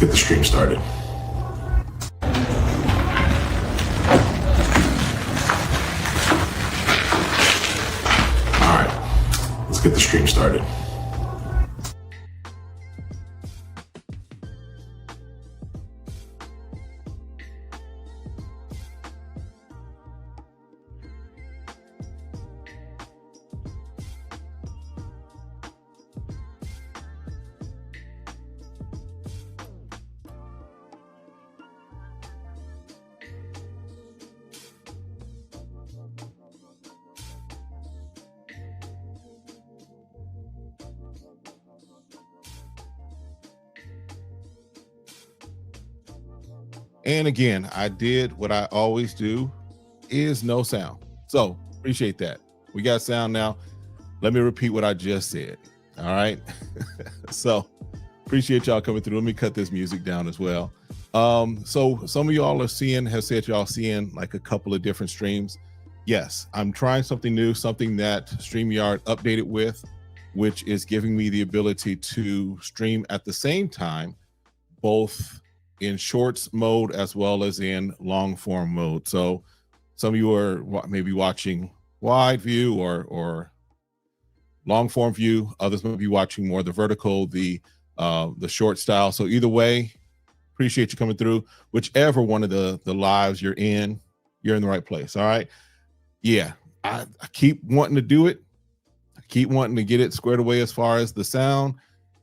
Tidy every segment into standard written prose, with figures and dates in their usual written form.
get the stream started. All right, let's get the stream started. And again, I did what I always do, is no sound. So appreciate that. We got sound now. Let me repeat what I just said. All right. So appreciate y'all coming through. Let me cut this music down as well. So some of y'all have said y'all seeing like a couple of different streams. Yes, I'm trying something new, something that StreamYard updated with, which is giving me the ability to stream at the same time, both in shorts mode as well as in long form mode. So some of you are maybe watching wide view or long form view. Others may be watching more the vertical, the short style. So either way, appreciate you coming through. Whichever one of the lives you're in the right place. All right. Yeah, I keep wanting to do it. I keep wanting to get it squared away as far as the sound,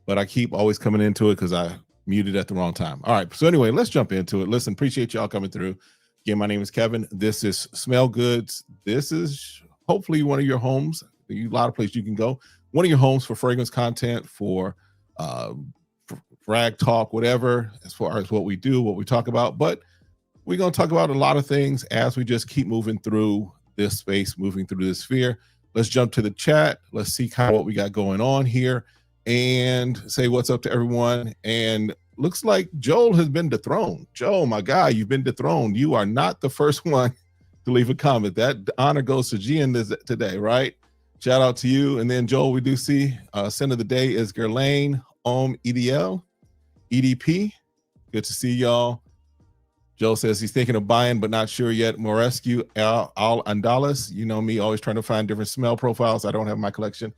but I keep always coming into it because I muted at the wrong time. All right. So anyway, let's jump into it. Listen, appreciate y'all coming through. Again, my name is Kevin. This is Smell Goods. This is hopefully one of your homes. A lot of places you can go. One of your homes for fragrance content, for frag talk, whatever, as far as what we do, what we talk about. But we're going to talk about a lot of things as we just keep moving through this space, moving through this sphere. Let's jump to the chat. Let's see kind of what we got going on here and say what's up to everyone. And looks like Joel has been dethroned. Joel, my guy, you've been dethroned. You are not the first one to leave a comment. That honor goes to Gian today, right? Shout out to you. And then Joel, we do see center of the day is Gerlaine EDP. Good to see y'all. Joe says he's thinking of buying, but not sure yet. Morescu Al Andalas. You know me, always trying to find different smell profiles. I don't have my collection.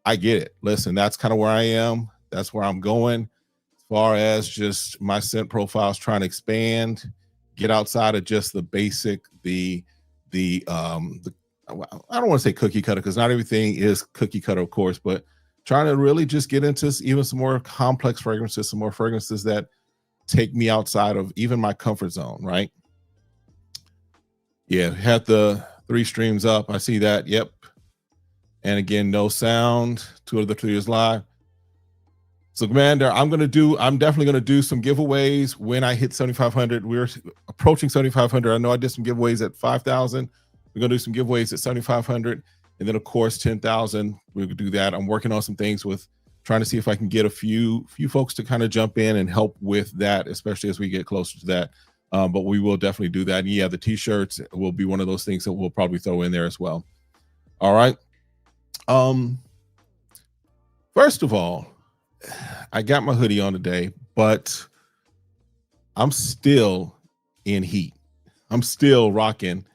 I get it. Listen, that's kind of where I am. That's where I'm going. As far as just my scent profiles, trying to expand, get outside of just the basic, I don't want to say cookie cutter because not everything is cookie cutter, of course, but trying to really just get into even some more complex fragrances, some more fragrances that take me outside of even my comfort zone, right? Yeah, had the 3 streams up. I see that. Yep. And again, no sound. 2 of the 3 is live. So, Commander, I'm definitely gonna do some giveaways when I hit 7,500. We're approaching 7,500. I know I did some giveaways at 5,000. We're gonna do some giveaways at 7,500, and then of course 10,000. We'll do that. I'm working on some things with trying to see if I can get a few folks to kind of jump in and help with that, especially as we get closer to that. But we will definitely do that. And yeah, the t-shirts will be one of those things that we'll probably throw in there as well. All right. First of all, I got my hoodie on today, but I'm still in heat. I'm still rocking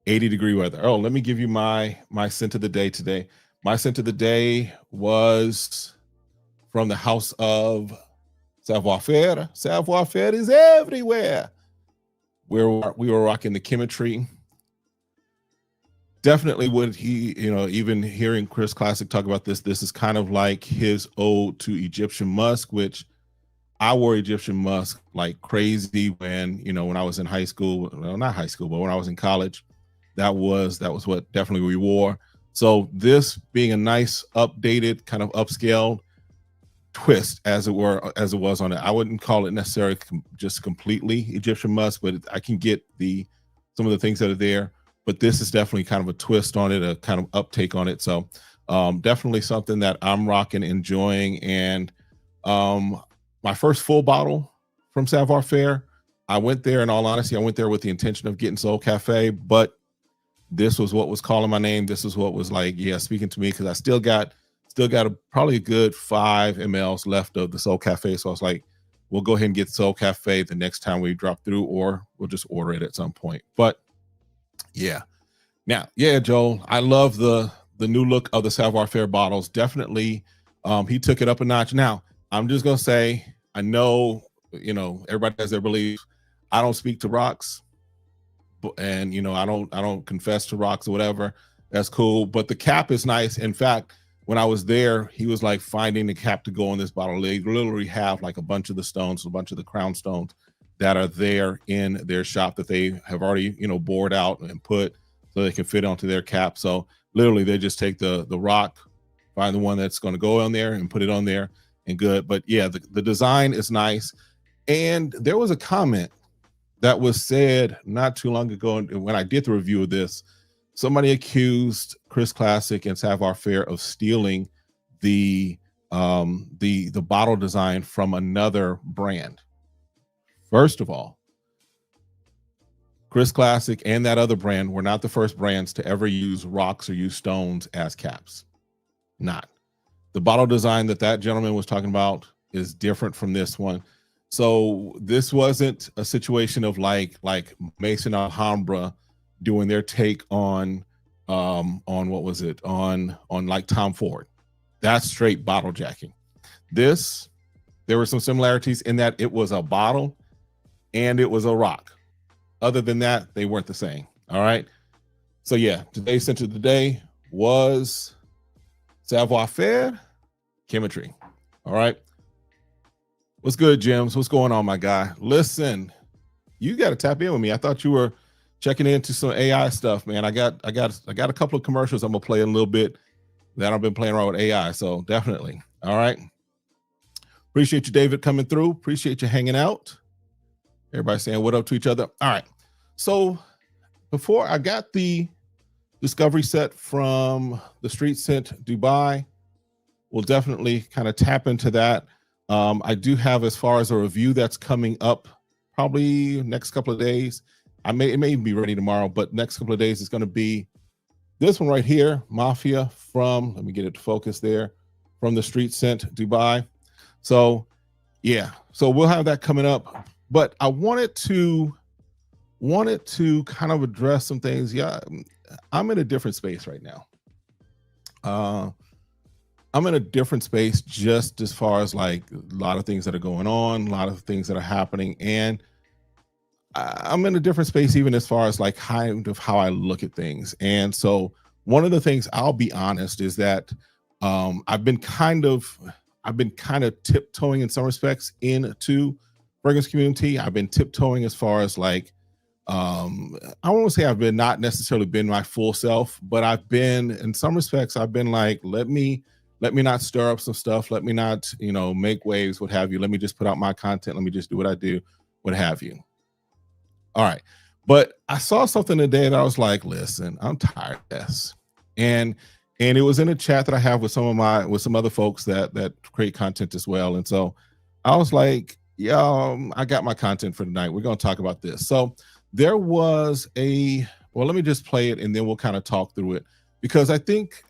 80-degree weather. Oh, let me give you my scent of the day today. My scent of the day was from the house of Savoir Faire. Savoir Faire is everywhere. We were rocking the chemistry. Definitely would even hearing Chris Classic talk about this is kind of like his ode to Egyptian musk, which I wore Egyptian musk like crazy when I was in high school. Well, not high school, but when I was in college, that was what definitely we wore. So this being a nice updated kind of upscaled twist as it was on it. I wouldn't call it necessarily just completely Egyptian musk, but I can get some of the things that are there. But this is definitely kind of a twist on it, a kind of uptake on it. So definitely something that I'm rocking, enjoying. And my first full bottle from Savoir Faire, I went there, in all honesty, I went there with the intention of getting Soul Cafe, but this was what was calling my name. This is what was like, yeah, speaking to me, because I still got probably a good 5 mLs left of the Soul Cafe. So I was like, we'll go ahead and get Soul Cafe the next time we drop through, or we'll just order it at some point. But yeah, now, yeah, Joel, I love the new look of the Savoir Faire bottles. Definitely, he took it up a notch. Now, I'm just gonna say, I know, everybody has their beliefs. I don't speak to rocks, and I don't confess to rocks or whatever. That's cool, but the cap is nice. In fact, when I was there, he was like finding the cap to go on this bottle. They literally have like a bunch of the stones, a bunch of the crown stones that are there in their shop that they have already, bored out and put so they can fit onto their cap. So literally they just take the rock, find the one that's going to go on there and put it on there, and good. But yeah, the design is nice. And there was a comment that was said not too long ago when I did the review of this. Somebody accused Chris Classic and Savoir Faire of stealing the bottle design from another brand. First of all, Chris Classic and that other brand were not the first brands to ever use rocks or use stones as caps. Not. The bottle design that gentleman was talking about is different from this one. So this wasn't a situation of like Mason Alhambra doing their take on what was it, on like Tom Ford. That's straight bottle jacking. There were some similarities in that it was a bottle and it was a rock. Other than that, they weren't the same. All right. So yeah, today's center of the day was Savoir Faire chemistry. All right. What's good, Jims? What's going on, my guy? Listen, you got to tap in with me. I thought you were checking into some AI stuff, man. I got a couple of commercials I'm gonna play in a little bit that I've been playing around with AI. So definitely. All right. Appreciate you, David, coming through. Appreciate you hanging out. Everybody saying what up to each other. All right. So before I got the discovery set from the Street Scent Dubai, we'll definitely kind of tap into that. I do have, as far as a review that's coming up, probably next couple of days. It may even be ready tomorrow, but next couple of days is going to be this one right here, Mafia from, let me get it to focus there, from the Street Scent Dubai. So yeah, so we'll have that coming up. But I wanted to kind of address some things. Yeah, I'm in a different space right now. I'm in a different space just as far as like a lot of things that are going on, a lot of things that are happening. And I'm in a different space even as far as like kind of how I look at things. And so one of the things, I'll be honest, is that I've been kind of tiptoeing in some respects into fragrance community. I've been tiptoeing as far as like, I won't say I've been not necessarily been my full self, but I've been, in some respects, I've been like, let me not stir up some stuff. Let me not, make waves, what have you. Let me just put out my content. Let me just do what I do, what have you. All right. But I saw something today that I was like, listen, I'm tired of this. And it was in a chat that I have with some other folks that create content as well. And so I was like, yeah, I got my content for tonight. We're going to talk about this. So there was well, let me just play it and then we'll kind of talk through it, because I think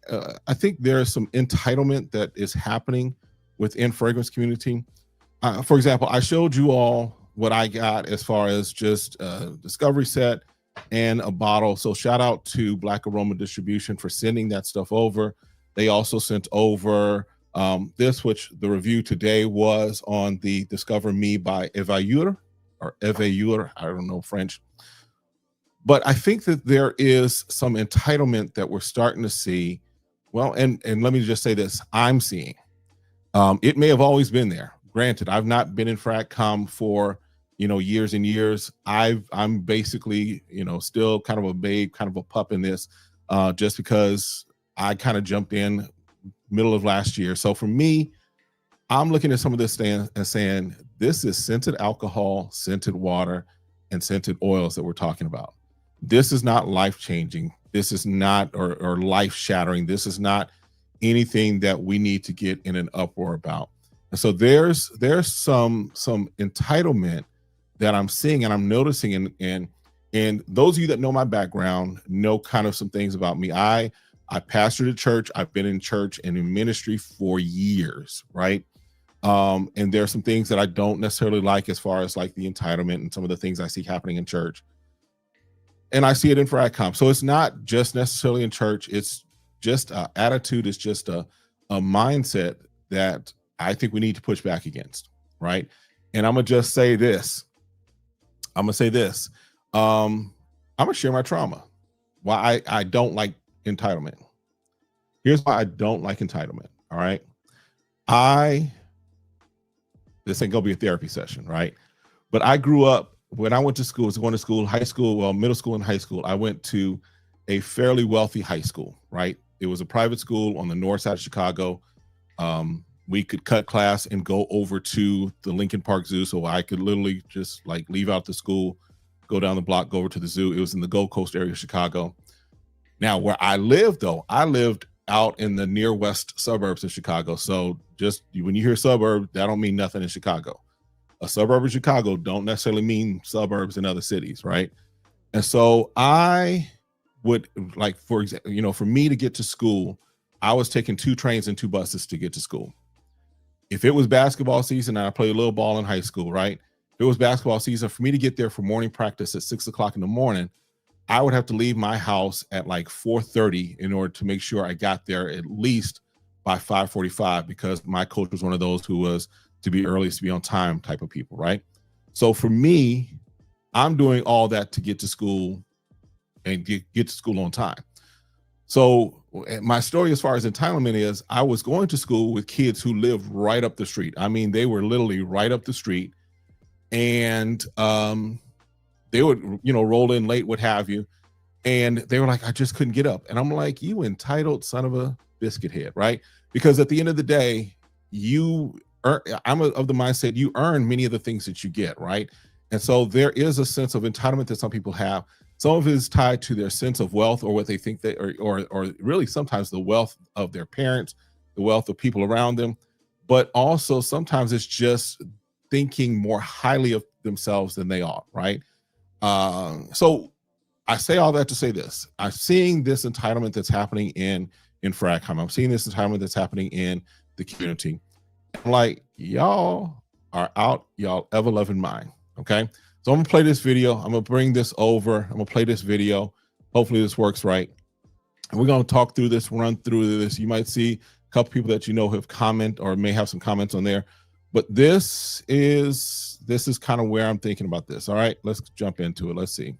there's some entitlement that is happening within fragrance community. For example, I showed you all what I got as far as just a discovery set and a bottle. So shout out to Black Aroma Distribution for sending that stuff over. They also sent over this, which the review today was on the Discover Me by Evaure, or Evaure, I don't know French. But I think that there is some entitlement that we're starting to see. Well, and let me just say this, I'm seeing. It may have always been there. Granted, I've not been in FragCom for years and years. I'm basically still kind of a babe, kind of a pup in this, just because I kind of jumped in middle of last year. So for me, I'm looking at some of this and saying this is scented alcohol, scented water, and scented oils that we're talking about. This is not life-changing. This is not or life-shattering. This is not anything that we need to get in an uproar about. And so there's some entitlement that I'm seeing and I'm noticing, and those of you that know my background know kind of some things about me. I pastored a church. I've been in church and in ministry for years, right? And there are some things that I don't necessarily like as far as like the entitlement and some of the things I see happening in church. And I see it in FragCom. So it's not just necessarily in church. It's just an attitude. It's just a mindset that I think we need to push back against, right? And I'm going to just say this. I'm going to say this. I'm going to share my trauma. Why I don't like entitlement. Here's why I don't like entitlement, all right? This ain't going to be a therapy session, right? But I grew up, when I went to school, high school, well, middle school and high school, I went to a fairly wealthy high school, right? It was a private school on the north side of Chicago. We could cut class and go over to the Lincoln Park Zoo. So I could literally just like leave out the school, go down the block, go over to the zoo. It was in the Gold Coast area of Chicago. Now, where I lived, though, I lived out in the near west suburbs of Chicago. So just when you hear suburb, that don't mean nothing in Chicago. A suburb of Chicago don't necessarily mean suburbs in other cities, right? And so I would, like, for example, for me to get to school, I was taking 2 trains and 2 buses to get to school. If it was basketball season, and I played a little ball in high school, right? If it was basketball season, for me to get there for morning practice at 6 o'clock in the morning, I would have to leave my house at like 4:30 in order to make sure I got there at least by 5:45, because my coach was one of those who was to be earliest to be on time type of people, right? So for me, I'm doing all that to get to school and get to school on time. So my story as far as entitlement is, I was going to school with kids who lived right up the street. I mean, they were literally right up the street, and they would, roll in late, what have you. And they were like, I just couldn't get up. And I'm like, you entitled son of a biscuit head, right? Because at the end of the day, I'm of the mindset you earn many of the things that you get, right? And so there is a sense of entitlement that some people have. Some of it is tied to their sense of wealth, or what they think they, or really sometimes the wealth of their parents, the wealth of people around them. But also sometimes it's just thinking more highly of themselves than they are, right? So I say all that to say this. I'm seeing this entitlement that's happening in FragCom. I'm seeing this entitlement that's happening in the community. I'm like, y'all are out y'all ever-loving mind, okay? So I'm gonna play this video. I'm gonna bring this over. I'm gonna play this video. Hopefully this works right. And we're gonna talk through this, run through this. You might see a couple people that have comment or may have some comments on there. But this is kind of where I'm thinking about this. All right, let's jump into it. Let's see.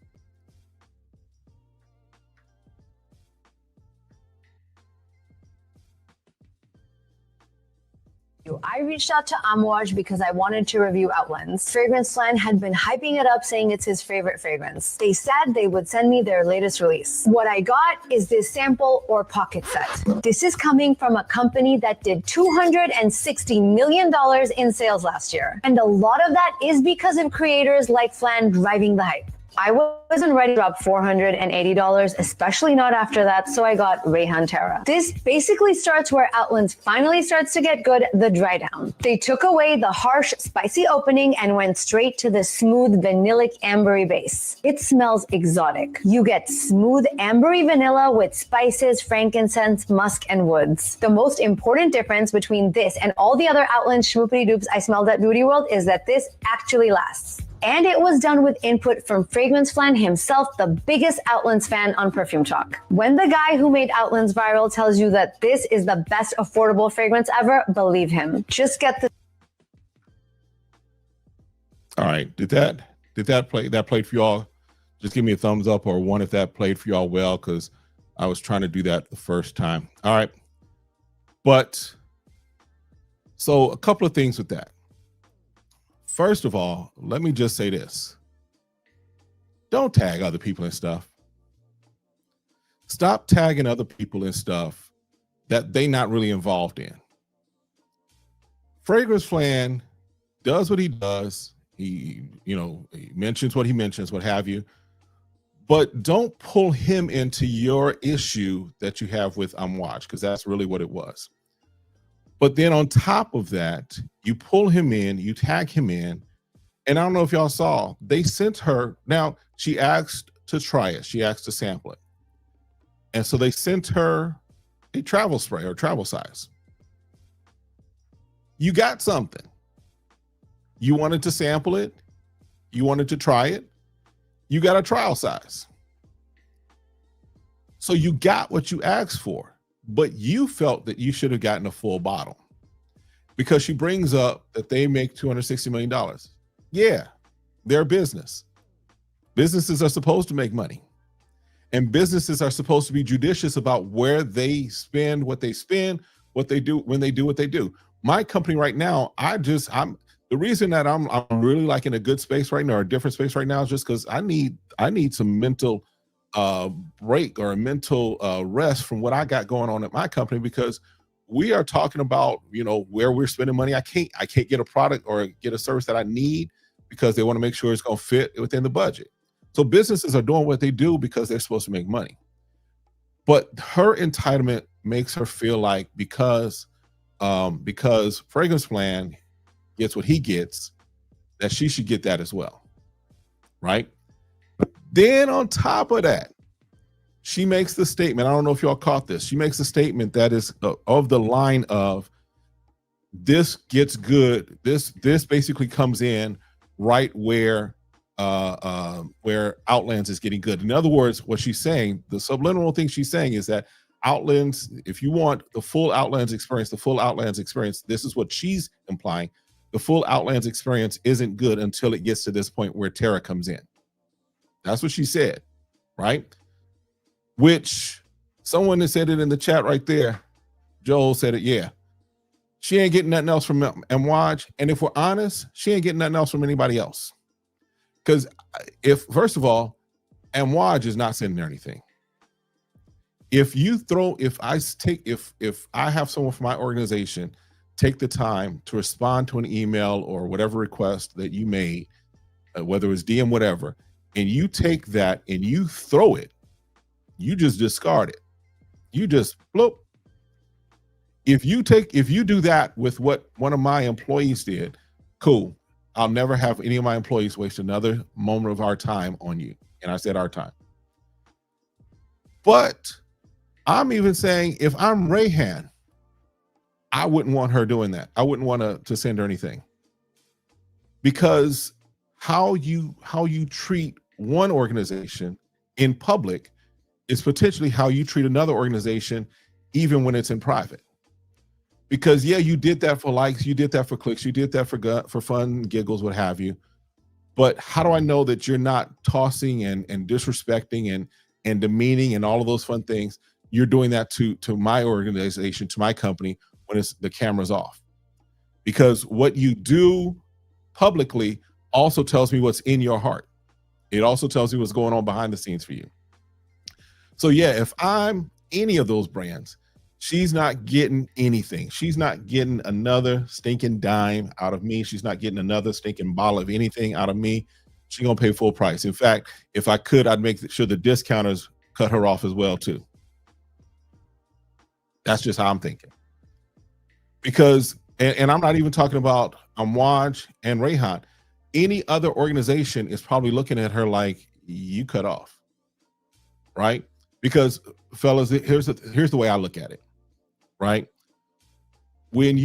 I reached out to Amouage because I wanted to review Outlands. Fragrance Flan had been hyping it up, saying it's his favorite fragrance. They said they would send me their latest release. What I got is this sample or pocket set. This is coming from a company that did $260 million in sales last year. And a lot of that is because of creators like Flan driving the hype. I wasn't ready to drop $480, especially not after that, so I got Rayhan Terra. This basically starts where Outlands finally starts to get good, the dry down. They took away the harsh, spicy opening and went straight to the smooth, vanillic, ambery base. It smells exotic. You get smooth, ambery vanilla with spices, frankincense, musk, and woods. The most important difference between this and all the other Outlands schmoopity dupes I smelled at Beauty World is that this actually lasts. And it was done with input from Fragrance Flan himself, the biggest Outlands fan on Perfume Talk. When the guy who made Outlands viral tells you that this is the best affordable fragrance ever, believe him. Just get the... All right, did that play? That played for y'all? Just give me a thumbs up or one if that played for y'all well, because I was trying to do that the first time. All right, but so a couple of things with that. First of all, let me just say this. Don't tag other people and stuff. Stop tagging other people and stuff that they're not really involved in. Fragrance Flan does what he does. He mentions what he mentions, what have you. But don't pull him into your issue that you have with Amouage, because that's really what it was. But then on top of that, you pull him in, you tag him in, and I don't know if y'all saw, they sent her, now she asked to try it, she asked to sample it. And so they sent her a travel spray or travel size. You got something. You wanted to sample it. You wanted to try it. You got a trial size. So you got what you asked for, but you felt that you should have gotten a full bottle, because she brings up that they make $260 million. Yeah, they're a business. Businesses are supposed to make money, and businesses are supposed to be judicious about where they spend, what they spend, what they do, when they do what they do. My company right now, I'm the reason that I'm really like in a good space right now, or a different space right now, is just because I need some mental break or a mental rest from what I got going on at my company, because we are talking about, where we're spending money. I can't get a product or get a service that I need because they want to make sure it's going to fit within the budget. So businesses are doing what they do because they're supposed to make money. But her entitlement makes her feel like because Fragrance Plan gets what he gets, that she should get that as well, right? Then on top of that, she makes the statement, I don't know if y'all caught this, she makes a statement that is of the line of, this gets good, this basically comes in right where Outlands is getting good. In other words, what she's saying, the subliminal thing she's saying is that Outlands, if you want the full Outlands experience, this is what she's implying, the full Outlands experience isn't good until it gets to this point where Tara comes in. That's what she said, right? Which someone that said it in the chat right there, Joel said it, yeah. She ain't getting nothing else from Amouage, and if we're honest, she ain't getting nothing else from anybody else. Because first of all, Amouage is not sending her anything. If I have someone from my organization take the time to respond to an email or whatever request that you made, whether it's DM, whatever, and you take that and you throw it, you just discard it. You just bloop. If you do that with what one of my employees did, cool. I'll never have any of my employees waste another moment of our time on you. And I said our time. But I'm even saying, if I'm Rayhan, I wouldn't want her doing that. I wouldn't want to send her anything, because how you treat one organization in public is potentially how you treat another organization, even when it's in private. Because yeah, you did that for likes, you did that for clicks, you did that for fun, giggles, what have you. But how do I know that you're not tossing and disrespecting and demeaning and all of those fun things? You're doing that to my organization, to my company, when the camera's off. Because what you do publicly also tells me what's in your heart. It also tells me what's going on behind the scenes for you. So yeah, if I'm any of those brands, she's not getting anything. She's not getting another stinking dime out of me. She's not getting another stinking bottle of anything out of me. She's gonna pay full price. In fact, if I could, I'd make sure the discounters cut her off as well too. That's just how I'm thinking. Because, and I'm not even talking about Amouage and Rayhan. Any other organization is probably looking at her like, you cut off, right? Because fellas, here's the way I look at it, right? When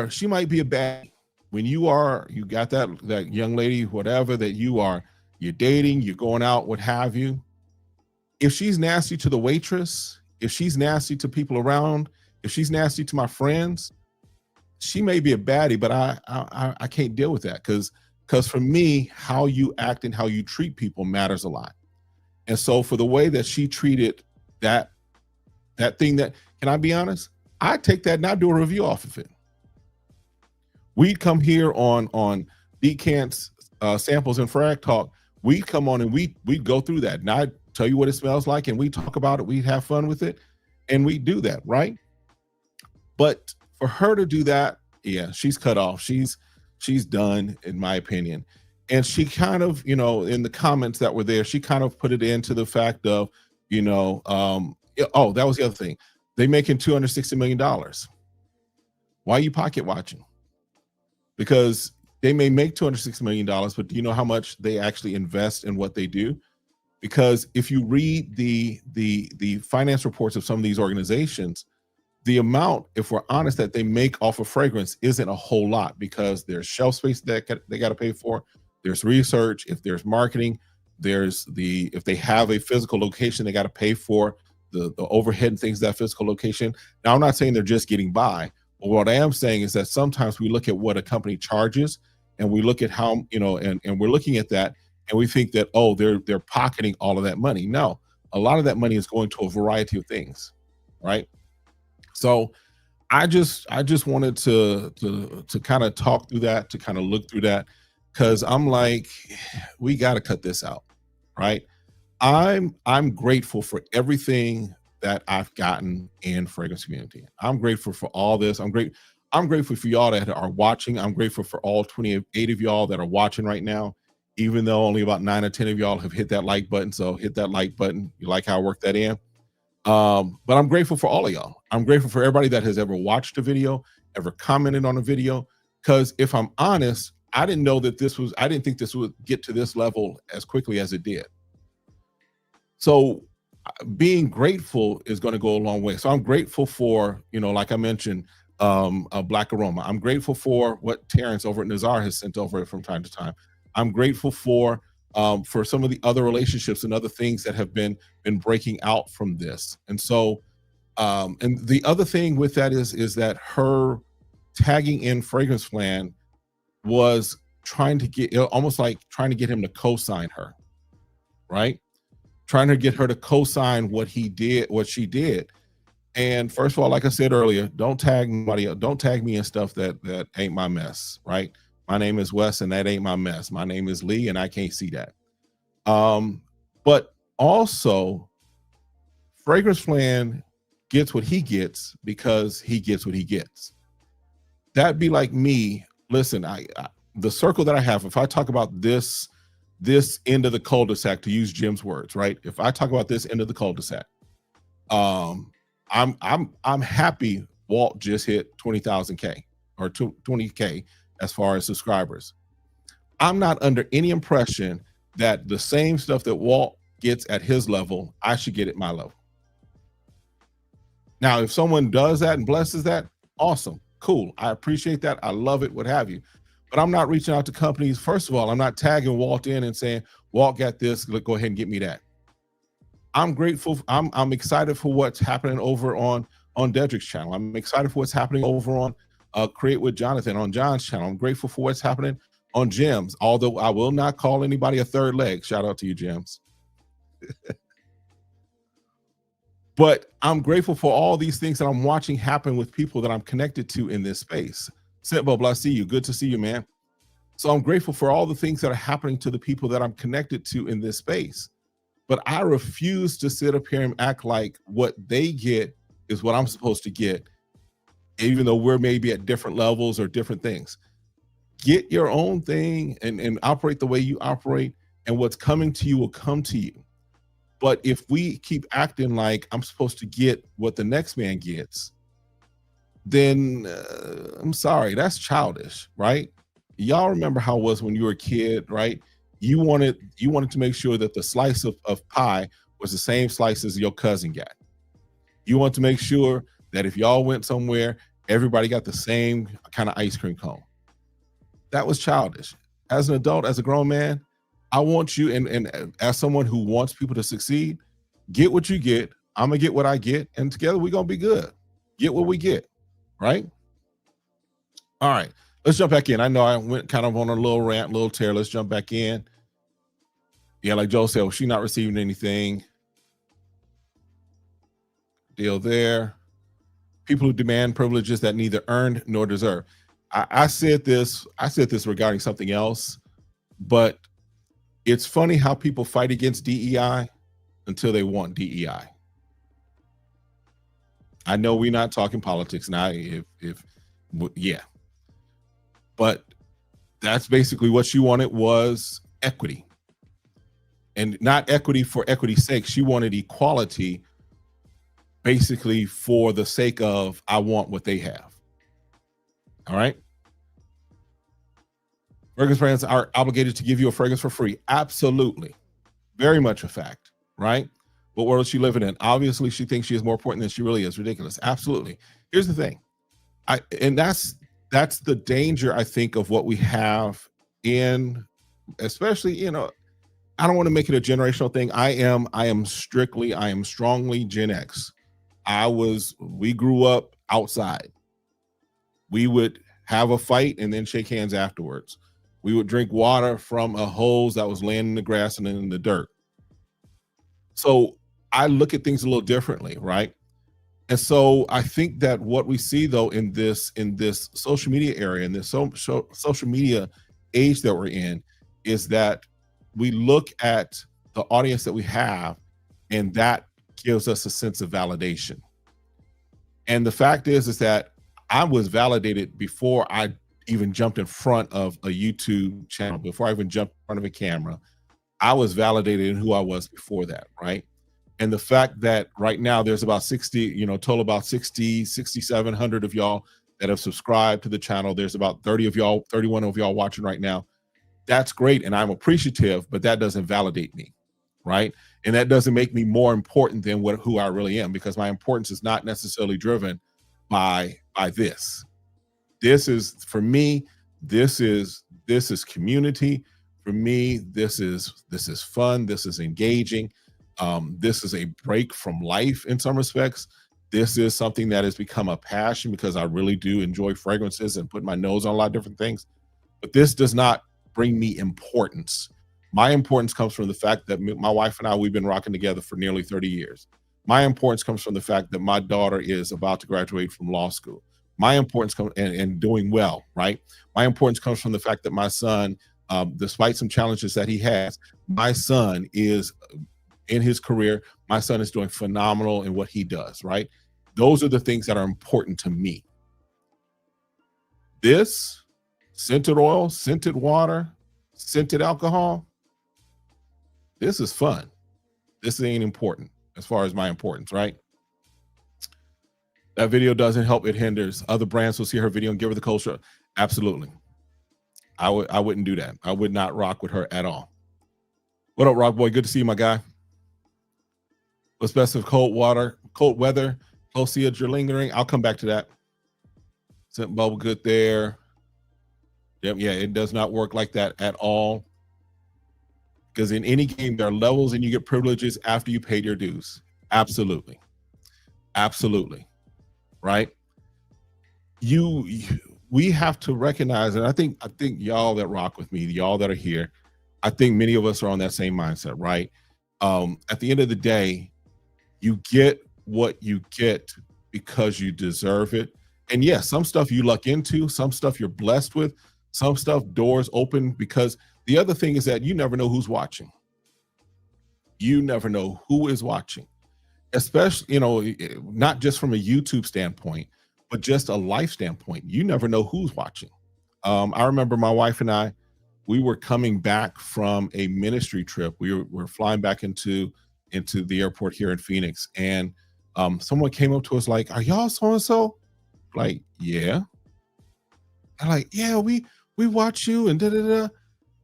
she might be a bad, when you got that young lady, whatever, that you're dating, you're going out, what have you. If she's nasty to the waitress, if she's nasty to people around, if she's nasty to my friends, she may be a baddie, but I can't deal with that, because for me, how you act and how you treat people matters a lot. And so for the way that she treated that thing, that, can I be honest? I take that and I do a review off of it. We'd come here on Decants, Samples and Frag Talk. We'd come on and we'd go through that. And I'd tell you what it smells like, and we talk about it. We'd have fun with it, and we do that, right? But for her to do that, yeah, she's cut off. She's done, in my opinion. And she kind of, in the comments that were there, she kind of put it into the fact of, oh, that was the other thing. They making $260 million. Why are you pocket watching? Because they may make $260 million, but do you know how much they actually invest in what they do? Because if you read the finance reports of some of these organizations, the amount, if we're honest, that they make off of fragrance isn't a whole lot, because there's shelf space that they got to pay for. There's research. If there's marketing, if they have a physical location, they got to pay for the overhead and things, that physical location. Now, I'm not saying they're just getting by, but what I am saying is that sometimes we look at what a company charges, and we look at how, and we're looking at that, and we think that, oh, they're pocketing all of that money. No, a lot of that money is going to a variety of things, right? So I just wanted to kind of talk through that, to kind of look through that, because I'm like, we got to cut this out, right? I'm grateful for everything that I've gotten in fragrance community. I'm grateful for all this. I'm grateful for y'all that are watching. I'm grateful for all 28 of y'all that are watching right now, even though only about 9 or 10 of y'all have hit that like button. So hit that like button. You like how I work that in? But I'm grateful for all of y'all. I'm grateful for everybody that has ever watched a video, ever commented on a video. Because if I'm honest, I didn't think this would get to this level as quickly as it did. So being grateful is going to go a long way. So I'm grateful for, like I mentioned, a Black Aroma. I'm grateful for what Terrence over at Nazar has sent over from time to time. I'm grateful for some of the other relationships and other things that have been breaking out from this. And so, and the other thing with that is that her tagging in Fragrance Plan was almost like trying to get him to co-sign her, right? Trying to get her to co-sign what she did. And first of all, like I said earlier, don't tag anybody. Don't tag me in stuff that ain't my mess, right? My name is Wes, and that ain't my mess. My name is Lee, and I can't see that. But also, Fragrance Plan gets what he gets because he gets what he gets. That'd be like me. Listen, the circle that I have, if I talk about this end of the cul-de-sac, to use Jim's words, right? If I talk about this end of the cul-de-sac, I'm happy Walt just hit 20,000K or 20K as far as subscribers. I'm not under any impression that the same stuff that Walt gets at his level, I should get at my level. Now, if someone does that and blesses that, awesome, cool. I appreciate that. I love it, what have you. But I'm not reaching out to companies. First of all, I'm not tagging Walt in and saying, Walt got this, go ahead and get me that. I'm grateful. I'm excited for what's happening over on Dedrick's channel. I'm excited for what's happening over on Create with Jonathan on John's channel. I'm grateful for what's happening on Jim's, although I will not call anybody a third leg. Shout out to you, Jim's. But I'm grateful for all these things that I'm watching happen with people that I'm connected to in this space. Sit Bubble, I see you. Good to see you, man. So I'm grateful for all the things that are happening to the people that I'm connected to in this space. But I refuse to sit up here and act like what they get is what I'm supposed to get, even though we're maybe at different levels or different things. Get your own thing and operate the way you operate, and what's coming to you will come to you. But if we keep acting like I'm supposed to get what the next man gets, then I'm sorry, that's childish, right? Y'all remember how it was when you were a kid, right? You wanted to make sure that the slice of pie was the same slice as your cousin got. You want to make sure that if y'all went somewhere, everybody got the same kind of ice cream cone. That was childish. As an adult, as a grown man, I want you, and as someone who wants people to succeed, get what you get. I'm gonna get what I get, and together we're gonna be good. Get what we get, right? All right, let's jump back in. I know I went kind of on a little rant, little tear. Let's jump back in. Yeah, like Joe said, well, she's not receiving anything. Deal there. People who demand privileges that neither earned nor deserve. I said this regarding something else, but it's funny how people fight against DEI until they want DEI. I know we're not talking politics now, yeah, but that's basically what she wanted, was equity, and not equity for equity's sake. She wanted equality, basically for the sake of, I want what they have. All right. Fragrance brands are obligated to give you a fragrance for free. Absolutely. Very much a fact, right? What world is she living in? Obviously, she thinks she is more important than she really is. Ridiculous. Absolutely. Here's the thing. And that's the danger, I think, of what we have in, especially, I don't want to make it a generational thing. I am strongly Gen X. We grew up outside. We would have a fight and then shake hands afterwards. We would drink water from a hose that was laying in the grass and in the dirt. So I look at things a little differently, right? And so I think that what we see, though, in this social media area, in this social media age that we're in, is that we look at the audience that we have, and that gives us a sense of validation. And the fact is that I was validated before I even jumped in front of a YouTube channel, before I even jumped in front of a camera. I was validated in who I was before that, right? And the fact that right now there's about 60, total about 6,700 of y'all that have subscribed to the channel. There's about 31 of y'all watching right now. That's great, and I'm appreciative, but that doesn't validate me, right? And that doesn't make me more important than who I really am, because my importance is not necessarily driven by this. This is, for me, this is community. For me, this is fun. This is engaging. This is a break from life in some respects. This is something that has become a passion because I really do enjoy fragrances and put my nose on a lot of different things. But this does not bring me importance. My importance comes from the fact that my wife and I, we've been rocking together for nearly 30 years. My importance comes from the fact that my daughter is about to graduate from law school. My importance comes and doing well, right? My importance comes from the fact that my son, despite some challenges that he has, my son is in his career. My son is doing phenomenal in what he does, right? Those are the things that are important to me. This scented oil, scented water, scented alcohol, this is fun. This ain't important as far as my importance, right? That video doesn't help, it hinders. Other brands will see her video and give her the culture. Absolutely. I wouldn't do that. I would not rock with her at all. What up, Rock Boy? Good to see you, my guy. What's best of cold weather, close you're lingering? I'll come back to that. Scent bubble good there. Yep, yeah, it does not work like that at all. Because in any game, there are levels and you get privileges after you paid your dues. Absolutely. Absolutely. Right? We have to recognize, and I think y'all that rock with me, y'all that are here, I think many of us are on that same mindset, right? At the end of the day, you get what you get because you deserve it. And yes, some stuff you luck into, some stuff you're blessed with, some stuff doors open, because the other thing is that you never know who's watching. You never know who is watching, especially, not just from a YouTube standpoint, but just a life standpoint. You never know who's watching. I remember my wife and I, we were coming back from a ministry trip. We were flying back into the airport here in Phoenix, and someone came up to us like, "Are y'all so-and-so?" Like, yeah. I'm like, "Yeah, we watch you," and da-da-da.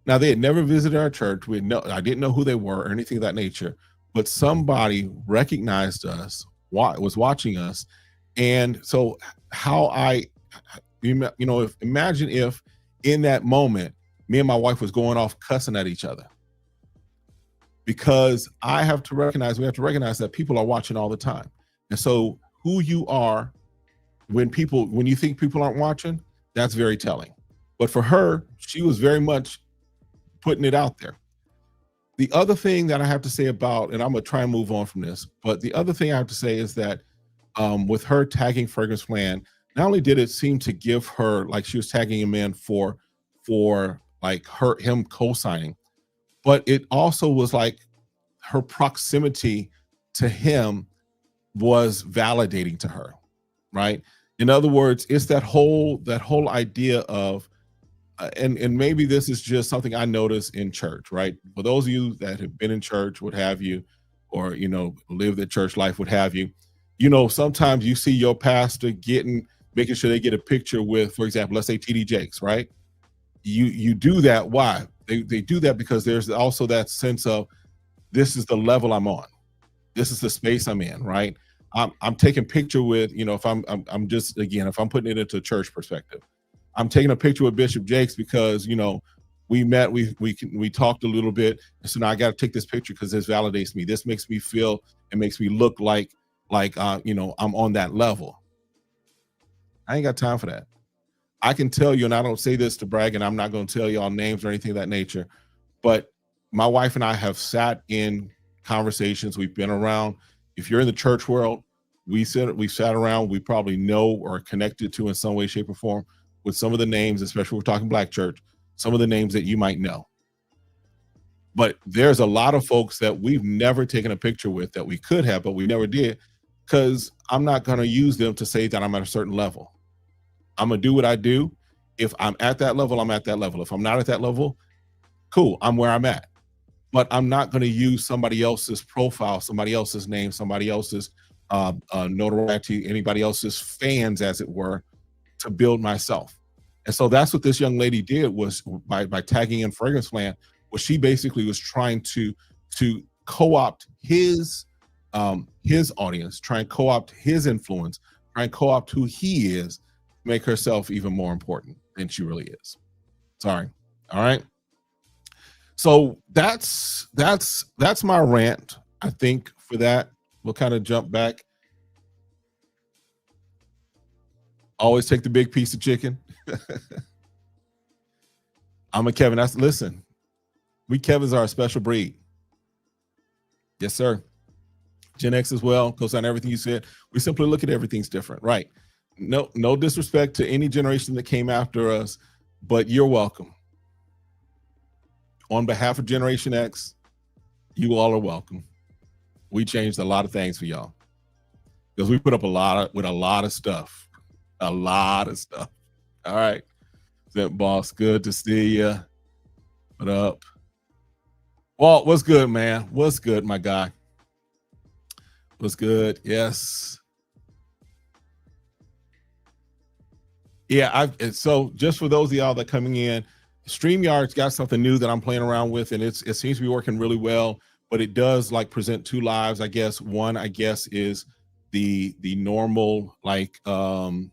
Now, they had never visited our church. I didn't know who they were or anything of that nature, but somebody recognized us, was watching us. And so imagine if in that moment, me and my wife was going off cussing at each other. Because we have to recognize that people are watching all the time. And so who you are when you think people aren't watching, that's very telling. But for her, she was very much putting it out there. The other thing that I have to say about, and I'm gonna try and move on from this, but the other thing I have to say is that with her tagging Fragrance Plan, not only did it seem to give her, like, she was tagging him in for like him co-signing, but it also was like her proximity to him was validating to her, right? In other words, it's that whole idea of, and maybe this is just something I noticed in church, right? For those of you that have been in church, what have you, or, live the church life, what have you, sometimes you see your pastor making sure they get a picture with, for example, let's say TD Jakes, right? You do that. Why? They do that because there's also that sense of, this is the level I'm on. This is the space I'm in, right? I'm taking picture with, if I'm just, again, if I'm putting it into a church perspective, I'm taking a picture with Bishop Jakes because, we met, we talked a little bit. And so now I got to take this picture because this validates me. This makes me feel, it makes me look like I'm on that level. I ain't got time for that. I can tell you, and I don't say this to brag, and I'm not going to tell y'all names or anything of that nature, but my wife and I have sat in conversations. We've been around. If you're in the church world, we sat around. We probably know or are connected to in some way, shape, or form with some of the names, especially if we're talking Black church, some of the names that you might know. But there's a lot of folks that we've never taken a picture with that we could have, but we never did, because I'm not going to use them to say that I'm at a certain level. I'm going to do what I do. If I'm at that level, I'm at that level. If I'm not at that level, cool, I'm where I'm at. But I'm not going to use somebody else's profile, somebody else's name, somebody else's notoriety, anybody else's fans, as it were, to build myself. And so that's what this young lady did, was by tagging in Fragrance Land, was she basically was trying to co-opt his audience, try and co-opt his influence, try and co-opt who he is, make herself even more important than she really is. Sorry. All right. So that's my rant, I think, for that. We'll kind of jump back. Always take the big piece of chicken. I'm a Kevin. Listen, we Kevins are a special breed. Yes, sir. Gen X as well, goes on everything you said. We simply look at everything's different, right? No disrespect to any generation that came after us, but you're welcome. On behalf of Generation X, you all are welcome. We changed a lot of things for y'all because we put up a lot of stuff. A lot of stuff. All right. Zip boss, good to see you. What up? Walt, what's good, man? What's good, my guy? What's good? Yes. Yeah, so just for those of y'all that are coming in, StreamYard's got something new that I'm playing around with, and it seems to be working really well, but it does like present two lives, I guess. One, I guess, is the normal, like long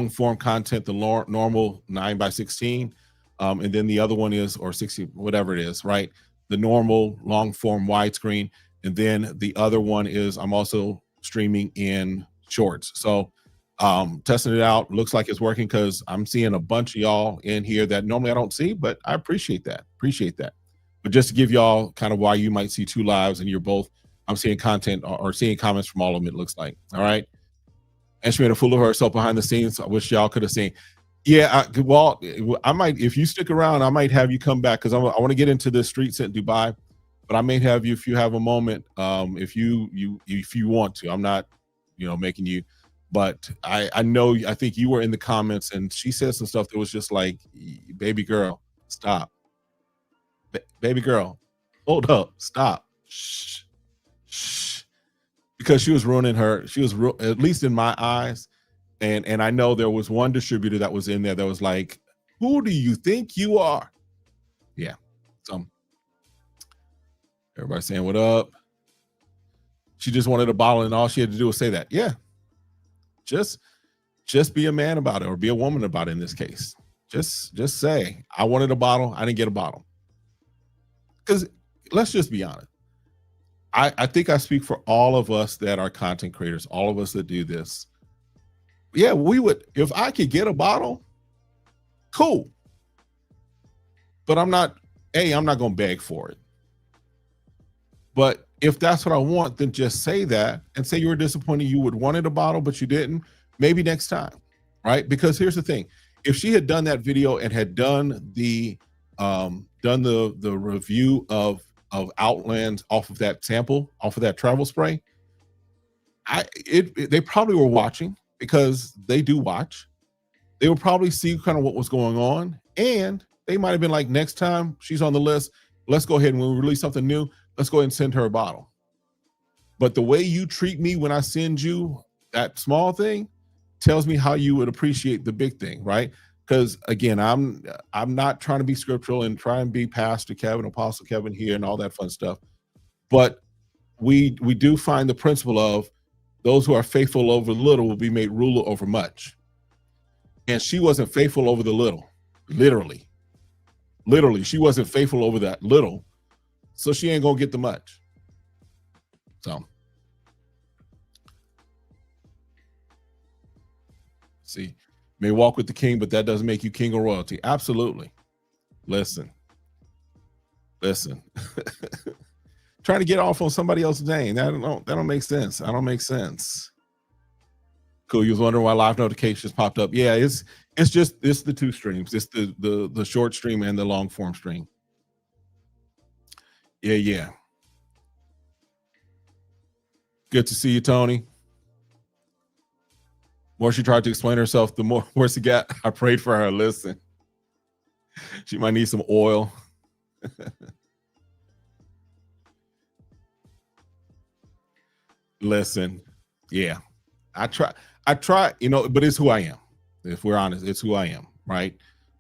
form content, the normal 9:16, and then the other one is, or 60, whatever it is, right? The normal long form widescreen, and then the other one is I'm also streaming in shorts. So testing it out, looks like it's working because I'm seeing a bunch of y'all in here that normally I don't see, but I appreciate that. But just to give y'all kind of why you might see two lives and you're both, I'm seeing content or seeing comments from all of them, it looks like. All right. And she made a fool of herself behind the scenes. I wish y'all could have seen. Yeah, Walt, I might, if you stick around, I might have you come back because I want to get into the streets in Dubai, but I may have you if you have a moment. If you want to, I'm not, making you. But I know, I think you were in the comments and she said some stuff that was just like, baby girl, stop. Baby girl, hold up, stop. Shh. Because she was ruining her, at least in my eyes. And I know there was one distributor that was in there that was like, who do you think you are? Yeah. So everybody saying what up. She just wanted a bottle and all she had to do was say that. Yeah. Just be a man about it, or be a woman about it in this case. Just say, I wanted a bottle, I didn't get a bottle. Because let's just be honest. I think I speak for all of us that are content creators, all of us that do this. Yeah, we would, if I could get a bottle, cool. But I'm not going to beg for it. But if that's what I want, then just say that and say you were disappointed you would wanted a bottle, but you didn't. Maybe next time, right? Because here's the thing. If she had done that video and had done the review of Outland off of that sample, off of that travel spray, they probably were watching, because they do watch. They would probably see kind of what was going on, and they might have been like, next time she's on the list, let's go ahead and when we release something new, let's go ahead and send her a bottle. But the way you treat me when I send you that small thing tells me how you would appreciate the big thing, right? Because again, I'm not trying to be scriptural and try and be Pastor Kevin, Apostle Kevin here and all that fun stuff. But we do find the principle of those who are faithful over little will be made ruler over much. And she wasn't faithful over the little, literally. Literally, she wasn't faithful over that little, so she ain't gonna get the much. So, see, may walk with the king, but that doesn't make you king of royalty. Absolutely. Listen. Trying to get off on somebody else's name. That don't make sense. I don't make sense. Cool. You was wondering why live notifications popped up. Yeah, it's the two streams. It's the short stream and the long form stream. Yeah. Good to see you, Tony. More she tried to explain herself, the more worse it got. I prayed for her. Listen, she might need some oil. Listen, yeah, I try, but it's who I am. If we're honest, it's who I am, right?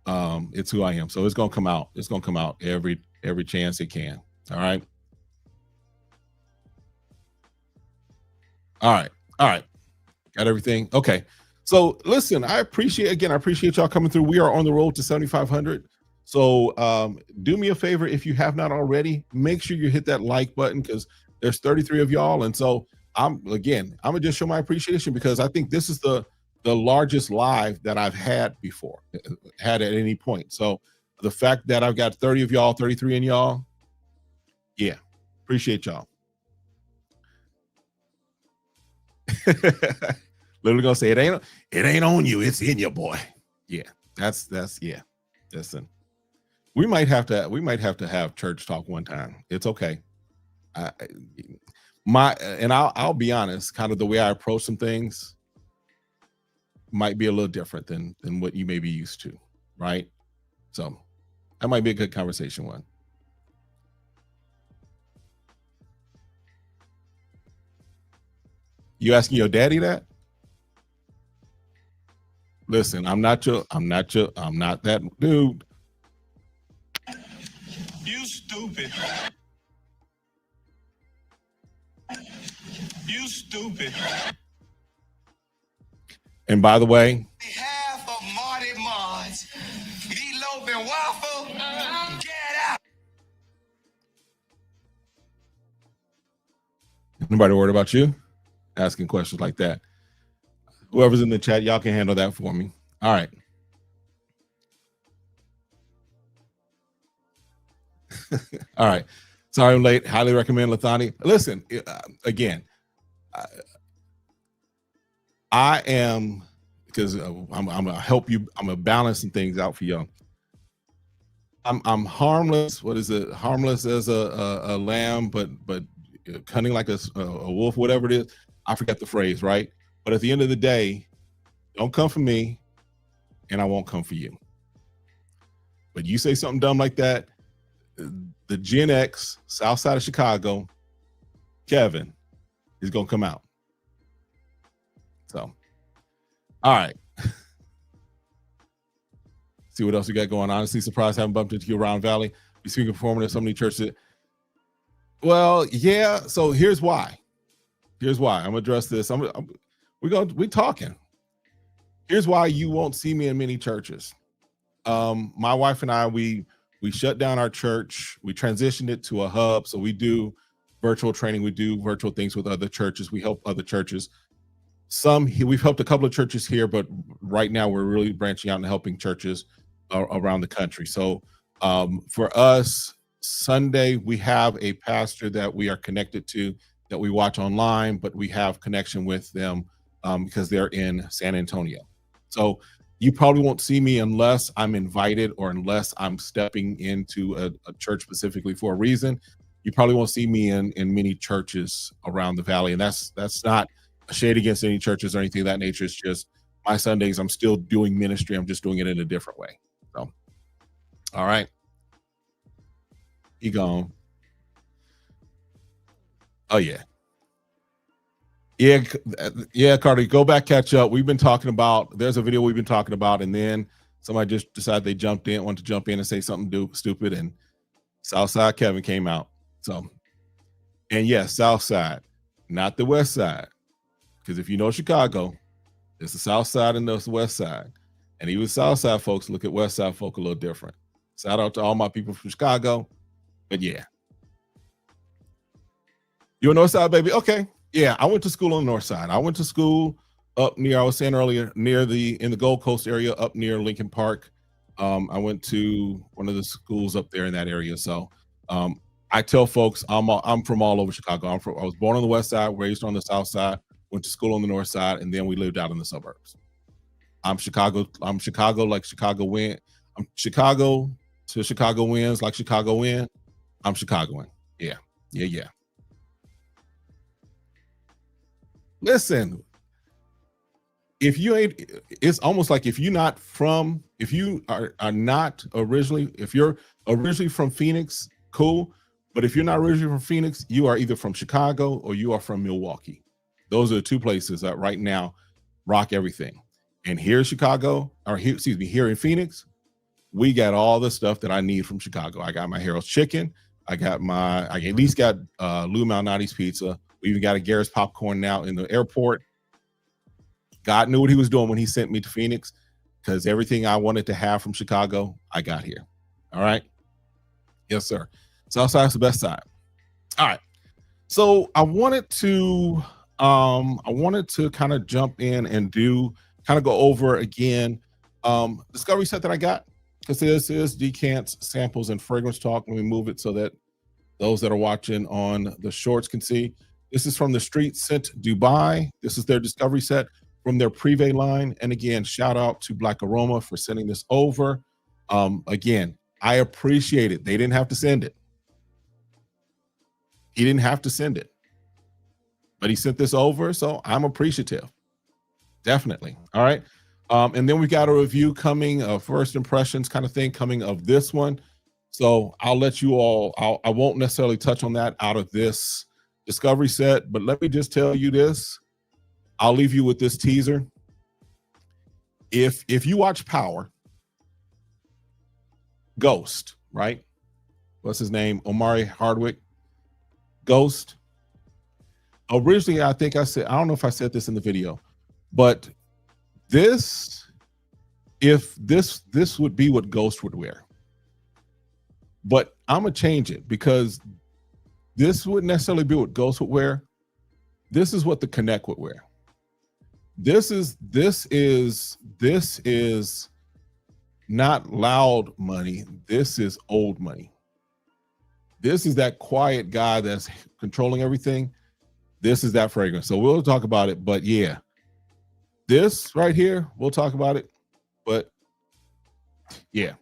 It's who I am. So it's gonna come out. It's gonna come out every chance it can. All right. All right. Got everything. Okay. So listen, I appreciate y'all coming through. We are on the road to 7,500. So do me a favor, if you have not already, make sure you hit that like button, because there's 33 of y'all. And so I'm gonna just show my appreciation, because I think this is the largest live that I've had before, had at any point. So the fact that I've got 30 of y'all, 33 in y'all, yeah, appreciate y'all. Literally gonna say it ain't on you, it's in your boy. Yeah, that's yeah. Listen, we might have to have church talk one time. It's okay. I'll be honest, kind of the way I approach some things might be a little different than what you may be used to, right? So that might be a good conversation one. You asking your daddy that? Listen, I'm not that dude. You stupid. You stupid. And by the way, Half of Marty Mods, Meatloaf and Waffle, get out. nobody worried about you asking questions like that. Whoever's in the chat, y'all can handle that for me. All right. All right. Sorry I'm late. Highly recommend Lathani. Listen, again, I am, because I'm gonna help you. I'm gonna balance some things out for y'all. I'm harmless. What is it? Harmless as a lamb, but cunning like a wolf, whatever it is. I forget the phrase, right? But at the end of the day, don't come for me, and I won't come for you. But you say something dumb like that, the Gen X, South Side of Chicago, Kevin, is gonna come out. So, all right. See what else we got going on. Honestly surprised I haven't bumped into you around Valley. You speaking performing at so many churches. Well, yeah. So here's why. I'm gonna address this. We talking. Here's why you won't see me in many churches. My wife and I, we shut down our church. We transitioned it to a hub. So we do virtual training. We do virtual things with other churches. We help other churches. We've helped a couple of churches here, but right now we're really branching out and helping churches around the country. So for us, Sunday, we have a pastor that we are connected to that we watch online, but we have connection with them because they're in San Antonio. So you probably won't see me unless I'm invited or unless I'm stepping into a church specifically for a reason. You probably won't see me in many churches around the Valley. And that's not a shade against any churches or anything of that nature. It's just my Sundays, I'm still doing ministry. I'm just doing it in a different way. So, all right. He gone. Oh, yeah. Yeah, Carter, go back, catch up. We've been talking about, there's a video we've been talking about, and then somebody just decided they wanted to jump in and say something stupid, and Southside Kevin came out. So And yes, South Side, not the West Side. Because if you know Chicago, it's the South Side and the West Side. And even South Side folks look at West Side folk a little different. Shout out to all my people from Chicago. But yeah. You're North Side, baby? Okay. Yeah, I went to school on the North Side. I went to school up near, I was saying earlier, in the Gold Coast area, up near Lincoln Park. I went to one of the schools up there in that area. So I tell folks I'm from all over Chicago. I was born on the West Side, raised on the South Side, went to school on the North Side, and then we lived out in the suburbs. I'm Chicago like Chicago win. I'm Chicago to Chicago wins like Chicago win. I'm Chicagoan. Yeah. Listen, if you ain't, it's almost like if you are not originally, if you're originally from Phoenix, cool. But if you're not originally from Phoenix, you are either from Chicago or you are from Milwaukee. Those are the two places that right now rock everything. And here in Chicago, here in Phoenix, we got all the stuff that I need from Chicago. I got my Harold's Chicken. I at least got Lou Malnati's Pizza. We even got a Garrett's Popcorn now in the airport. God knew what he was doing when he sent me to Phoenix, because everything I wanted to have from Chicago, I got here. All right. Yes, sir. South Side's the best side. All right. So I wanted to kind of jump in and kind of go over again discovery set that I got, because this is Decants, Samples, and Fragrance Talk. Let me move it so that those that are watching on the shorts can see. This is from the Street Scent Dubai. This is their discovery set from their Privé line. And again, shout out to Black Aroma for sending this over. Again, I appreciate it. They didn't have to send it. He didn't have to send it, but he sent this over, so I'm appreciative. Definitely. All right. And then we got a review coming, first impressions kind of thing coming of this one. So I'll let you all, I won't necessarily touch on that out of this discovery set, but let me just tell you this. I'll leave you with this teaser. If you watch Power, Ghost, right? What's his name? Omari Hardwick. Ghost. Originally, I think I don't know if I said this in the video, but this would be what Ghost would wear. But I'm gonna change it, because this wouldn't necessarily be what Ghost would wear. This is what the Connect would wear. This is not loud money. This is old money. This is that quiet guy that's controlling everything. This is that fragrance. So we'll talk about it, but yeah, this right here, we'll talk about it, but yeah.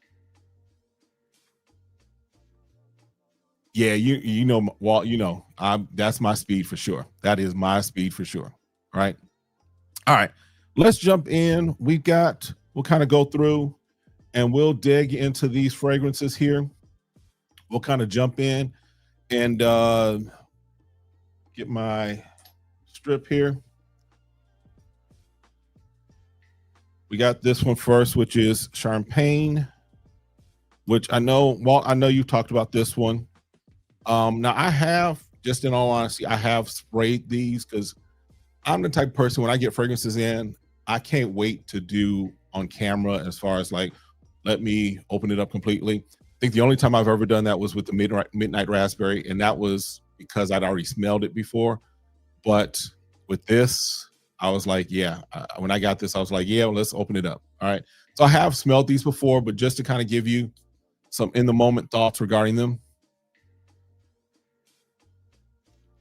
Yeah, you know, Walt, that's my speed for sure. That is my speed for sure. All right. All right. Let's jump in. We'll kind of go through and we'll dig into these fragrances here. We'll kind of jump in and get my strip here. We got this one first, which is Champagne, which I know, Walt, I know you've talked about this one. Now I have, just in all honesty, I have sprayed these because I'm the type of person, when I get fragrances in, I can't wait to do on camera as far as like, let me open it up completely. I think the only time I've ever done that was with the Midnight Raspberry, and that was because I'd already smelled it before. But with this, I was like, yeah, when I got this, I was like, yeah, well, let's open it up. All right. So I have smelled these before, but just to kind of give you some in the moment thoughts regarding them.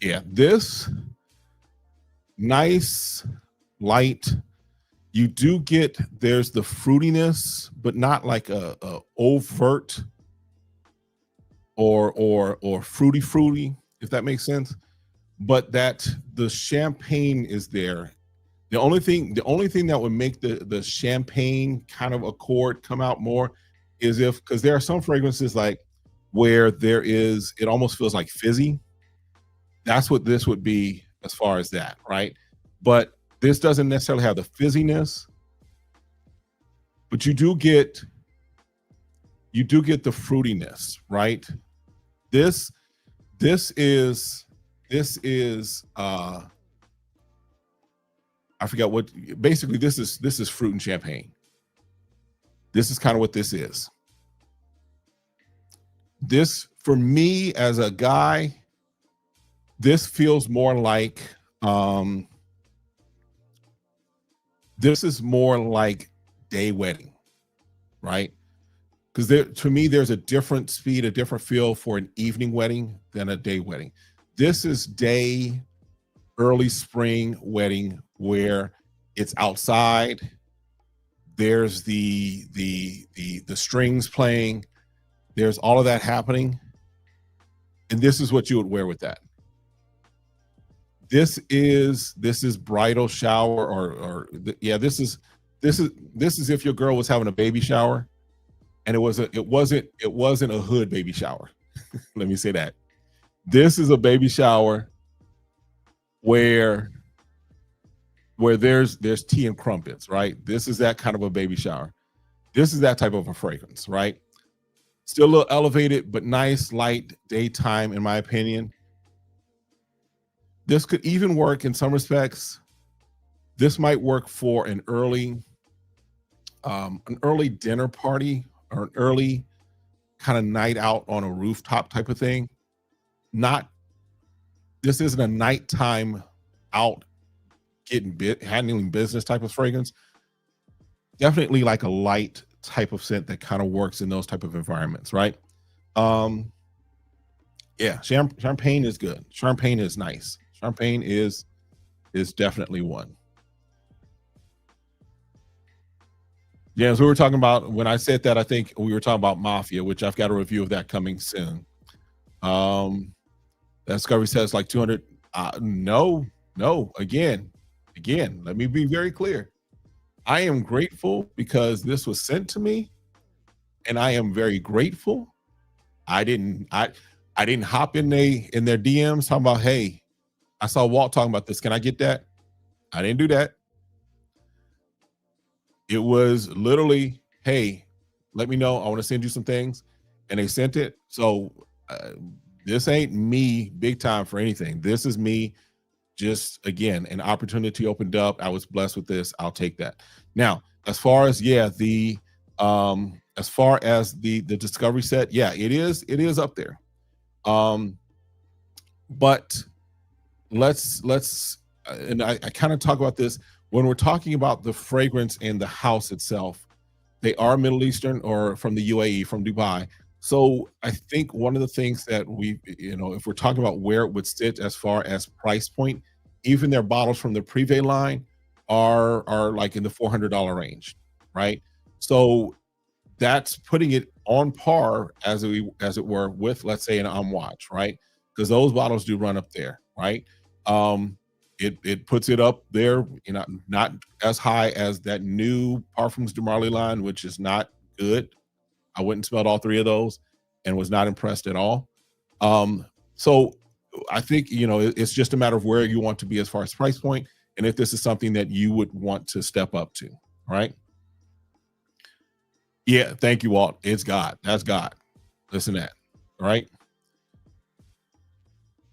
Yeah, this nice, light. You do get, there's the fruitiness, but not like a overt or fruity, if that makes sense. But that the champagne is there. The only thing that would make the champagne kind of accord come out more is because there are some fragrances like where it almost feels like fizzy. That's what this would be as far as that, right? But this doesn't necessarily have the fizziness, but you do get the fruitiness, right? This is This is I forgot what, basically this is fruit and champagne. This is kind of what this is. This, for me as a guy, this feels more like this is more like day wedding, right? Because there, to me, there's a different speed, a different feel for an evening wedding than a day wedding. This is day, early spring wedding where it's outside. There's the strings playing. There's all of that happening, and this is what you would wear with that. This is bridal shower, or yeah, this is if your girl was having a baby shower, and it wasn't a hood baby shower. Let me say that. This is a baby shower where there's tea and crumpets, right? This is that kind of a baby shower. This is that type of a fragrance, right? Still a little elevated, but nice, light daytime, in my opinion. This could even work in some respects. This might work for an early dinner party, or an early kind of night out on a rooftop type of thing. This isn't a nighttime out handling business type of fragrance. Definitely like a light type of scent that kind of works in those type of environments, right? Yeah, champagne is good. Champagne is nice. Champagne is definitely one. Yeah, as we were talking about, when I said that, I think we were talking about Mafia, which I've got a review of that coming soon. That Discovery says like 200. No. Again, let me be very clear. I am grateful because this was sent to me, and I am very grateful. I didn't hop in their DMs talking about, hey, I saw Walt talking about this. Can I get that? I didn't do that. It was literally, hey, let me know. I want to send you some things. And they sent it. So this ain't me big time for anything. This is me just, again, an opportunity opened up. I was blessed with this. I'll take that. Now, as far as, yeah, the Discovery set, yeah, it is up there. But let's and I kind of talk about this when we're talking about the fragrance and the house itself. They are Middle Eastern, or from the UAE, from Dubai. So I think one of the things that we, if we're talking about where it would sit as far as price point, even their bottles from the Privé line are like in the $400 range, right? So that's putting it on par, as it were, with, let's say, an Amouage, right? Because those bottles do run up there, right? It puts it up there, not as high as that new Parfums de Marly line, which is not good. I went and smelled all three of those and was not impressed at all. So I think, it's just a matter of where you want to be as far as price point, and if this is something that you would want to step up to, right? Yeah, thank you, Walt. It's God. That's God. Listen to that, all right?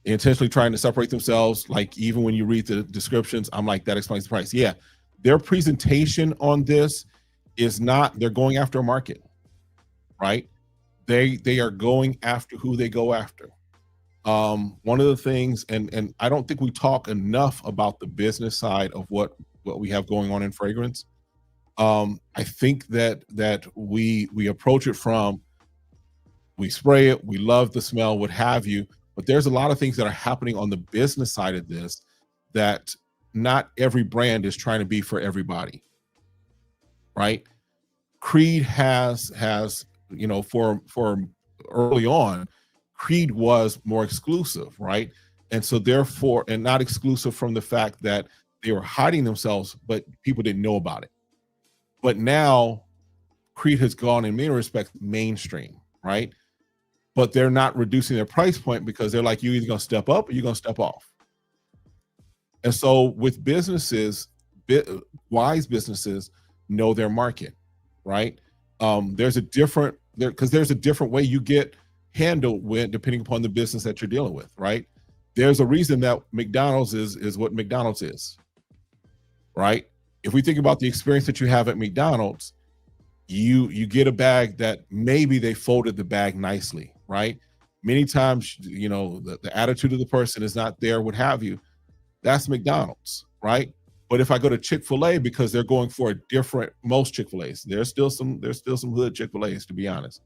Intentionally trying to separate themselves, like even when you read the descriptions, I'm like, that explains the price. Yeah, their presentation on this is not, they're going after a market, right? They are going after who they go after. One of the things, and I don't think we talk enough about the business side of what we have going on in fragrance. I think that we approach it from, we spray it, we love the smell, what have you, but there's a lot of things that are happening on the business side of this that not every brand is trying to be for everybody, right? Creed has for early on, Creed was more exclusive, right? And so therefore, and not exclusive from the fact that they were hiding themselves, but people didn't know about it. But now Creed has gone, in many respects, mainstream, right? But they're not reducing their price point because they're like, you're either going to step up or you're going to step off. And so with businesses, wise businesses know their market, right? There's a different way you get handled with, depending upon the business that you're dealing with, right? there's a reason that McDonald's is what McDonald's is, right? If we think about the experience that you have at McDonald's, you get a bag that maybe they folded the bag nicely, right? Many times, the attitude of the person is not there, what have you. That's McDonald's, right? But if I go to Chick-fil-A, because they're going for a different, most Chick-fil-A's, there's still some hood Chick-fil-A's, to be honest.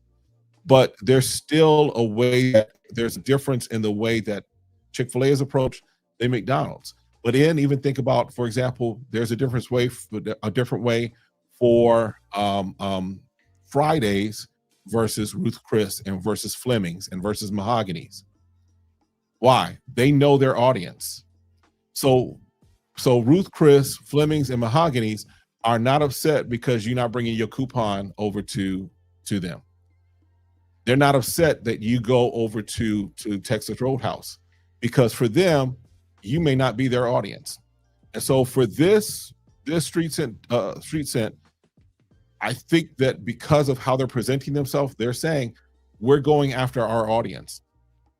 But there's still a way that there's a difference in the way that Chick-fil-A is approached than McDonald's. But then even think about, for example, there's a different way for Fridays versus Ruth Chris and versus Fleming's and versus Mahogany's. Why? They know their audience. So Ruth Chris, Fleming's, and Mahogany's are not upset because you're not bringing your coupon over to them. They're not upset that you go over to Texas Roadhouse, because for them, you may not be their audience. And so for this street scent, I think that because of how they're presenting themselves, they're saying, we're going after our audience.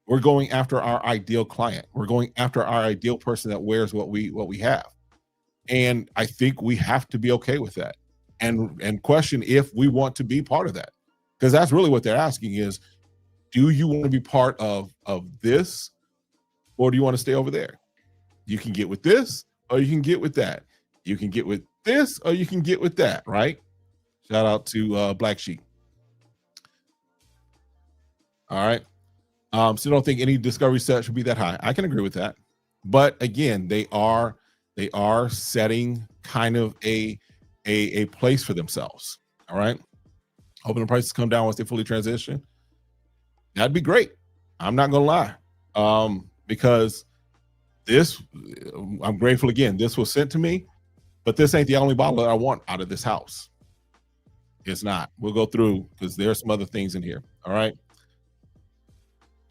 We're going after our ideal client. We're going after our ideal person that wears what we have. And I think we have to be okay with that and question if we want to be part of that. Because that's really what they're asking is, do you want to be part of this, or do you want to stay over there? You can get with this, or you can get with that. You can get with this, or you can get with that, right? Shout out to Black Sheep. All right. So don't think any discovery set should be that high. I can agree with that. But again, they are setting kind of a place for themselves. All right. Hoping the prices come down once they fully transition. That'd be great. I'm not gonna lie. Because this, I'm grateful again. This was sent to me, but this ain't the only bottle that I want out of this house. It's not. We'll go through because there's some other things in here. All right.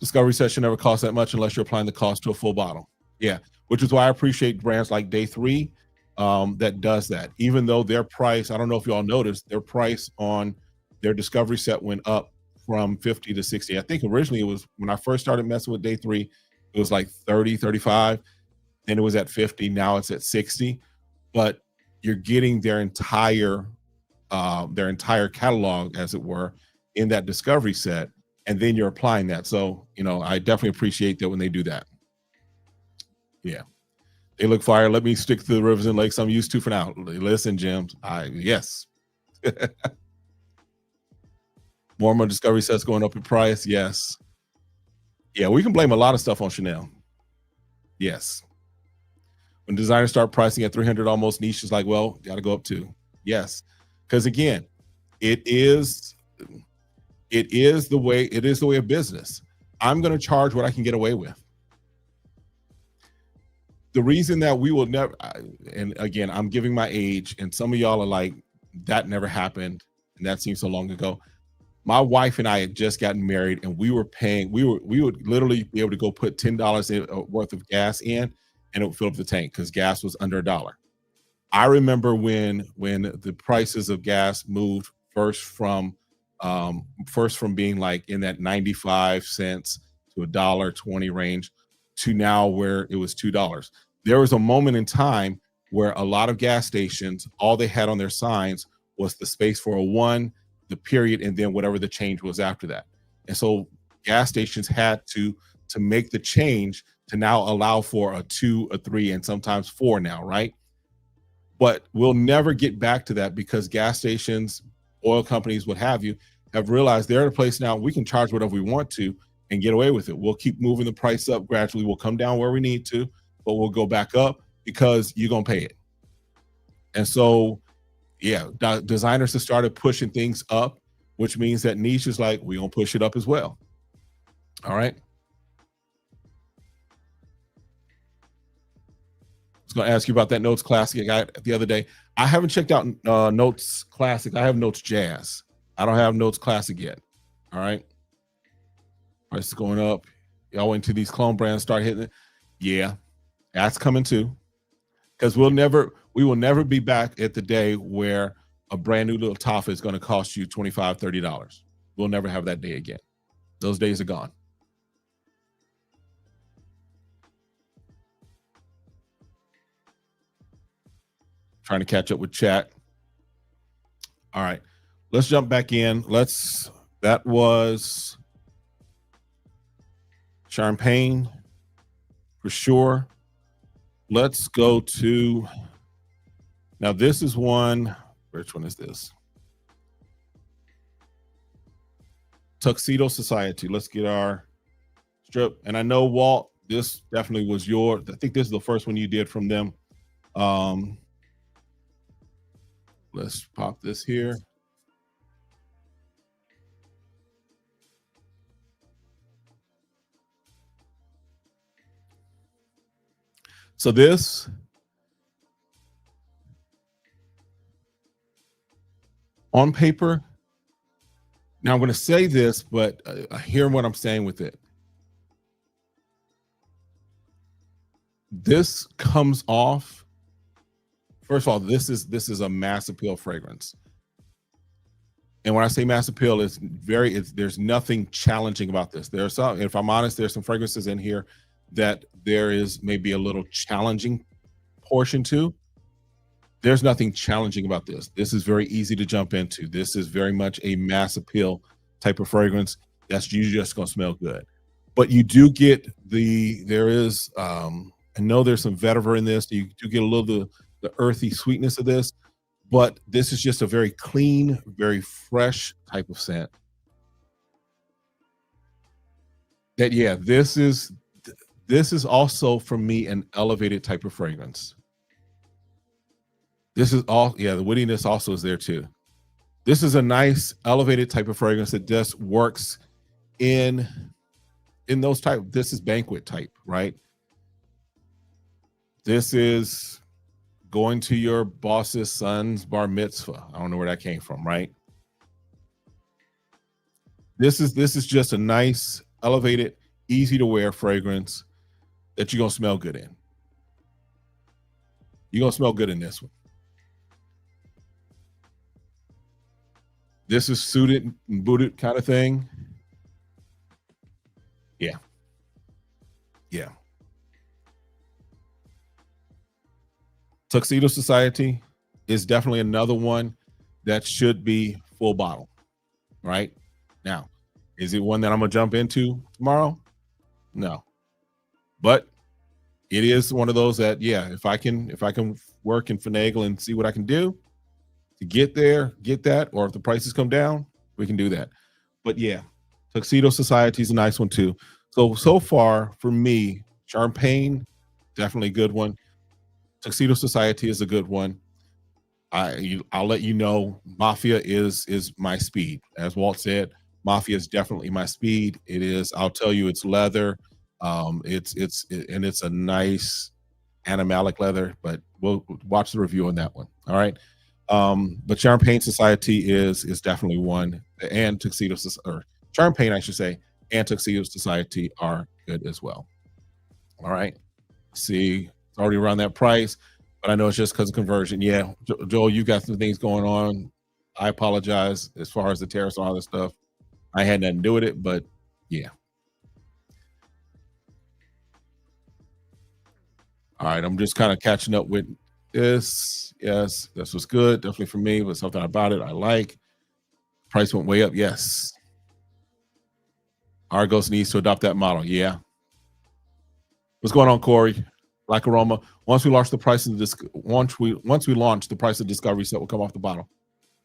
Discovery session never costs that much unless you're applying the cost to a full bottle. Yeah, which is why I appreciate brands like Day 3 that does that. Even though their price, I don't know if you all noticed, their price on their discovery set went up from 50 to 60. I think originally it was, when I first started messing with Day 3, it was like 30, 35. Then it was at 50. Now it's at 60. But you're getting their entire catalog, as it were, in that discovery set. And then you're applying that. So, I definitely appreciate that when they do that. Yeah. They look fire. Let me stick to the rivers and lakes I'm used to for now. Listen, Jim. Yes. More and more discovery sets going up in price. Yes. Yeah, we can blame a lot of stuff on Chanel. Yes. When designers start pricing at 300 almost, niche is like, well, got to go up too. Yes. Because again, it is the way of business. I'm going to charge what I can get away with. The reason that we will never, and again, I'm giving my age, and some of y'all are like, that never happened, and that seems so long ago. My wife and I had just gotten married, and we would literally be able to go put $10 worth of gas in, and it would fill up the tank because gas was under $1. I remember when the prices of gas moved first from being like in that 95 cents to $1.20 range to now where it was $2. There was a moment in time where a lot of gas stations, all they had on their signs was the space for a 1, the period, and then whatever the change was after that. And so gas stations had to make the change to now allow for a 2, a 3, and sometimes 4 now, right? But we'll never get back to that because gas stations, oil companies, what have you, have realized they're at a place now we can charge whatever we want to and get away with it. We'll keep moving the price up gradually. We'll come down where we need to, but we'll go back up because you're going to pay it. And so, yeah, designers have started pushing things up, which means that niche is like, we're going to push it up as well. All right. I was going to ask you about that Notes Classic I got the other day. I haven't checked out Notes Classic. I have Notes Jazz. I don't have Notes Classic yet. All right. Price is going up. Y'all wait until these clone brands start hitting it. Yeah, that's coming too. Because we will never be back at the day where a brand new little Toffa is going to cost you $25, $30. We'll never have that day again. Those days are gone. trying to catch up with chat. All right, let's jump back in. That was champagne for sure. Let's go to, now this is one, which one is this? Tuxedo Society. Let's get our strip. And I know, Walt, this definitely was your, I think this is the first one you did from them. Let's pop this here. So this on paper, now I'm going to say this, but hear what I'm saying with it. This comes off, first of all, this is a mass appeal fragrance. And when I say mass appeal, there's nothing challenging about this. There's some, if I'm honest, there's some fragrances in here that there is maybe a little challenging portion to. There's nothing challenging about this. This is very easy to jump into. This is very much a mass appeal type of fragrance that's usually just going to smell good. But you do get there is, I know there's some vetiver in this. You do get a little the earthy sweetness of this, but this is just a very clean, very fresh type of scent. That, yeah, this is also for me an elevated type of fragrance. This is all, yeah, the woodiness also is there too. This is a nice elevated type of fragrance that just works in those type. This is banquet type, right? This is going to your boss's son's bar mitzvah. I don't know where that came from, right? This is just a nice, elevated, easy to wear fragrance that you're gonna smell good in. You're gonna smell good in this one. This is suited and booted kind of thing. Yeah. Yeah. Tuxedo Society is definitely another one that should be full bottle, right? Now, is it one that I'm gonna jump into tomorrow? No. But it is one of those that, yeah, if I can work and finagle and see what I can do to get there, get that, or if the prices come down, we can do that. But yeah, Tuxedo Society is a nice one too. So far for me, Champagne, definitely a good one. Tuxedo Society is a good one. I'll let you know, Mafia is my speed. As Walt said, Mafia is definitely my speed. It is, I'll tell you, it's leather. It's a nice animalic leather, but we'll watch the review on that one. All right. But Champagne Society is definitely one, and Tuxedo, or Champagne, I should say, and Tuxedo Society are good as well. All right. See, it's already around that price, but I know it's just because of conversion. Yeah, Joel, you got some things going on. I apologize as far as the tariffs and all this stuff. I had nothing to do with it, but yeah. All right, I'm just kind of catching up with this. Yes, this was good. Definitely for me, but something about it I like. Price went way up. Yes. Argos needs to adopt that model. Yeah. What's going on, Corey? Black Aroma. Once we launch the price of this, once we launch, the price of Discovery set will come off the bottle.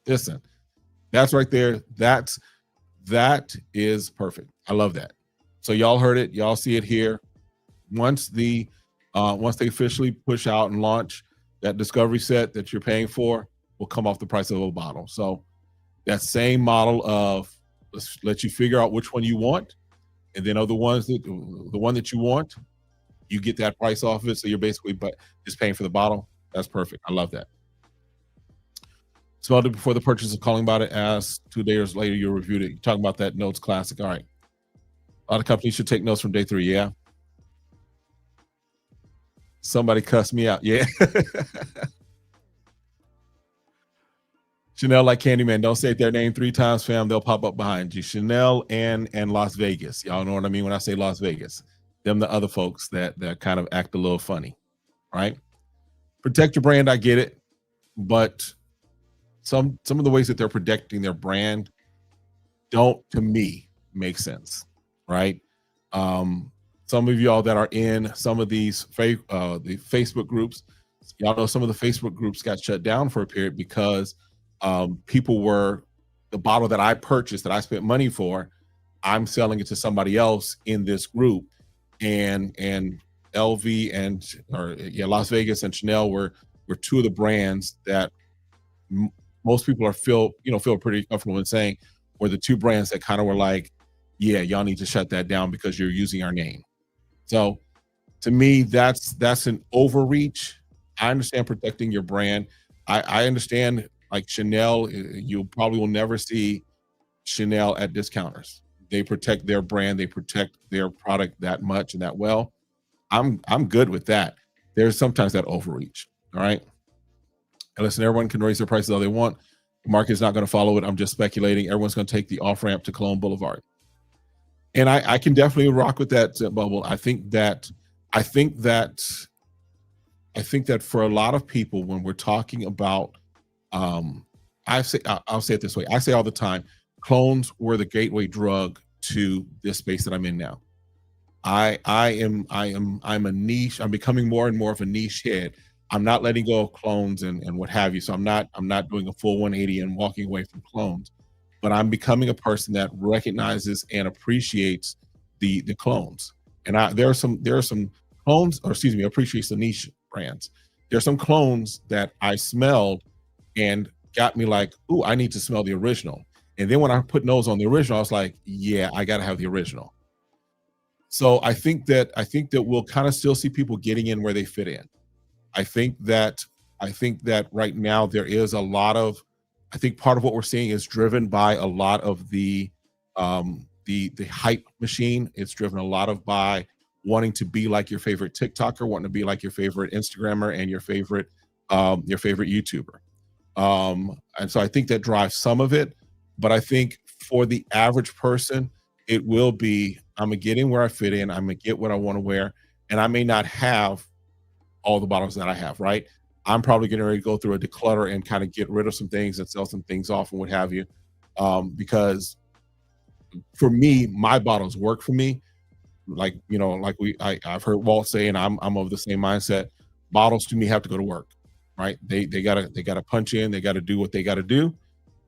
Listen, that's right there. That is perfect. I love that. So y'all heard it. Y'all see it here. Once they officially push out and launch, that Discovery set that you're paying for will come off the price of a bottle. So that same model of let's let you figure out which one you want, and then the one that you want, you get that price off of it. So you're basically just paying for the bottle. That's perfect. I love that. Smelled it before the purchase of calling about it. As 2 days later, you reviewed it. You're talking about that Notes Classic. All right. A lot of companies should take notes from day 3. Yeah. Somebody cussed me out. Yeah. Chanel like Candyman. Don't say their name 3 times, fam. They'll pop up behind you. Chanel and Las Vegas. Y'all know what I mean when I say Las Vegas. Them the other folks that kind of act a little funny, right? Protect your brand. I get it. but some of the ways that they're protecting their brand don't, to me, make sense, right? Um, some of y'all that are in some of these the Facebook groups, y'all know some of the Facebook groups got shut down for a period because people were the bottle that I purchased that I spent money for, I'm selling it to somebody else in this group, and LV and Las Vegas and Chanel were two of the brands that most people are feel pretty comfortable in saying were the two brands that kind of were like, yeah, y'all need to shut that down because you're using our name. So to me, that's an overreach. I understand protecting your brand. I understand, like Chanel, you probably will never see Chanel at discounters. They protect their brand, they protect their product that much and that well. I'm good with that. There's sometimes that overreach. All right. And listen, everyone can raise their prices all they want. The market is not going to follow it. I'm just speculating. Everyone's going to take the off ramp to Cologne Boulevard. And I can definitely rock with that, Bubble. I think that for a lot of people, when we're talking about, I'll say it this way. I say all the time, clones were the gateway drug to this space that I'm in now. I'm a niche. I'm becoming more and more of a niche head. I'm not letting go of clones and what have you. So I'm not doing a full 180 and walking away from clones, but I'm becoming a person that recognizes and appreciates the clones. And there are some clones, or excuse me, appreciates the niche brands. There's some clones that I smelled and got me like, ooh, I need to smell the original. And then when I put nose on the original, I was like, yeah, I got to have the original. So I think that we'll kind of still see people getting in where they fit in. I think that right now there is a lot of, I think part of what we're seeing is driven by a lot of the hype machine. It's driven a lot of by wanting to be like your favorite TikToker, wanting to be like your favorite Instagrammer and your favorite YouTuber. And so I think that drives some of it. But I think for the average person, it will be, I'm gonna get in where I fit in, I'm gonna get what I want to wear, and I may not have all the bottles that I have, right? I'm probably getting ready to go through a declutter and kind of get rid of some things and sell some things off and what have you. Because for me, my bottles work for me. Like, I've heard Walt say, and I'm of the same mindset, bottles to me have to go to work, right? They gotta punch in, they gotta do what they gotta do.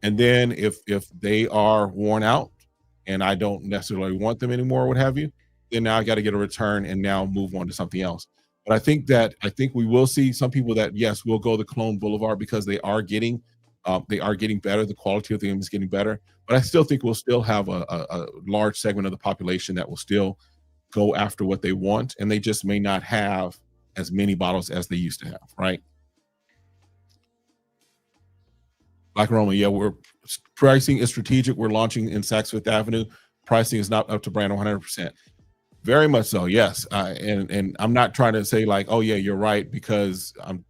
And then if they are worn out and I don't necessarily want them anymore or what have you, then now I got to get a return and now move on to something else. But I think we will see some people that, yes, will go the Cologne Boulevard because they are getting better. The quality of them is getting better. But I still think we'll still have a large segment of the population that will still go after what they want, and they just may not have as many bottles as they used to have, right? Black Aroma, yeah, we're pricing is strategic. We're launching in Saks Fifth Avenue. Pricing is not up to brand 100%. Very much so, yes. And I'm not trying to say like, oh yeah, you're right, because I'm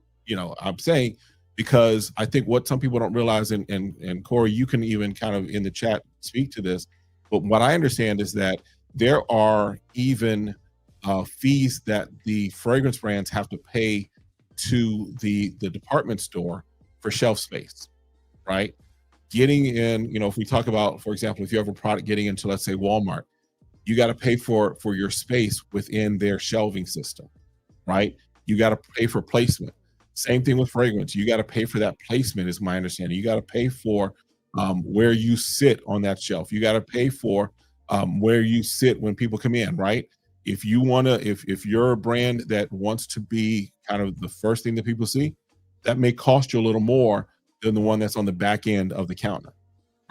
saying because I think what some people don't realize, and Corey, you can even kind of in the chat speak to this, but what I understand is that there are even fees that the fragrance brands have to pay to the department store for shelf space, right? Getting in, if we talk about, for example, if you have a product getting into, let's say, Walmart, you got to pay for your space within their shelving system, right? You got to pay for placement. Same thing with fragrance. You got to pay for that placement, is my understanding. You got to pay for where you sit on that shelf. You got to pay for where you sit when people come in, right? If you want to, if you're a brand that wants to be kind of the first thing that people see, that may cost you a little more than the one that's on the back end of the counter,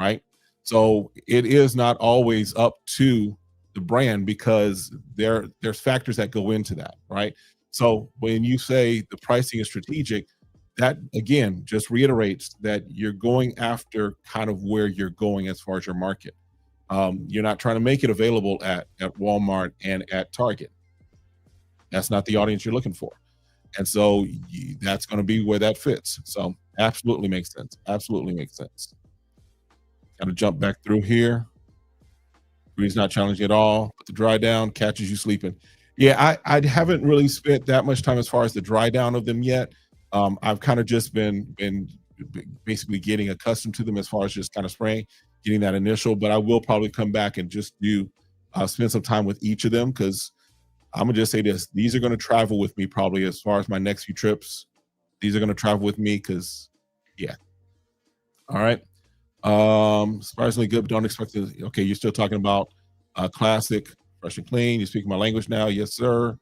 right? So it is not always up to the brand, because there's factors that go into that, right? So when you say the pricing is strategic, that again just reiterates that you're going after kind of where you're going as far as your market. You're not trying to make it available at Walmart and at Target. That's not the audience you're looking for. And so that's going to be where that fits. So absolutely makes sense. Absolutely makes sense. Got to jump back through here. Bree's not challenging at all. But the dry down catches you sleeping. Yeah, I haven't really spent that much time as far as the dry down of them yet. I've kind of just been basically getting accustomed to them as far as just kind of spraying, getting that initial. But I will probably come back and just do spend some time with each of them, because I'm gonna just say this: these are going to travel with me probably as far as my next few trips. These are going to travel with me because, yeah. All right. Surprisingly good, but don't expect to. Okay, you're still talking about classic, fresh and clean. You speak my language now, yes, sir.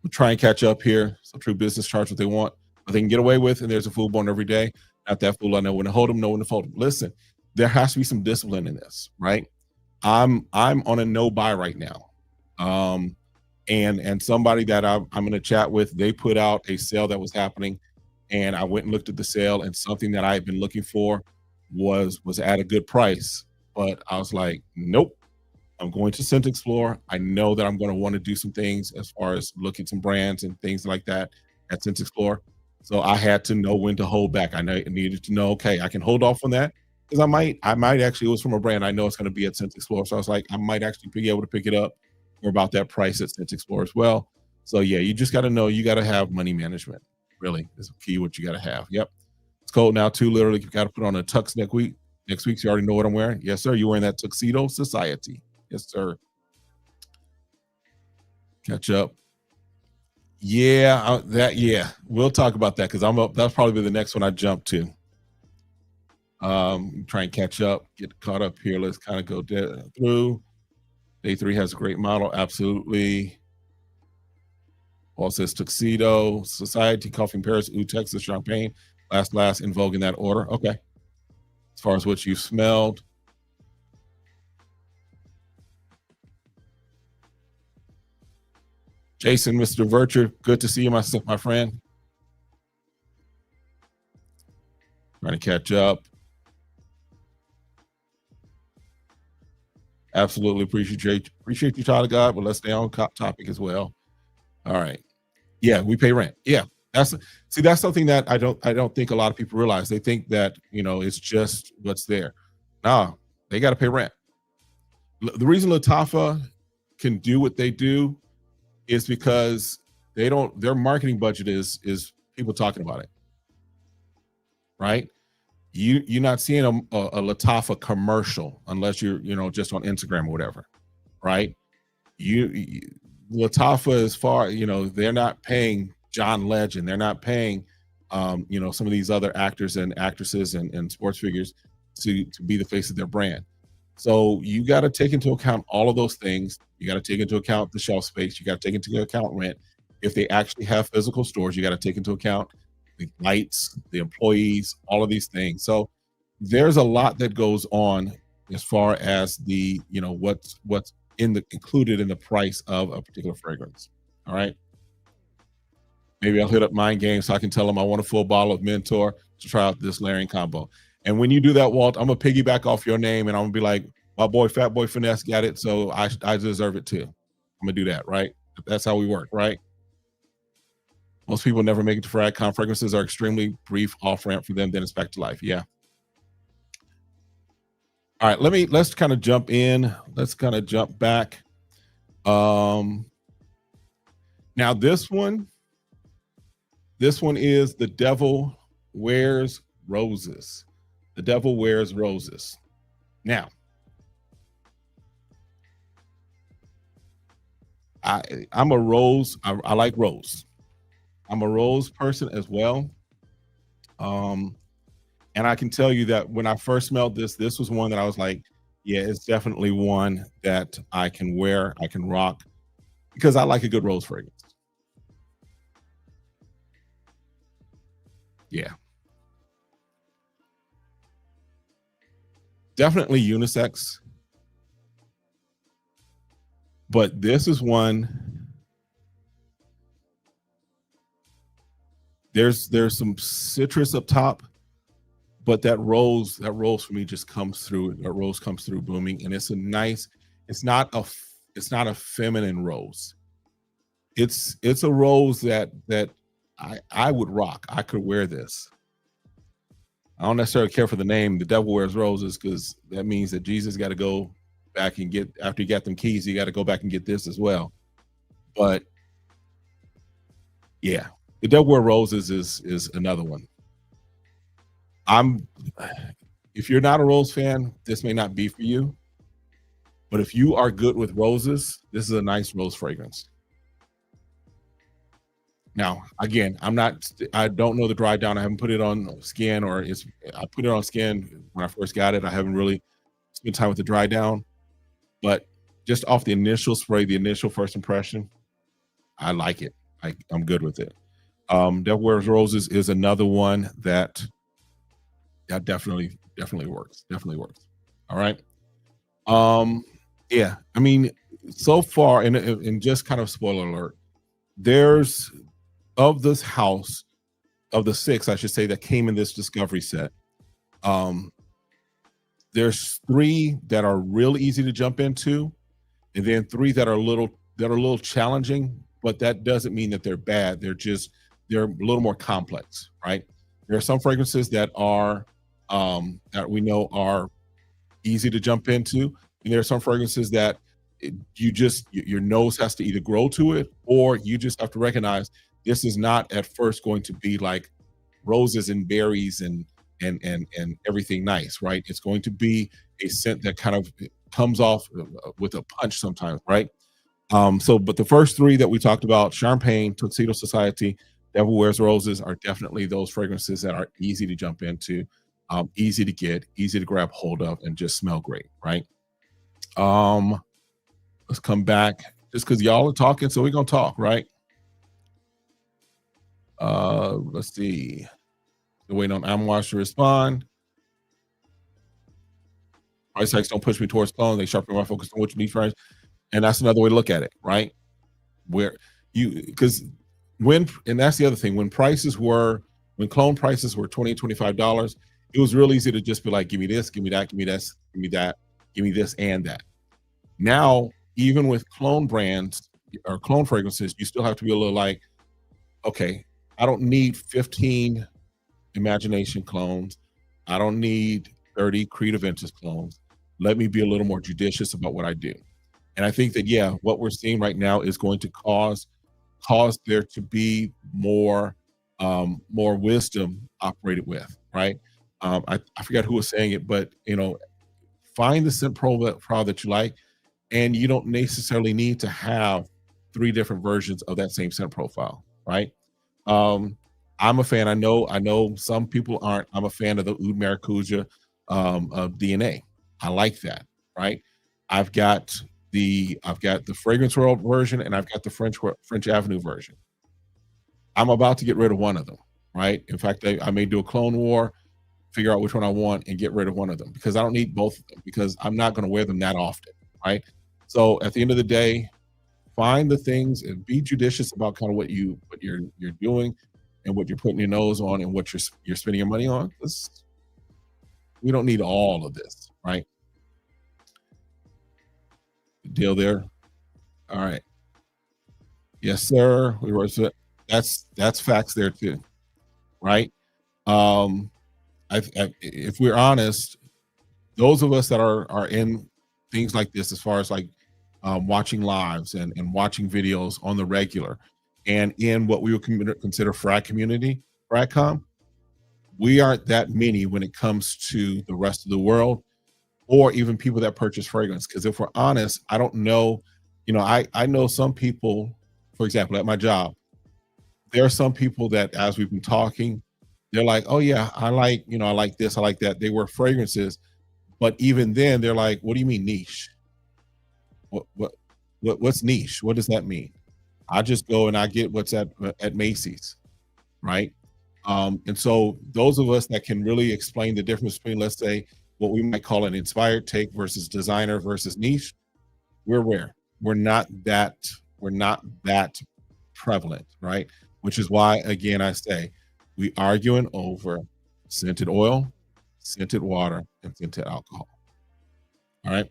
We'll try and catch up here. So true business charge what they want, what they can get away with, and there's a fool born every day. Not that fool. I know when to hold them, know when to fold them. Listen, there has to be some discipline in this, right? I'm on a no buy right now. And somebody that I'm going to chat with, they put out a sale that was happening, and I went and looked at the sale, and something that I had been looking for was at a good price, but I was like, nope. I'm going to Scent Explore. I know that I'm going to want to do some things as far as looking some brands and things like that at Scent Explore. So I had to know when to hold back. I needed to know, okay, I can hold off on that, because I might actually, it was from a brand I know it's going to be at Scent Explore. So I was like, I might actually be able to pick it up for about that price at Scent Explore as well. So yeah, you just got to know, you got to have money management. Really, is a key what you got to have. Yep. It's cold now too. Literally, you got to put on a tux next week. Next week, so you already know what I'm wearing. Yes, sir. You wearing that tuxedo society? Yes, sir. Catch up. Yeah, we'll talk about that, because I'm up. That's probably the next one I jump to. Try and catch up, get caught up here. Let's kind of go through. Day 3 has a great model, absolutely. Paul says tuxedo, society, coffee in Paris, Oud Texas, champagne, last in vogue in that order. Okay. As far as what you smelled. Jason, Mr. Virtue, good to see you, my friend. Trying to catch up. Absolutely appreciate you, child of God, but let's stay on topic as well. All right. Yeah, we pay rent. Yeah. That's something that I don't think a lot of people realize. They think that, it's just what's there. No, they got to pay rent. The reason Latafa can do what they do is because their marketing budget is people talking about it, right? You're not seeing a Latafa commercial unless you're just on Instagram or whatever, right? Latafa, as far they're not paying John Legend, they're not paying some of these other actors and actresses and sports figures to be the face of their brand. So you got to take into account all of those things. You got to take into account the shelf space. You got to take into account rent. If they actually have physical stores, you got to take into account the lights, the employees, all of these things. So there's a lot that goes on as far as the what's included in the price of a particular fragrance. All right. Maybe I'll hit up Mind Game so I can tell them I want a full bottle of Mentor to try out this layering combo. And when you do that, Walt, I'm gonna piggyback off your name, and I'm gonna be like, my boy Fat Boy Finesse got it, so I deserve it too. I'm gonna do that, right? That's how we work, right? Most people never make it to FragCon. Fragrances are extremely brief off ramp for them, then it's back to life. Yeah. All right, let's kind of jump in. Let's kind of jump back. Now this one is The Devil Wears Roses. The Devil Wears Roses. Now, I'm a rose. I like rose. I'm a rose person as well. And I can tell you that when I first smelled this was one that I was like, yeah, it's definitely one that I can wear, I can rock, because I like a good rose fragrance. Yeah. Definitely unisex. But this is one, there's some citrus up top, but that rose for me just comes through. That rose comes through booming, and it's not a feminine rose. It's a rose that I would rock. I could wear this. I don't necessarily care for the name, The Devil Wears Roses, because that means that Jesus got to go back and get, after he got them keys, he got to go back and get this as well. But yeah, The Delaware Roses is another one. If you're not a rose fan, this may not be for you. But if you are good with roses, this is a nice rose fragrance. Now, again, I don't know the dry down. I haven't put it on skin, I put it on skin when I first got it. I haven't really spent time with the dry down, but just off the initial spray, the initial first impression, I like it. I'm good with it. Delaware Roses is another one that definitely works. Definitely works. All right. Yeah, I mean, so far, and just kind of spoiler alert, there's of this house, of the 6, I should say, that came in this discovery set. There's 3 that are real easy to jump into, and then 3 that are a little challenging, but that doesn't mean that they're bad. They're a little more complex, right? There are some fragrances that are that we know are easy to jump into, and there are some fragrances that your nose has to either grow to it, or you just have to recognize this is not at first going to be like roses and berries and everything nice, right? It's going to be a scent that kind of comes off with a punch sometimes, right? But the first 3 that we talked about, Champagne, Tuxedo Society, Devil Wears Roses, are definitely those fragrances that are easy to jump into, easy to get, easy to grab hold of, and just smell great, right? Let's come back just because y'all are talking, so we're gonna talk, right? Let's see. We're waiting on Amwash to respond. Price hikes don't push me towards clones. They sharpen my focus on what you need first. And that's another way to look at it, right? And that's the other thing. When clone prices were $20, $25, it was real easy to just be like, give me this, give me that, give me this, give me that, give me this and that. Now, even with clone brands or clone fragrances, you still have to be a little like, okay, I don't need 15 Imagination clones. I don't need 30 Creed Aventus clones. Let me be a little more judicious about what I do. And I think that, yeah, what we're seeing right now is going to cause there to be more wisdom operated with, right? I forgot who was saying it, but find the scent profile that you like, and you don't necessarily need to have 3 different versions of that same scent profile, right? I'm a fan. I know some people aren't. I'm a fan of the Oud Maracuja of DNA. I like that, right? I've got the Fragrance World version, and I've got the French Avenue version. I'm about to get rid of one of them, right? In fact, I may do a clone war, figure out which one I want, and get rid of one of them, because I don't need both of them, because I'm not going to wear them that often, right? So at the end of the day, find the things and be judicious about kind of what you're doing and what you're putting your nose on and what you're spending your money on. We don't need all of this, right? Deal there. All right. Yes, sir. We were. That's facts there too, right? If we're honest, those of us that are in things like this, as far as like watching lives and watching videos on the regular, and in what we would consider frag community, fragcom, we aren't that many when it comes to the rest of the world, or even people that purchase fragrance. Because if we're honest, I don't know, I know some people, for example, at my job, there are some people that, as we've been talking, they're like, oh yeah, I like this, I like that. They wear fragrances, but even then they're like, what do you mean niche? What's niche? What does that mean? I just go and I get what's at Macy's, right? And so those of us that can really explain the difference between, let's say, what we might call an inspired take versus designer versus niche, we're not that prevalent, right? Which is why, again, I say we arguing over scented oil, scented water, and scented alcohol. All right.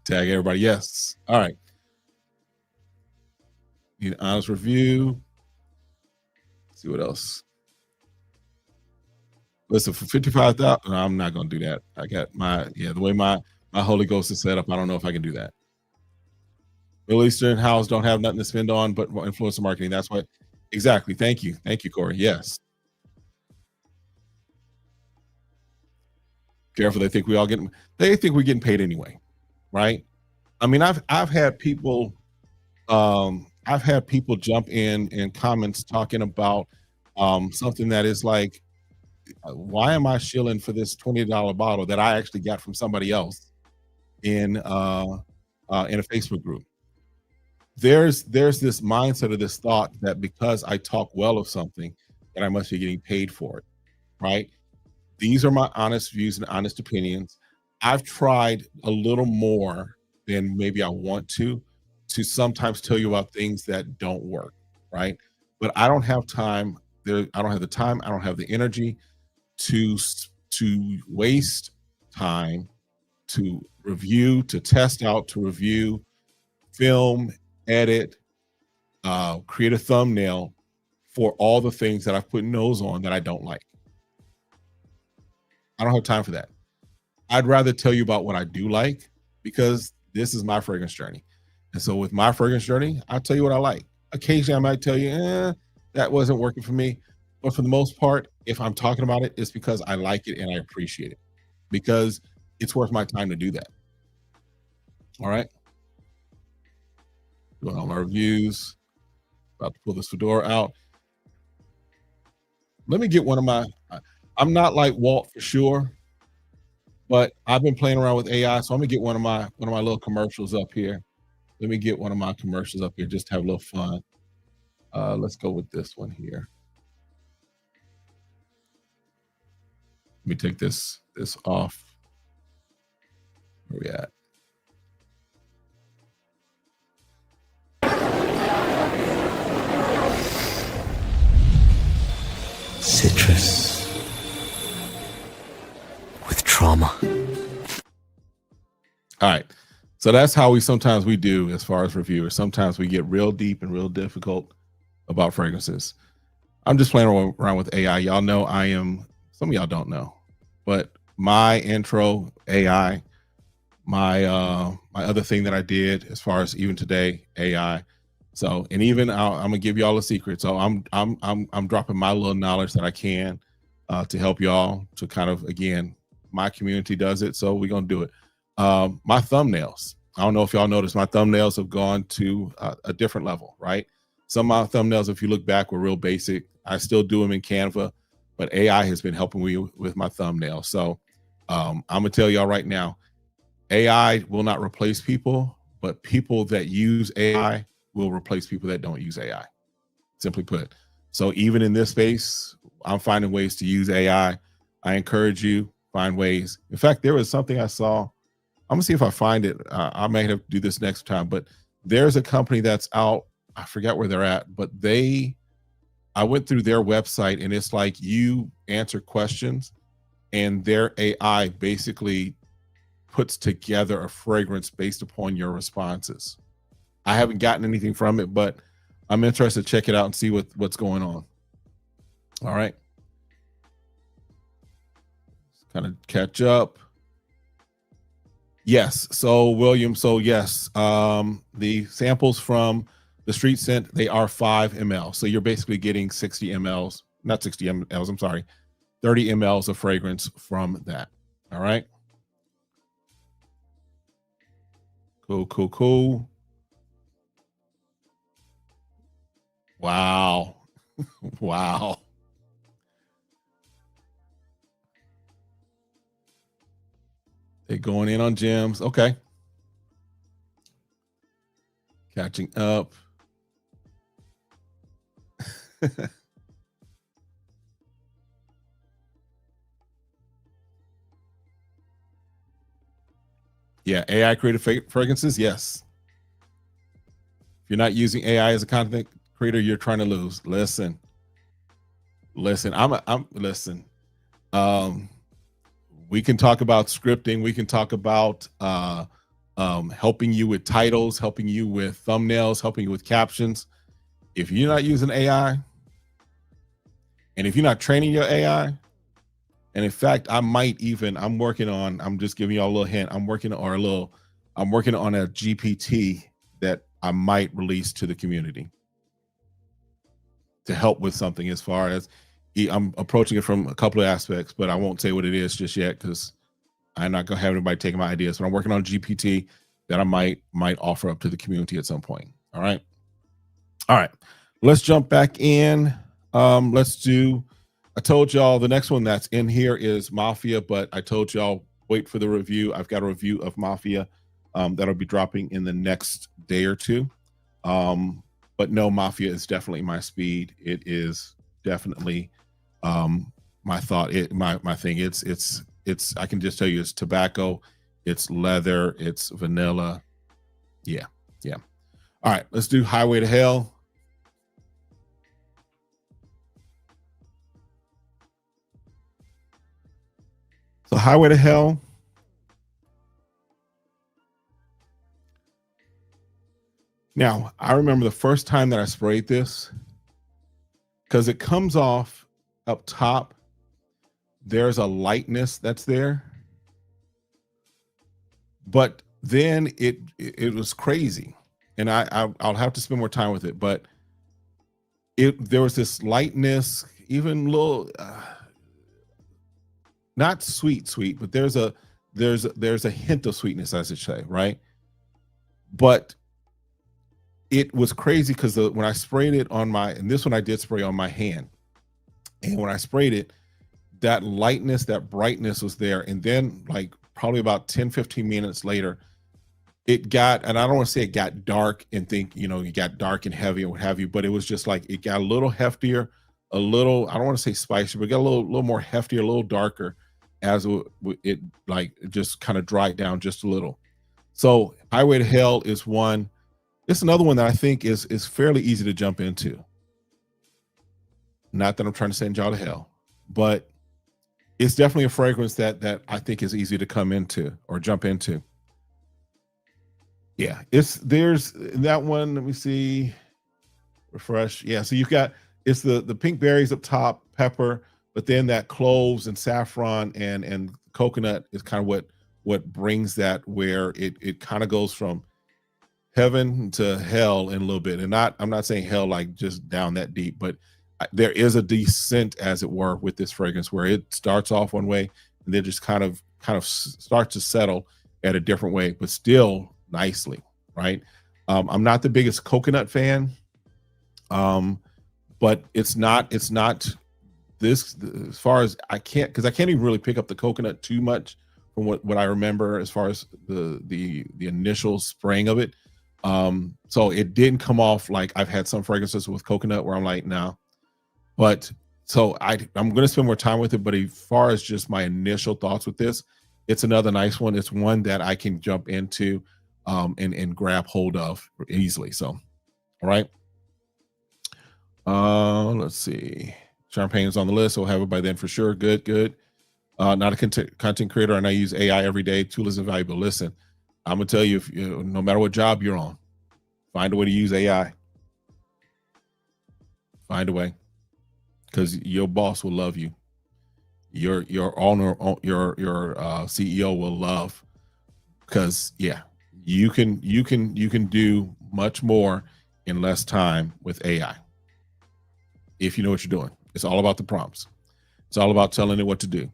Tag everybody. Yes. All right. Need an honest review. Let's see what else. Listen, for 55,000, no, I'm not gonna do that. I got the way my Holy Ghost is set up. I don't know if I can do that. Middle Eastern house don't have nothing to spend on but influencer marketing. That's why. Exactly. Thank you. Thank you, Corey. Yes. Careful. They think we're getting paid anyway. Right. I mean, I've had people jump in comments talking about something that is like, why am I shilling for this $20 bottle that I actually got from somebody else in a Facebook group? There's this mindset of this thought that because I talk well of something, that I must be getting paid for it, right? These are my honest views and honest opinions. I've tried a little more than maybe I want to sometimes tell you about things that don't work, right? But I don't have time. I don't have the time. I don't have the energy to waste time to review, to test out, to review, film, edit, create a thumbnail for all the things that I've put nose on that I don't like. I don't have time for that. I'd rather tell you about what I do like, because this is my fragrance journey. And so with my fragrance journey, I'll tell you what I like. Occasionally I might tell you, that wasn't working for me. But for the most part, if I'm talking about it, it's because I like it and I appreciate it, because it's worth my time to do that. All right. Doing all my reviews. About to pull this fedora out. Let me get one of my, I'm not like Walt for sure, but I've been playing around with AI. So I'm gonna get one of my little commercials up here. Let me get one of my commercials up here just to have a little fun. Let's go with this one here. Let me take this off. Where we at? Citrus with trauma. All right. So that's how we do as far as reviewers. Sometimes we get real deep and real difficult about fragrances. I'm just playing around with AI. Y'all know some of y'all don't know, but my intro AI, my other thing that I did as far as even today, AI. So, and even I'm gonna give y'all a secret. So I'm dropping my little knowledge that I can to help y'all to kind of, again, my community does it, so we're gonna do it. My thumbnails. I don't know if y'all noticed, my thumbnails have gone to a different level, right? Some of my thumbnails, if you look back, were real basic. I still do them in Canva, but AI has been helping me with my thumbnails. So I'm gonna tell y'all right now, AI will not replace people, but people that use AI will replace people that don't use AI, simply put. So even in this space, I'm finding ways to use AI. I encourage you, find ways. In fact, there was something I saw. I'm gonna see if I find it. I may have to do this next time, but there's a company that's out. I forget where they're at, but I went through their website, and it's like you answer questions and their AI basically puts together a fragrance based upon your responses. I haven't gotten anything from it, but I'm interested to check it out and see what's going on. All right. Kind of catch up. Yes. So William, yes, the samples from the street scent, they are 5 ml. So you're basically getting 60 mLs, not 60 mLs, I'm sorry, 30 mLs of fragrance from that. All right. Cool. Wow. Wow. They're going in on gems. Okay. Catching up. Yeah, AI created fragrances. Yes. If you're not using AI as a content creator, you're trying to lose. Listen. Listen. We can talk about scripting. We can talk about helping you with titles, helping you with thumbnails, helping you with captions. If you're not using AI, and if you're not training your AI, and in fact, I'm working on, I'm just giving y'all a little hint. I'm working on a GPT that I might release to the community to help with something. As far as I'm approaching it from a couple of aspects, but I won't say what it is just yet because I'm not gonna have anybody taking my ideas. But I'm working on GPT that I might offer up to the community at some point. All right. Let's jump back in. Let's do. I told y'all the next one that's in here is Mafia, but I told y'all wait for the review. I've got a review of Mafia that'll be dropping in the next day or two. But no, Mafia is definitely my speed. It is definitely my thought. My thing. It's. I can just tell you, it's tobacco, it's leather, it's vanilla. Yeah. All right, let's do Highway to Hell. So Highway to Hell. Now, I remember the first time that I sprayed this, because it comes off up top. There's a lightness that's there. But then it was crazy. And I'll have to spend more time with it. But there was this lightness, even a little, not sweet, but there's a hint of sweetness, I should say, right? But it was crazy because when I sprayed it on and this one I did spray on my hand, and when I sprayed it, that lightness, that brightness was there. And then like probably about 10-15 minutes later, it got, and I don't want to say it got dark and think, you got dark and heavy and what have you, but it was just like, it got a little heftier, a little, I don't want to say spicy, but it got a little more heftier, a little darker as it like just kind of dried down just a little. So Highway to Hell is one. It's another one that I think is fairly easy to jump into. Not that I'm trying to send y'all to hell, but it's definitely a fragrance that I think is easy to come into or jump into. Yeah, there's that one. Let me see. Refresh. Yeah, so you've got, it's the pink berries up top, pepper, but then that cloves and saffron and coconut is kind of what brings that, where it kind of goes from heaven to hell in a little bit. And I'm not saying hell like just down that deep, but there is a descent, as it were, with this fragrance where it starts off one way and then just kind of starts to settle at a different way, but still nicely, right? I'm not the biggest coconut fan, but it's not this, as far as I can't, because I can't even really pick up the coconut too much from what I remember as far as the initial spraying of it. So it didn't come off like I've had some fragrances with coconut where I'm like, no. But so I'm going to spend more time with it. But as far as just my initial thoughts with this, it's another nice one. It's one that I can jump into and grab hold of easily. So, all right. Let's see. Champagne's on the list. So we'll have it by then for sure. Good. Not a content creator, and I use AI every day. Tool is invaluable. Listen, I'm going to tell you, no matter what job you're on, find a way to use AI. Find a way. Because your boss will love you. Your owner, your CEO will love. Because you can do much more in less time with AI. If you know what you're doing. It's all about the prompts. It's all about telling it what to do.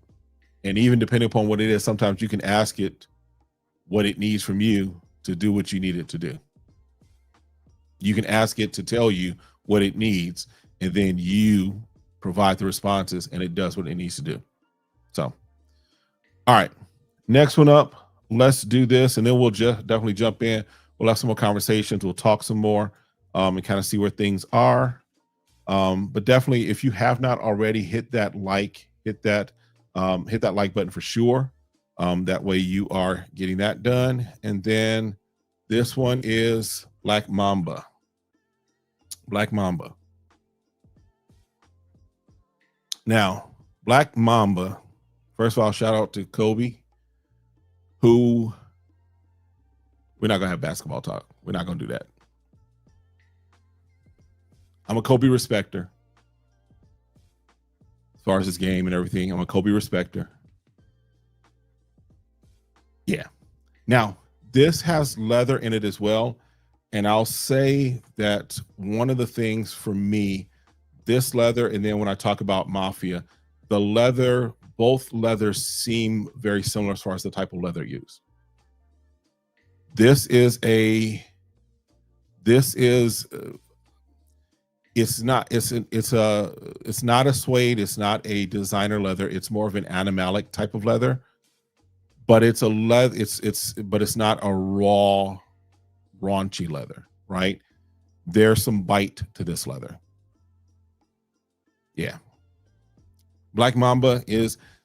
And even depending upon what it is, sometimes you can ask it what it needs from you to do what you need it to do. You can ask it to tell you what it needs, and then you provide the responses and it does what it needs to do. So, all right, next one up, let's do this. And then we'll just definitely jump in. We'll have some more conversations. We'll talk some more and kind of see where things are. But definitely, if you have not already, hit that like button for sure. That way you are getting that done. And then this one is Black Mamba. Now, Black Mamba, first of all, shout out to Kobe, who, we're not going to have basketball talk. We're not going to do that. I'm a Kobe respecter. As far as his game and everything, I'm a Kobe respecter. Yeah. Now, this has leather in it as well, And I'll say that one of the things for me, this leather, and then when I talk about Mafia, the leather, both leathers seem very similar as far as the type of leather used. This is it's not a suede, it's not a designer leather, it's more of an animalic type of leather, but it's a leather, but it's not a raw, raunchy leather, right? There's some bite to this leather. Yeah. Black Mamba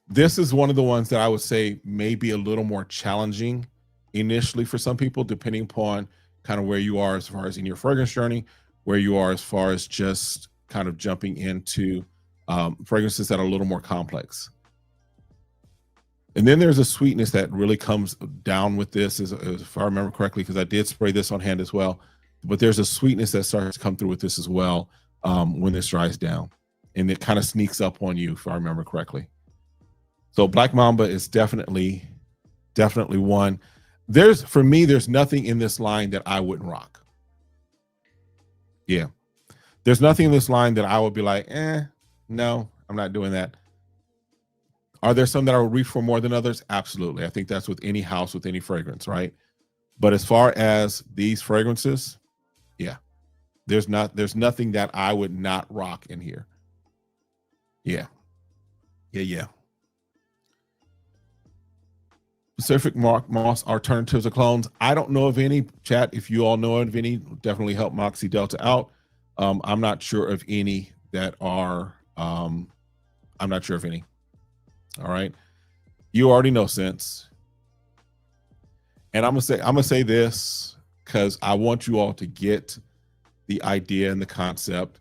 this is one of the ones that I would say may be a little more challenging initially for some people, depending upon kind of where you are as far as in your fragrance journey, where you are as far as just kind of jumping into fragrances that are a little more complex. And then there's a sweetness that really comes down with this, if I remember correctly, because I did spray this on hand as well. But there's a sweetness that starts to come through with this as well when this dries down. And it kind of sneaks up on you, if I remember correctly. So Black Mamba is definitely one. For me, there's nothing in this line that I wouldn't rock. Yeah. There's nothing in this line that I would be like, no, I'm not doing that. Are there some that I would reach for more than others? Absolutely. I think that's with any house, with any fragrance, right? But as far as these fragrances, yeah, there's nothing that I would not rock in here. Yeah. Pacific Moss alternatives or clones. I don't know of any. Chat, if you all know of any, definitely help Moxie Delta out. I'm not sure of any that are, I'm not sure of any. All right. You already know Sense. And I'm gonna say this because I want you all to get the idea and the concept.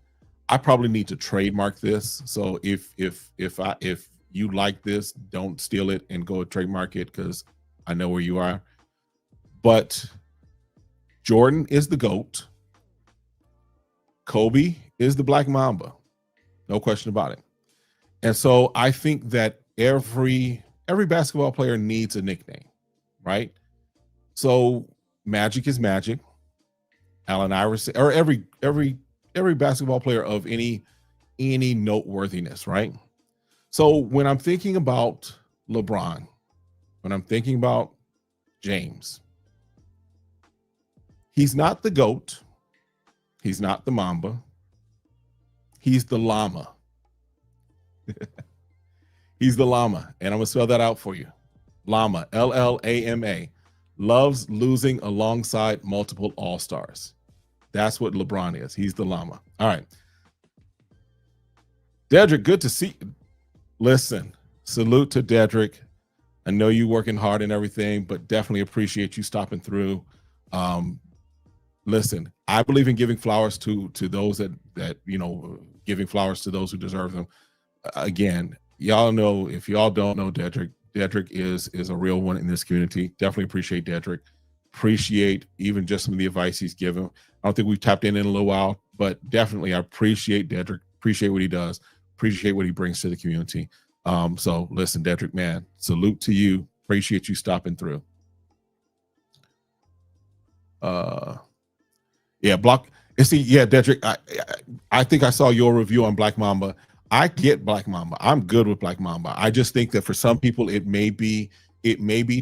I probably need to trademark this. So if you like this, don't steal it and go trademark it, because I know where you are. But Jordan is the GOAT. Kobe is the Black Mamba. No question about it. And so I think that every basketball player needs a nickname, right? So Magic is Magic. Allen Iverson, or every basketball player of any noteworthiness, right? So when I'm thinking about LeBron, when I'm thinking about James, he's not the GOAT. He's not the Mamba. He's the llama. He's the llama. And I'm going to spell that out for you. Llama, L-L-A-M-A, loves losing alongside multiple all-stars. That's what LeBron is. He's the llama. All right. Dedrick, good to see you. Listen, salute to Dedrick. I know you working hard and everything, but definitely appreciate you stopping through. Listen, I believe in giving flowers to those that giving flowers to those who deserve them. Again, y'all know, if y'all don't know Dedrick is a real one in this community. Definitely appreciate Dedrick. Appreciate even just some of the advice he's given. I don't think we've tapped in a little while, but definitely I appreciate Dedrick. Appreciate what he does. Appreciate what he brings to the community. So listen, Dedrick, man, salute to you. Appreciate you stopping through. Dedrick, I think I saw your review on Black Mamba. I get Black Mamba. I'm good with Black Mamba. I just think that for some people it may be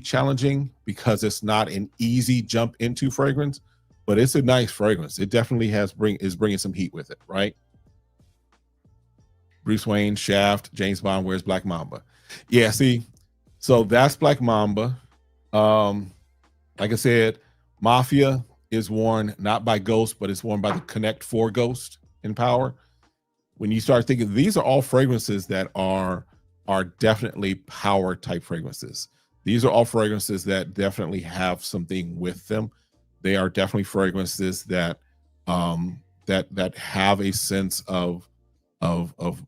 challenging because it's not an easy jump into fragrance, but it's a nice fragrance. It definitely is bringing some heat with it, right? Bruce Wayne, Shaft, James Bond wears Black Mamba. Yeah, see, so that's Black Mamba. Like I said, Mafia is worn not by Ghost, but it's worn by the Connect 4 Ghost in Power. When you start thinking, these are all fragrances that are definitely power type fragrances. These are all fragrances that definitely have something with them. They are definitely fragrances that that have a sense of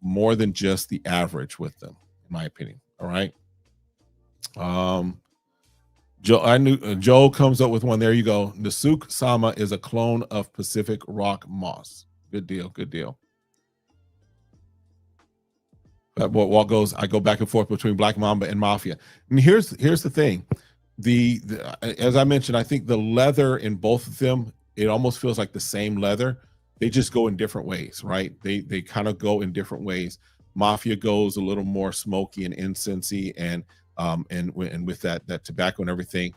more than just the average with them, in my opinion. All right. Joe comes up with one. There you go. Nasuk Sama is a clone of Pacific Rock Moss. Good deal. Good deal. That what goes. I go back and forth between Black Mamba and Mafia. And here's the thing. The as I mentioned, I think the leather in both of them it almost feels like the same leather. They just go in different ways, right? They kind of go in different ways. Mafia goes a little more smoky and incensey, and with that tobacco and everything.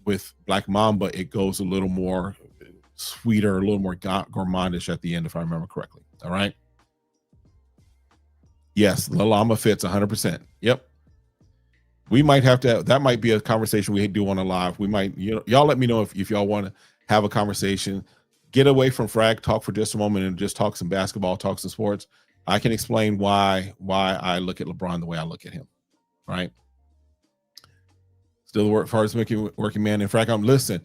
With Black Mamba, it goes a little more sweeter, a little more gourmandish at the end, if I remember correctly. All right. Yes, the llama fits 100%. Yep. We might have to. That might be a conversation we do on a live. We might, y'all let me know if y'all want to have a conversation. Get away from frag talk for just a moment and just talk some basketball, talk some sports. I can explain why I look at LeBron the way I look at him. Right. Still the hardest working man in frag. Listen,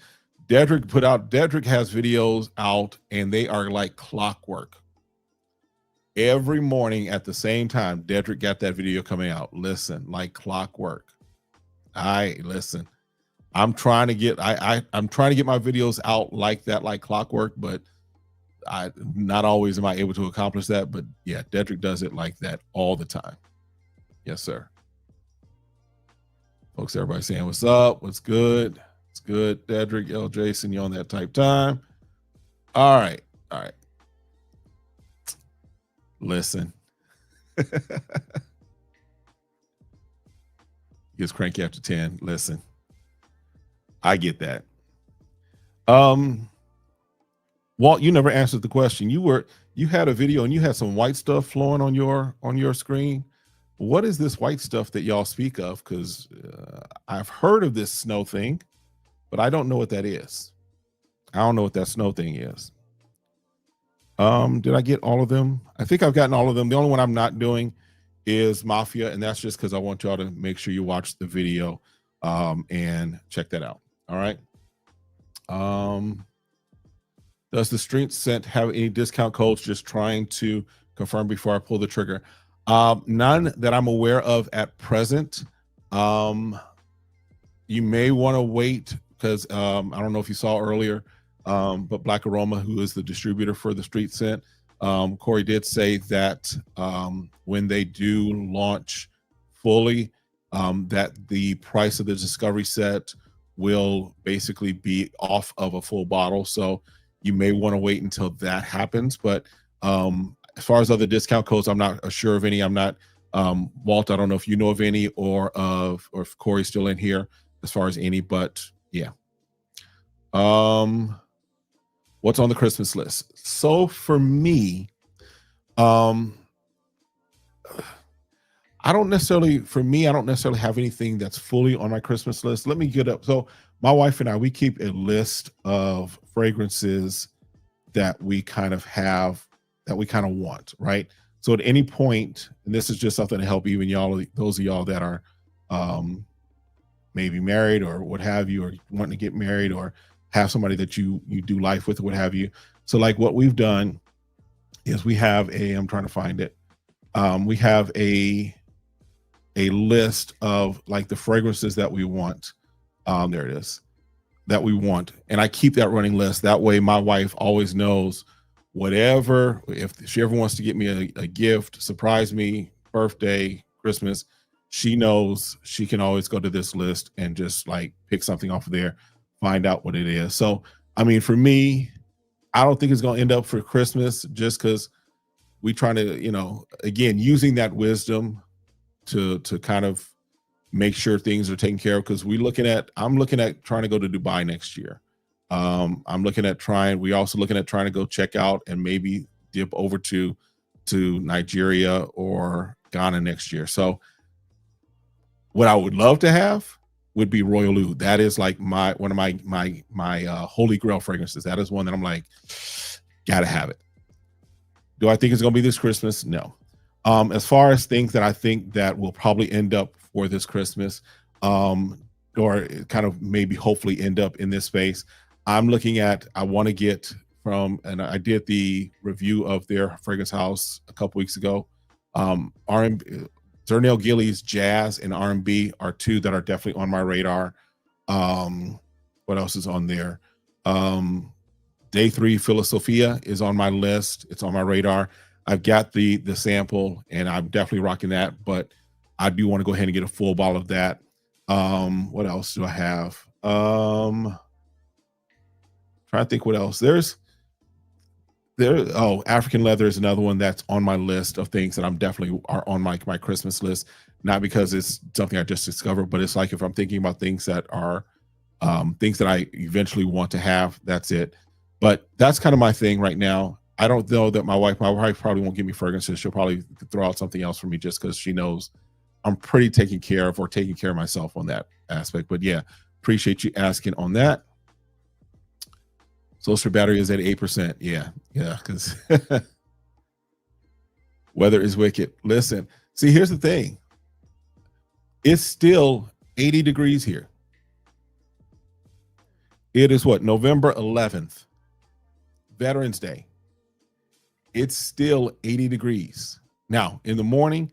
Dedrick has videos out, and they are like clockwork. Every morning at the same time, Dedrick got that video coming out. Listen, like clockwork. Listen. I'm trying to get I'm trying to get my videos out like that, like clockwork, but not always am I able to accomplish that. But yeah, Dedrick does it like that all the time. Yes, sir. Folks, everybody saying what's up, what's good? It's good. Dedrick, L. Jason, you on that type time. All right. Listen. Gets cranky after 10. Listen. I get that. Walt, you never answered the question. You had a video and you had some white stuff flowing on your screen. What is this white stuff that y'all speak of? Because I've heard of this snow thing, but I don't know what that is. I don't know what that snow thing is. Did I get all of them? I think I've gotten all of them. The only one I'm not doing is Mafia, and that's just because I want y'all to make sure you watch the video and check that out. All right. Does the Street Scent have any discount codes? Just trying to confirm before I pull the trigger. None that I'm aware of at present. You may want to wait because I don't know if you saw earlier, but Black Aroma, who is the distributor for the Street Scent, Corey did say that when they do launch fully, that the price of the Discovery set will basically be off of a full bottle. So you may want to wait until that happens. But as far as other discount codes, I'm not sure of any. I'm not, Walt, I don't know if you know of any or if Corey's still in here as far as any, but yeah. What's on the Christmas list? So for me, I don't necessarily have anything that's fully on my Christmas list. Let me get up. So my wife and I, we keep a list of fragrances that we kind of have, that we kind of want, right? So at any point, and this is just something to help even y'all, those of y'all that are maybe married or what have you, or wanting to get married or have somebody that you do life with or what have you. So like what we've done is we have I'm trying to find it. We have a list of like the fragrances that we want. There it is, that we want. And I keep that running list. That way my wife always knows whatever, if she ever wants to get me a gift, surprise me, birthday, Christmas, she knows she can always go to this list and just like pick something off of there, find out what it is. So, I mean, for me, I don't think it's going to end up for Christmas just because we trying to, again, using that wisdom to kind of make sure things are taken care of. Because I'm looking at trying to go to Dubai next year. We also looking at trying to go check out and maybe dip over to Nigeria or Ghana next year. So what I would love to have would be Royal Oud. That is like one of my holy grail fragrances. That is one that I'm like, gotta have it. Do I think it's gonna be this Christmas? No. As far as things that I think that will probably end up for this Christmas, or kind of maybe hopefully end up in this space, I'm looking at, I want to get from, and I did the review of their fragrance house a couple weeks ago. Zernell Gillies Jazz and R&B are two that are definitely on my radar. What else is on there? Day 3 Philosophia is on my list. It's on my radar. I've got the sample and I'm definitely rocking that, but I do want to go ahead and get a full bottle of that. What else do I have? Trying trying to think what else. Oh, African leather is another one that's on my list of things that I'm definitely are on my Christmas list. Not because it's something I just discovered, but it's like if I'm thinking about things that are things that I eventually want to have, that's it. But that's kind of my thing right now. I don't know that my wife probably won't give me fragrances. She'll probably throw out something else for me just because she knows I'm pretty taking care of myself on that aspect. But yeah, appreciate you asking on that. Social battery is at 8%. Yeah, because weather is wicked. Listen, see, here's the thing. It's still 80 degrees here. It is what, November 11th, Veterans Day. It's still 80 degrees. Now, in the morning,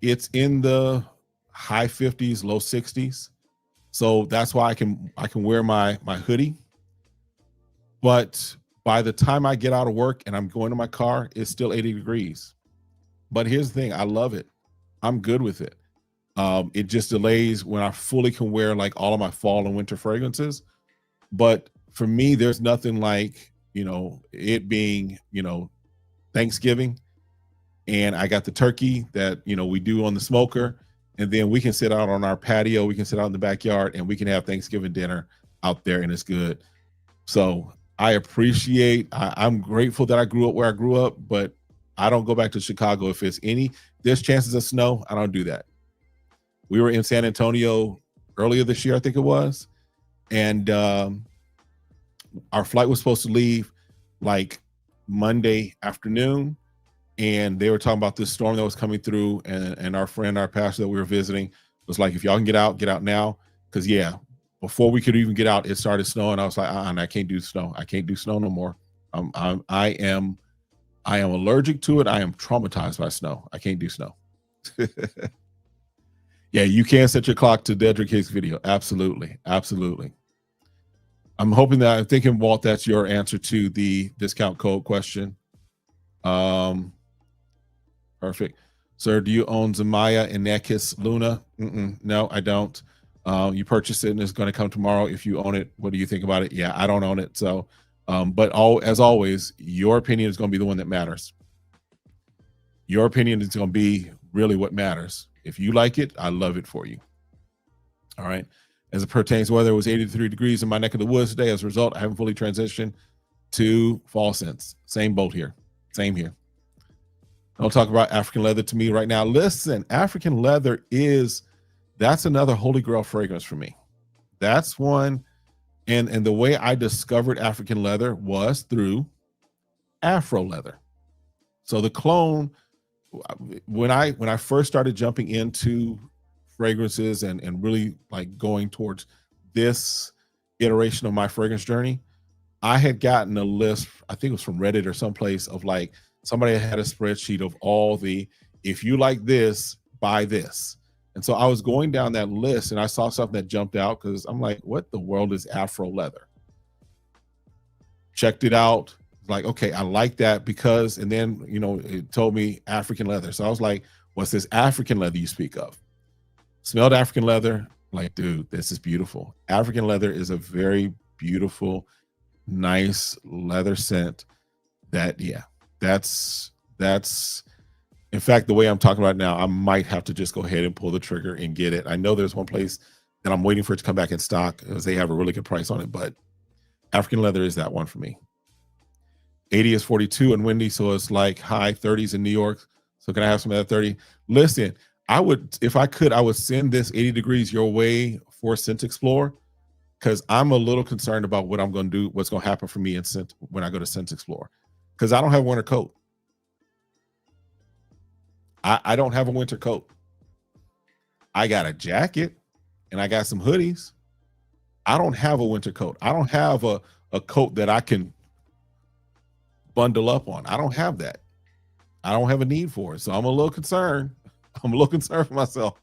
it's in the high 50s, low 60s. So that's why I can wear my hoodie. But by the time I get out of work and I'm going to my car, it's still 80 degrees. But here's the thing, I love it. I'm good with it. It just delays when I fully can wear like all of my fall and winter fragrances. But for me, there's nothing like, it being, Thanksgiving, and I got the turkey that, we do on the smoker, and then we can sit out on our patio, we can sit out in the backyard, and we can have Thanksgiving dinner out there, and it's good. So I'm grateful that I grew up where I grew up, but I don't go back to Chicago. If there's chances of snow, I don't do that. We were in San Antonio earlier this year, I think it was, and our flight was supposed to leave like Monday afternoon, and they were talking about this storm that was coming through, and our pastor that we were visiting was like, if y'all can get out now, because before we could even get out, it started snowing. I was like, I can't do snow. I can't do snow no more. I am allergic to it. I am traumatized by snow. I can't do snow. Yeah, you can set your clock to Dedrick Hicks video. Absolutely. I'm thinking, Walt, that's your answer to the discount code question. Perfect. Sir, do you own Zamaya and Nekis Luna? No, I don't. You purchased it and it's going to come tomorrow. If you own it, what do you think about it? Yeah, I don't own it. So, but as always, your opinion is going to be the one that matters. Your opinion is going to be really what matters. If you like it, I love it for you. All right. As it pertains to weather, it was 83 degrees in my neck of the woods today. As a result, I haven't fully transitioned to fall scents. Same boat here. Same here. Don't talk about African leather to me right now. Listen, African leather that's another holy grail fragrance for me. That's one. And the way I discovered African leather was through Afro leather. So the clone, when I first started jumping into fragrances and really like going towards this iteration of my fragrance journey, I had gotten a list, I think it was from Reddit or someplace, of like somebody had a spreadsheet of all if you like this, buy this. And so I was going down that list and I saw something that jumped out because I'm like, what the world is Afro leather? Checked it out. Like, okay, I like that because, and then, it told me African leather. So I was like, what's this African leather you speak of? Smelled African leather. Like, dude, this is beautiful. African leather is a very beautiful, nice leather scent that's in fact, the way I'm talking about it now, I might have to just go ahead and pull the trigger and get it. I know there's one place that I'm waiting for it to come back in stock because they have a really good price on it, but African leather is that one for me. 80 is 42 and windy, so it's like high 30s in New York. So can I have some of that 30? Listen, if I could, I would send this 80 degrees your way for Scent Explore, because I'm a little concerned about what I'm going to do, what's going to happen for me when I go to Scent Explore, because I don't have a winter coat. I don't have a winter coat. I got a jacket and I got some hoodies. I don't have a winter coat. I don't have a coat that I can bundle up on. I don't have that. I don't have a need for it. So I'm a little concerned. I'm a little concerned for myself.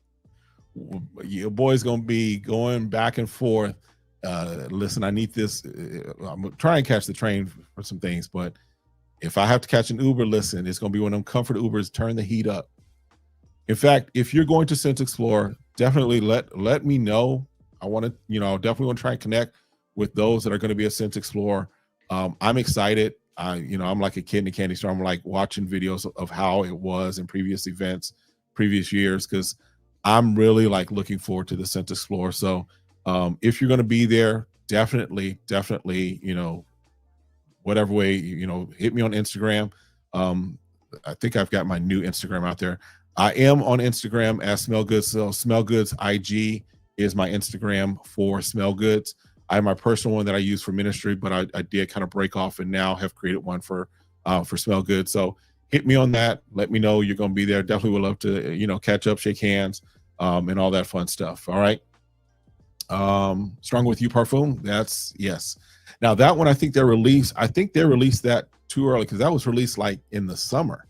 Your boy's going to be going back and forth. Listen, I need this. I'm going to try and catch the train for some things, but if I have to catch an Uber, listen, it's going to be one of them comfort Ubers, turn the heat up. In fact, if you're going to Scent Explore, definitely let me know. I want to, I definitely want to try and connect with those that are going to be at Scent Explore I'm excited. I'm like a kid in a candy store. I'm like watching videos of how it was in previous events, previous years, because I'm really like looking forward to the Scent Explorer. So if you're going to be there, definitely, whatever way, hit me on Instagram. I think I've got my new Instagram out there. I am on Instagram as Smell Goods. So Smell Goods IG is my Instagram for Smell Goods. I have my personal one that I use for ministry, but I did kind of break off and now have created one for Smell Good. So hit me on that. Let me know you're going to be there. Definitely would love to, catch up, shake hands, and all that fun stuff. All right. Strong With You Parfum. That's yes. Now that one, I think they released that too early because that was released like in the summer,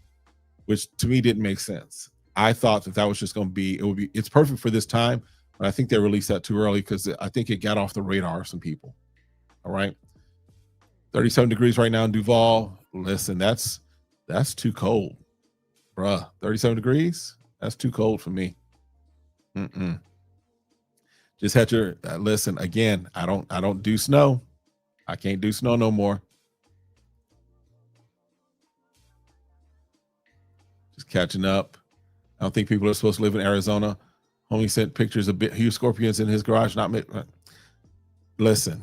which to me didn't make sense. I thought that was just going to be, it's perfect for this time, but I think they released that too early because I think it got off the radar of some people. All right. 37 degrees right now in Duval. Listen, that's too cold, bruh. 37 degrees. That's too cold for me. Just had your listen again. I don't do snow. I can't do snow no more. Just catching up. I don't think people are supposed to live in Arizona. Homie sent pictures of huge scorpions in his garage. Listen,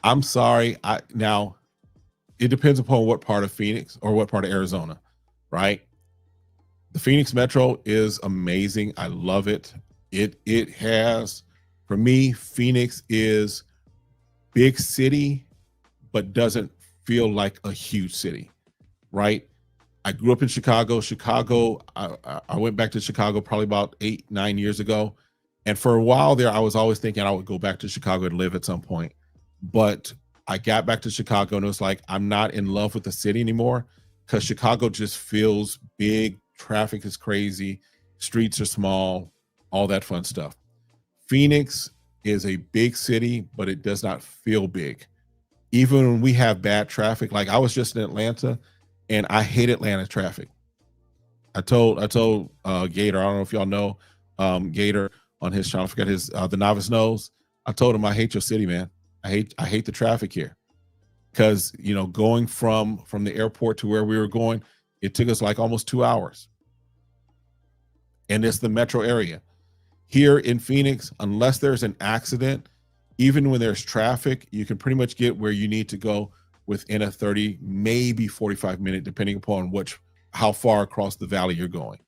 I'm sorry. Now it depends upon what part of Phoenix or what part of Arizona, right? The Phoenix Metro is amazing. I love it. It has, for me, Phoenix is big city, but doesn't feel like a huge city, right? I grew up in Chicago. I went back to Chicago probably about 8-9 years ago. And for a while there, I was always thinking I would go back to Chicago and live at some point. But I got back to Chicago and it was like, I'm not in love with the city anymore because Chicago just feels big. Traffic is crazy. Streets are small, all that fun stuff. Phoenix is a big city, but it does not feel big. Even when we have bad traffic, like I was just in Atlanta and I hate Atlanta traffic. I told Gator, I don't know if y'all know Gator on his channel, I forgot his the Novice Knows. I told him I hate your city, man. I hate the traffic here. Because going from the airport to where we were going, it took us like almost 2 hours. And it's the metro area. Here in Phoenix, unless there's an accident, even when there's traffic, you can pretty much get where you need to go within a 30, maybe 45 minute, depending upon how far across the valley you're going.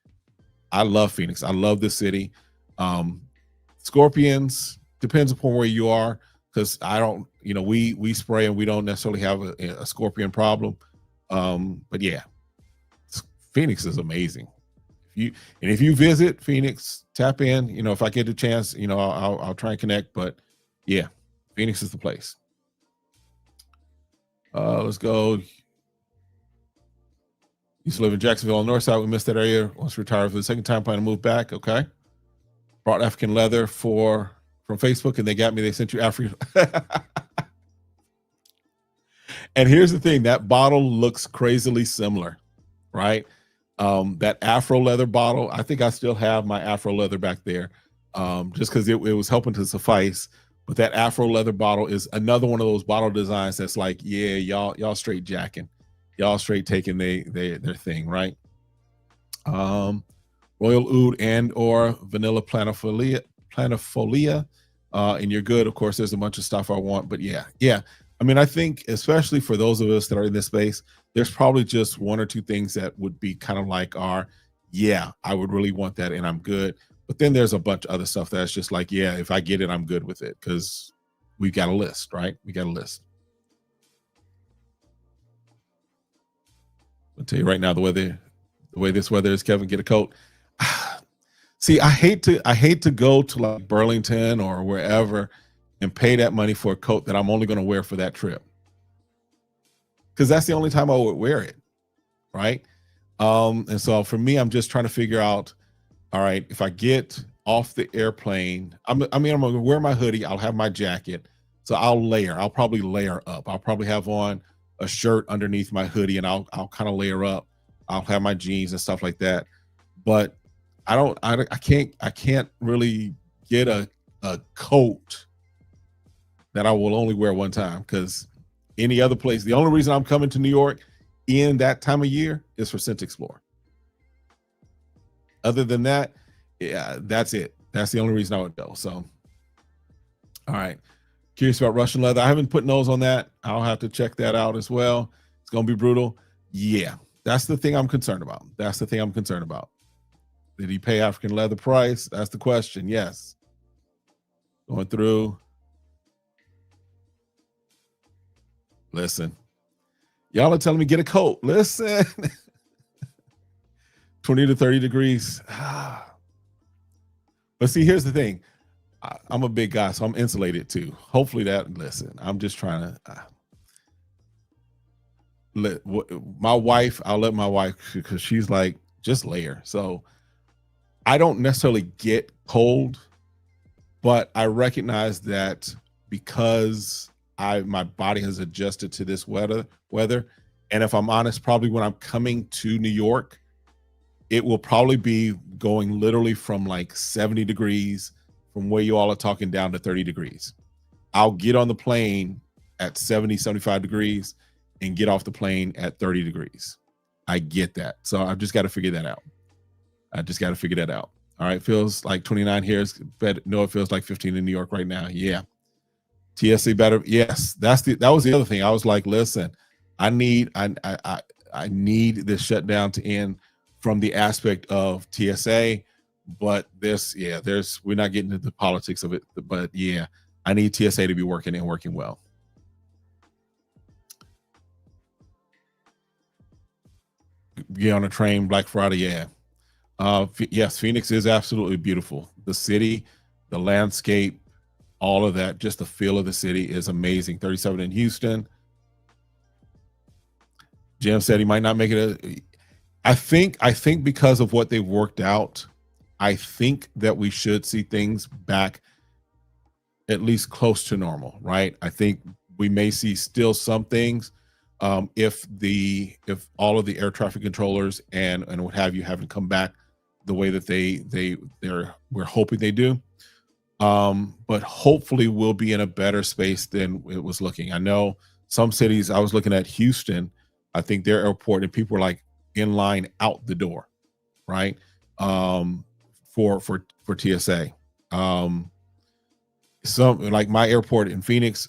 I love Phoenix. I love the city. Scorpions, depends upon where you are, because I don't, we spray and we don't necessarily have a scorpion problem. But yeah, Phoenix is amazing. If you visit Phoenix, tap in. If I get a chance, I'll try and connect. But yeah, Phoenix is the place. Let's go. Used to live in Jacksonville on the north side. We missed that area. Once retired for the second time, plan to move back. Okay. Brought African leather from Facebook, and they got me. They sent you African. And here's the thing: that bottle looks crazily similar, right? That Afro leather bottle. I think I still have my Afro leather back there, just because it was helping to suffice. But that Afro leather bottle is another one of those bottle designs that's like, yeah, y'all straight jacking, y'all straight taking their thing, right? Royal Oud and or Vanilla Planifolia, and you're good. Of course, there's a bunch of stuff I want, but yeah. I mean, I think especially for those of us that are in this space, there's probably just one or two things that would be kind of like I would really want that and I'm good. But then there's a bunch of other stuff that's just like, yeah, if I get it, I'm good with it because we got a list, right? We got a list. I'll tell you right now, the way this weather is, Kevin, get a coat. See, I hate to go to like Burlington or wherever and pay that money for a coat that I'm only going to wear for that trip. Because that's the only time I would wear it, right? And so for me, I'm just trying to figure out, all right, if I get off the airplane, I'm going to wear my hoodie. I'll have my jacket. So I'll probably layer up. I'll probably have on a shirt underneath my hoodie and I'll kind of layer up. I'll have my jeans and stuff like that. But I can't really get a coat that I will only wear one time because Any other place. The only reason I'm coming to New York in that time of year is for Scent Explorer. Other than that, yeah, that's it. That's the only reason I would go. So, all right. Curious about Russian leather. I haven't put nose on that. I'll have to check that out as well. It's going to be brutal. Yeah, that's the thing I'm concerned about. That's the thing I'm concerned about. Did he pay African leather price? That's the question. Yes. Going through. Listen, y'all are telling me get a coat. Listen, 20 to 30 degrees. But see, here's the thing. I'm a big guy, so I'm insulated too. Hopefully that, listen, I'm just trying to my wife, I'll let my wife, because she's like, just layer. So I don't necessarily get cold, but I recognize that because my body has adjusted to this weather. And if I'm honest, probably when I'm coming to New York, it will probably be going literally from like 70 degrees from where you all are talking down to 30 degrees. I'll get on the plane at 70, 75 degrees and get off the plane at 30 degrees. I get that. So I've just got to figure that out. All right. Feels like 29 here. No, it feels like 15 in New York right now. Yeah. TSA better. Yes, that was the other thing. I was like, listen, I need this shutdown to end from the aspect of TSA, but we're not getting into the politics of it. But yeah, I need TSA to be working and working well. Get on a train Black Friday. Yeah. Yes, Phoenix is absolutely beautiful. The city, the landscape, all of that, just the feel of the city is amazing. 37 in Houston. Jim said he might not make it. I think because of what they've worked out, I think that we should see things back at least close to normal, right? I think we may see still some things if all of the air traffic controllers and what have you haven't come back the way that we're hoping they do. But hopefully we'll be in a better space than it was looking. I know some cities, I was looking at Houston, I think their airport, and people were like in line out the door, right? For TSA. Some like my airport in Phoenix,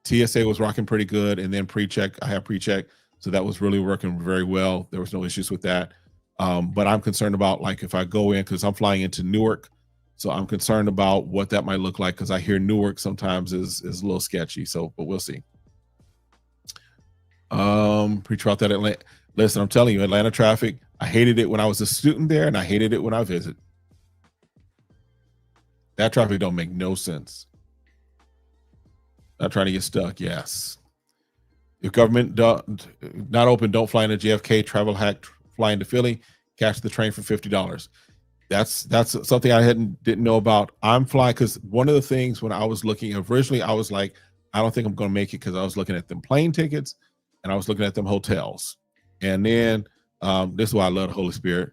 TSA was rocking pretty good. And then pre-check, I have pre-check. So that was really working very well. There was no issues with that. But I'm concerned about like if I go in, because I'm flying into Newark, so I'm concerned about what that might look like, because I hear Newark sometimes is a little sketchy. So, but we'll see. Preach about that Atlanta. Listen, I'm telling you, Atlanta traffic. I hated it when I was a student there, and I hated it when I visit. That traffic don't make no sense. Not trying to get stuck. Yes. If government not open, don't fly into JFK. Travel hack, fly into Philly. Catch the train for $50. That's something I didn't know about. I'm flying because one of the things when I was looking originally, I was like, I don't think I'm going to make it, because I was looking at them plane tickets and I was looking at them hotels. And then this is why I love the Holy Spirit.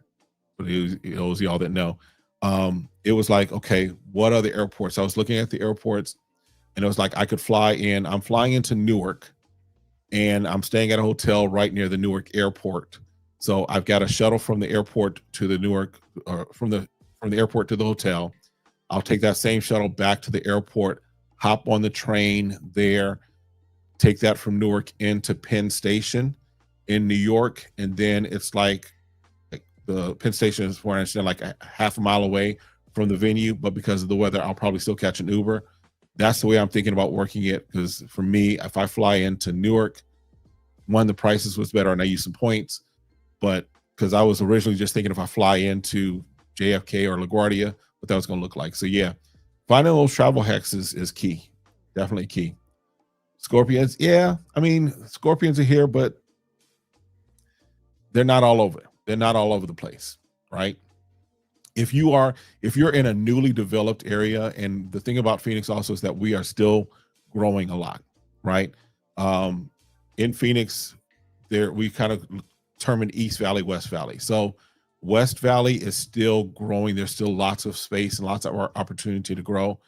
But it was y'all that know. It was like, okay, what are the airports? I was looking at the airports, and it was like I could fly in. I'm flying into Newark, and I'm staying at a hotel right near the Newark airport. So I've got a shuttle from the airport to the Newark, or from the airport to the hotel. I'll take that same shuttle back to the airport, hop on the train there, take that from Newark into Penn Station in New York, and then it's like the Penn Station is, where I understand, like a half a mile away from the venue, but because of the weather, I'll probably still catch an Uber. That's the way I'm thinking about working it, because for me, if I fly into Newark, one, the prices was better and I used some points, but because I was originally just thinking if I fly into JFK or LaGuardia, what that was going to look like. So yeah, finding those travel hacks is key, definitely key. Scorpions, yeah, I mean, scorpions are here, but they're not all over. They're not all over the place, right? If you're in a newly developed area, and the thing about Phoenix also is that we are still growing a lot, right? In Phoenix, we kind of determine East Valley, West Valley. So West Valley is still growing. There's still lots of space and lots of opportunity to grow.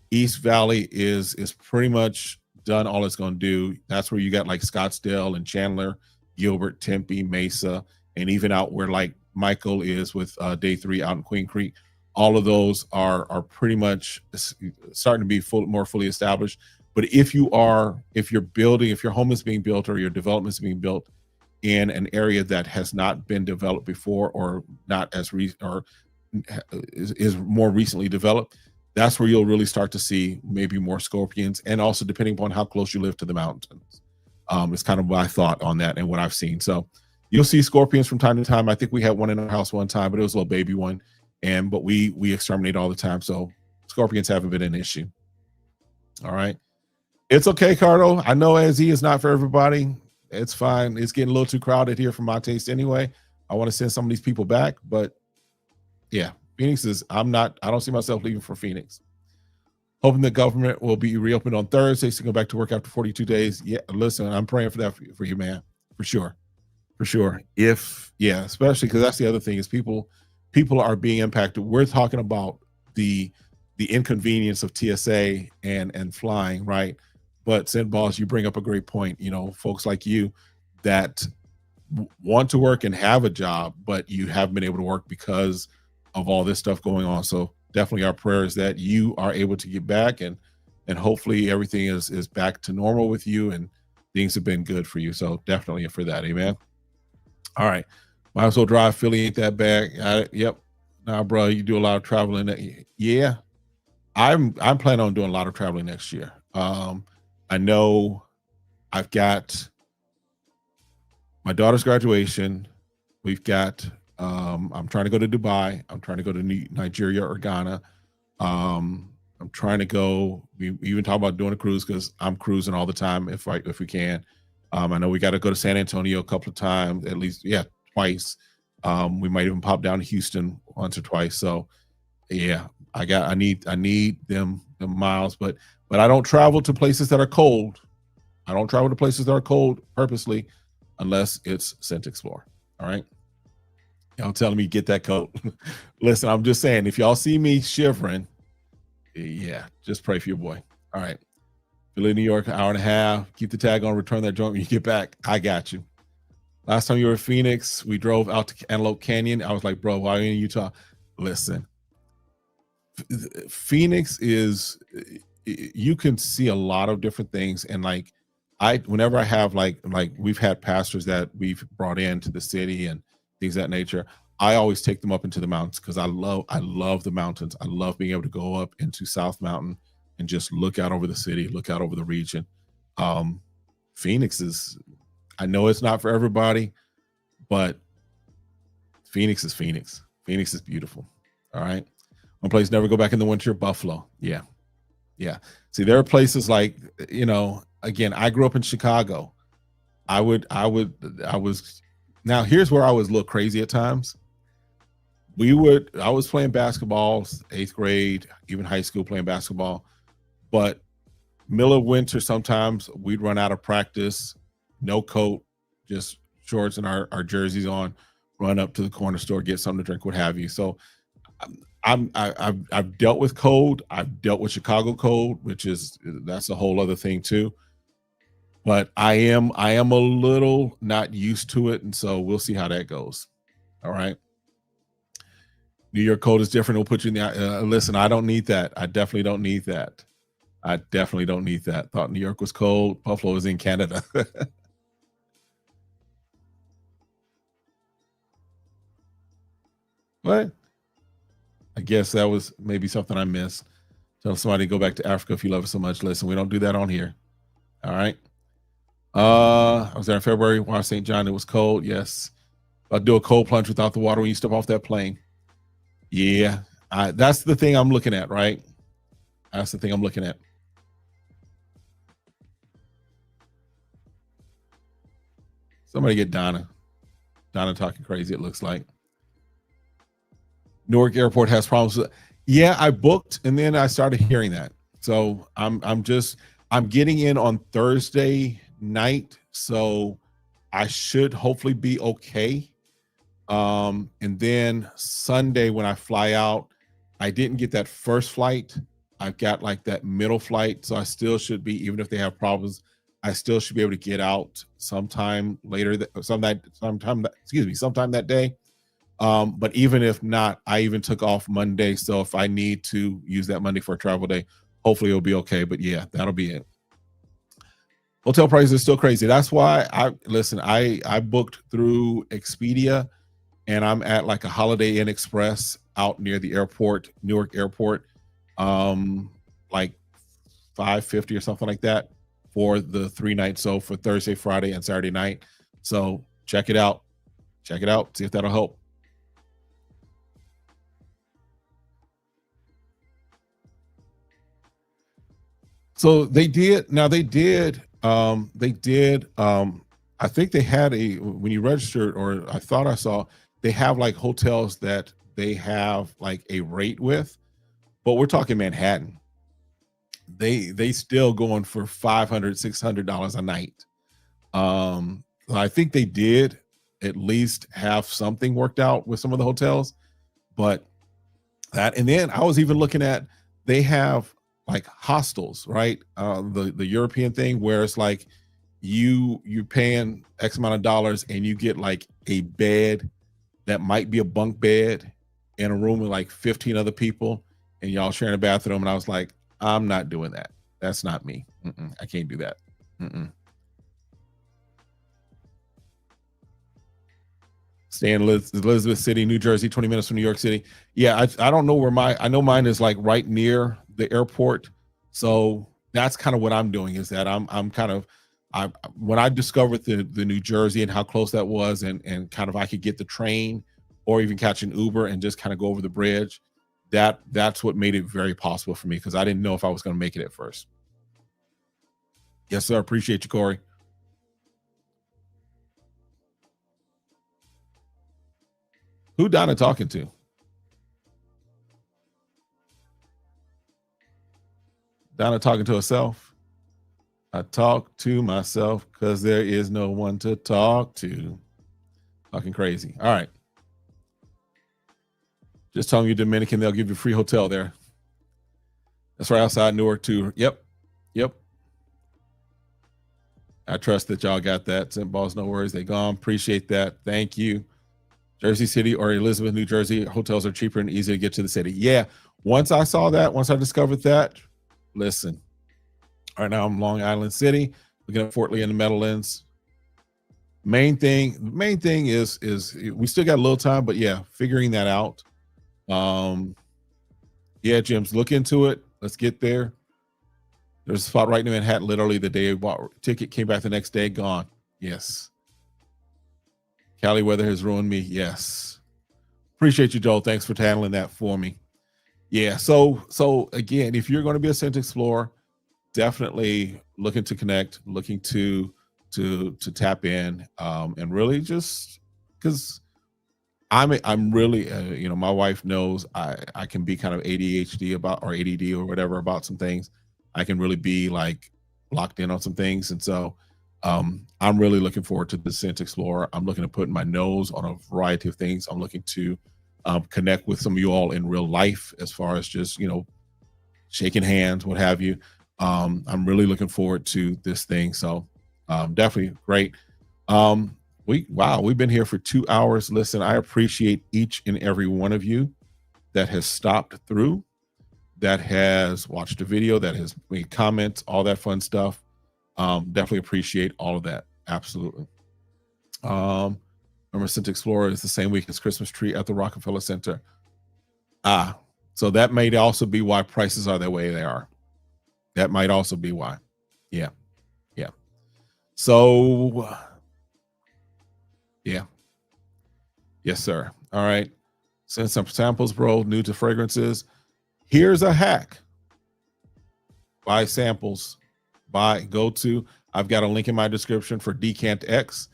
East Valley is pretty much done all it's going to do. That's where you got like Scottsdale and Chandler, Gilbert, Tempe, Mesa, and even out where like Michael is with day 3 out in Queen Creek. All of those are pretty much starting to be more fully established. But if your home is being built or your development is being built in an area that has not been developed before or not as is more recently developed, that's where you'll really start to see maybe more scorpions, and also depending upon how close you live to the mountains. It's kind of my thought on that and what I've seen. So you'll see scorpions from time to time. I think we had one in our house one time, but it was a little baby one, but we exterminate all the time. So scorpions haven't been an issue. All right. It's okay, Cardo. I know AZ is not for everybody. It's fine. It's getting a little too crowded here for my taste anyway. I want to send some of these people back, but yeah, Phoenix is, I don't see myself leaving for Phoenix. Hoping the government will be reopened on Thursday so you go back to work after 42 days. Yeah, listen, I'm praying for that for you, man. For sure. Especially because that's the other thing is people are being impacted. We're talking about the inconvenience of TSA and flying, right? But Sid Boss, you bring up a great point. Folks like you that want to work and have a job, but you haven't been able to work because of all this stuff going on. So definitely our prayer is that you are able to get back and hopefully everything is back to normal with you and things have been good for you. So definitely for that. Amen. All right. Might as well drive. Philly ain't that bad. Yep. Nah, bro, you do a lot of traveling. Yeah. I'm planning on doing a lot of traveling next year. I know I've got my daughter's graduation. We've got, I'm trying to go to Dubai. I'm trying to go to Nigeria or Ghana. I'm trying to go, we even talk about doing a cruise because I'm cruising all the time if we can. I know we got to go to San Antonio a couple of times, at least, twice. We might even pop down to Houston once or twice. So yeah, I need them miles, but I don't travel to places that are cold. I don't travel to places that are cold purposely unless it's Scent Explore. All right. Y'all telling me get that coat. Listen, I'm just saying, if y'all see me shivering, just pray for your boy. All right. Philly, New York, an hour and a half. Keep the tag on, return that joint when you get back. I got you. Last time you were in Phoenix, we drove out to Antelope Canyon. I was like, bro, why are you in Utah? Listen, Phoenix is, you can see a lot of different things. And like, whenever I have like we've had pastors that we've brought into the city and things of that nature, I always take them up into the mountains because I love the mountains. I love being able to go up into South Mountain and just look out over the city, look out over the region. Phoenix is, I know it's not for everybody, but Phoenix is Phoenix. Phoenix is beautiful. All right. One place never go back in the winter, Buffalo. Yeah. See, there are places like, again, I grew up in Chicago. Now here's where I was a little crazy at times. I was playing basketball, 8th grade, even high school playing basketball, but middle of winter, sometimes we'd run out of practice, no coat, just shorts and our jerseys on, run up to the corner store, get something to drink, what have you. So I've dealt with cold. I've dealt with Chicago cold, that's a whole other thing too. But I am a little not used to it, and so we'll see how that goes. All right. New York cold is different. It'll put you in the listen. I don't need that. I definitely don't need that. Thought New York was cold. Buffalo is in Canada. What? I guess that was maybe something I missed. Tell somebody to go back to Africa if you love it so much. Listen, we don't do that on here. All right. I was there in February, Water St. John. It was cold. Yes. I'll do a cold plunge without the water when you step off that plane. Yeah. That's the thing I'm looking at, right? That's the thing I'm looking at. Somebody get Donna. Donna talking crazy, it looks like. Newark Airport has problems. Yeah, I booked and then I started hearing that. So I'm getting in on Thursday night. So I should hopefully be okay. And then Sunday when I fly out, I didn't get that first flight. I've got like that middle flight, so I still should be, even if they have problems, I still should be able to get out sometime later, sometime that day. But even if not, I even took off Monday, so if I need to use that Monday for a travel day, hopefully it'll be okay. But yeah, that'll be it. Hotel prices are still crazy. That's why I booked through Expedia, and I'm at like a Holiday Inn Express out near the airport, Newark Airport, like 550 or something like that for the 3 nights. So for Thursday, Friday, and Saturday night. So check it out. Check it out. See if that'll help. So they did. Now they did. I think they had when you registered, or I thought I saw, they have like hotels that they have like a rate with, but we're talking Manhattan. They still going for $500-$600 a night. I think they did at least have something worked out with some of the hotels, but and then I was even looking at, they have like hostels, right? The European thing where it's like you're paying X amount of dollars and you get like a bed that might be a bunk bed in a room with like 15 other people, and y'all sharing a bathroom. And I was like, I'm not doing that. That's not me. I can't do that. Stay in Elizabeth City, New Jersey, 20 minutes from New York City. Yeah, I don't know where I know mine is like right near the airport. So that's kind of what I'm doing, is that when I discovered the New Jersey and how close that was, and kind of I could get the train or even catch an Uber and just kind of go over the bridge, that's what made it very possible for me, because I didn't know if I was going to make it at first. Yes, sir. Appreciate you, Corey. Who Donna talking to? Donna talking to herself. I talk to myself because there is no one to talk to. Talking crazy. All right. Just telling you, Dominican, they'll give you a free hotel there. That's right outside Newark too. Yep. I trust that y'all got that. St. Paul's, no worries. They gone. Appreciate that. Thank you. Jersey City or Elizabeth, New Jersey, hotels are cheaper and easier to get to the city. Yeah. Once I saw that, once I discovered that, listen. Right now I'm Long Island City, looking at Fort Lee in the Meadowlands. Main thing is we still got a little time, but yeah, figuring that out. Yeah, Jim's look into it. Let's get there. There's a spot right in Manhattan, literally the day I bought ticket, came back the next day, gone. Yes. Cali weather has ruined me. Yes. Appreciate you, Joel. Thanks for handling that for me. Yeah. So again, if you're going to be a Scent Explorer, definitely looking to connect, looking to tap in, and really just because I'm really, my wife knows I can be kind of ADHD or ADD or whatever about some things. I can really be like locked in on some things. And so I'm really looking forward to the Scent Explorer. I'm looking to put my nose on a variety of things. I'm looking to connect with some of you all in real life, as far as just, shaking hands, what have you. I'm really looking forward to this thing. So definitely great. We've been here for 2 hours. Listen, I appreciate each and every one of you that has stopped through, that has watched the video, that has made comments, all that fun stuff. Definitely appreciate all of that. Absolutely. Remember, Scent Explorer is the same week as Christmas Tree at the Rockefeller Center. So that may also be why prices are the way they are. That might also be why. Yeah. So yeah. Yes, sir. All right. Send some samples, bro. New to fragrances. Here's a hack. Buy samples. I've got a link in my description for Decant X.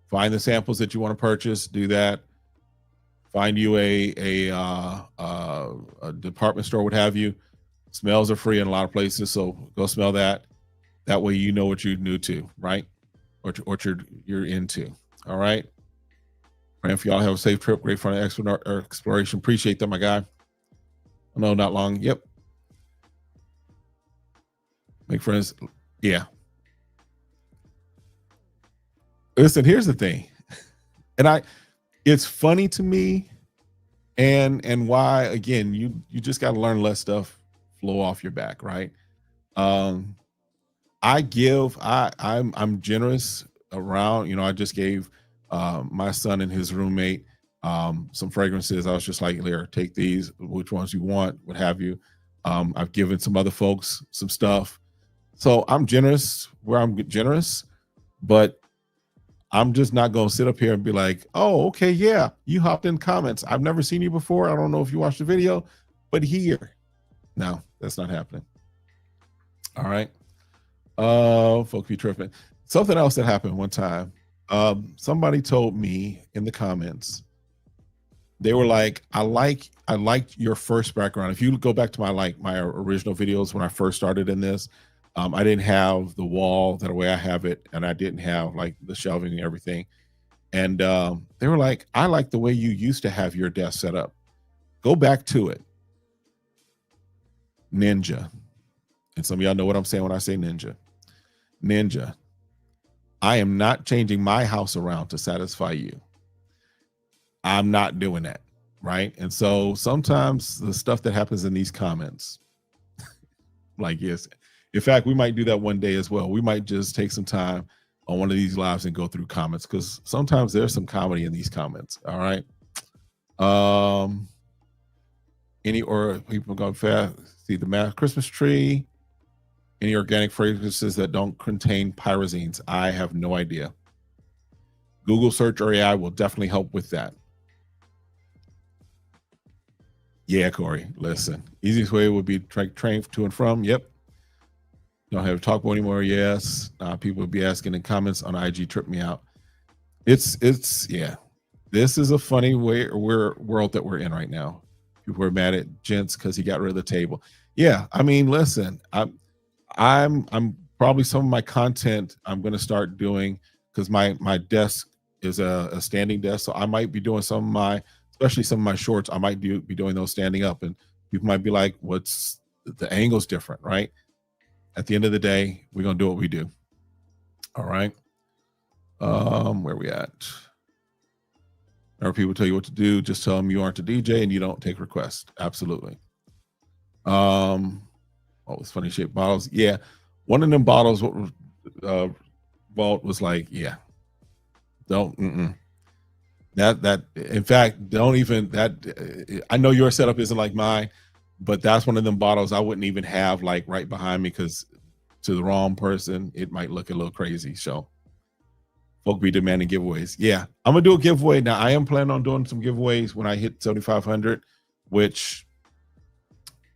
Find the samples that you want to purchase. Do that. Find you a department store, what have you. Smells are free in a lot of places, so go smell that. That way you know what you're new to, right? Or what you're into. All right. Praying for y'all have a safe trip. Great fun exploration. Appreciate that, my guy. No, not long. Yep. Make friends. Yeah. Listen, here's the thing. And it's funny to me, and why, again, you just got to learn to let stuff flow off your back, right? Um, I'm generous around, I just gave my son and his roommate some fragrances. I was just like, here, take these, which ones you want, what have you. I've given some other folks some stuff. So I'm generous where I'm generous, but I'm just not going to sit up here and be like, oh, okay, yeah, you hopped in comments. I've never seen you before. I don't know if you watched the video, but here. No, that's not happening. All right. Folks be tripping. Something else that happened one time. Somebody told me in the comments, they were like, I liked your first background. If you go back to my original videos when I first started in this, I didn't have the wall that way I have it, and I didn't have like the shelving and everything. And they were like, I like the way you used to have your desk set up. Go back to it. Ninja. And some of y'all know what I'm saying when I say ninja. Ninja. I am not changing my house around to satisfy you. I'm not doing that, right? And so sometimes the stuff that happens in these comments, like, yes, in fact, we might do that one day as well. We might just take some time on one of these lives and go through comments, because sometimes there's some comedy in these comments. All right. Or people go fast, see the math Christmas tree. Any organic fragrances that don't contain pyrazines? I have no idea. Google search or AI will definitely help with that. Yeah, Corey, listen. Easiest way would be train to and from. Yep. Don't have to talk about anymore. Yes. People would be asking in comments on IG, trip me out. It's yeah. This is a funny world that we're in right now. People are mad at Gents because he got rid of the table. Yeah, I mean, listen, I'm probably some of my content I'm going to start doing, because my desk is a standing desk, so I might be doing some of my, especially some of my shorts, I might be doing those standing up, and people might be like, what's the angle's different, right? At the end of the day, we're going to do what we do. All right. Where we at? Or people tell you what to do, just tell them you aren't a DJ and you don't take requests. Absolutely. Oh, it's funny shaped bottles. Yeah. One of them bottles, Walt was like, yeah, don't, that, in fact, don't even that. I know your setup isn't like mine, but that's one of them bottles I wouldn't even have like right behind me, because to the wrong person, it might look a little crazy. So folk be demanding giveaways. Yeah, I'm gonna do a giveaway. Now I am planning on doing some giveaways when I hit 7,500, which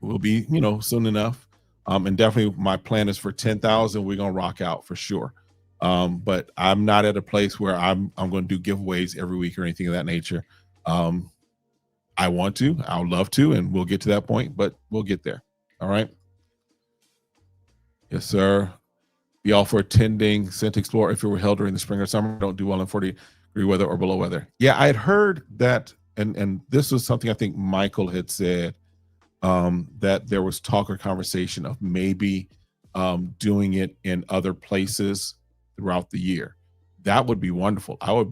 will be, soon enough. And definitely my plan is for 10,000. We're gonna rock out for sure. But I'm not at a place where I'm going to do giveaways every week or anything of that nature. I want to, I would love to, and we'll get to that point, but we'll get there. All right. Yes, sir. Be all for attending Scent Explorer if it were held during the spring or summer. Don't do well in 40-degree weather or below weather. Yeah, I had heard that, and this was something I think Michael had said, that there was talk or conversation of maybe doing it in other places throughout the year. That would be wonderful. I would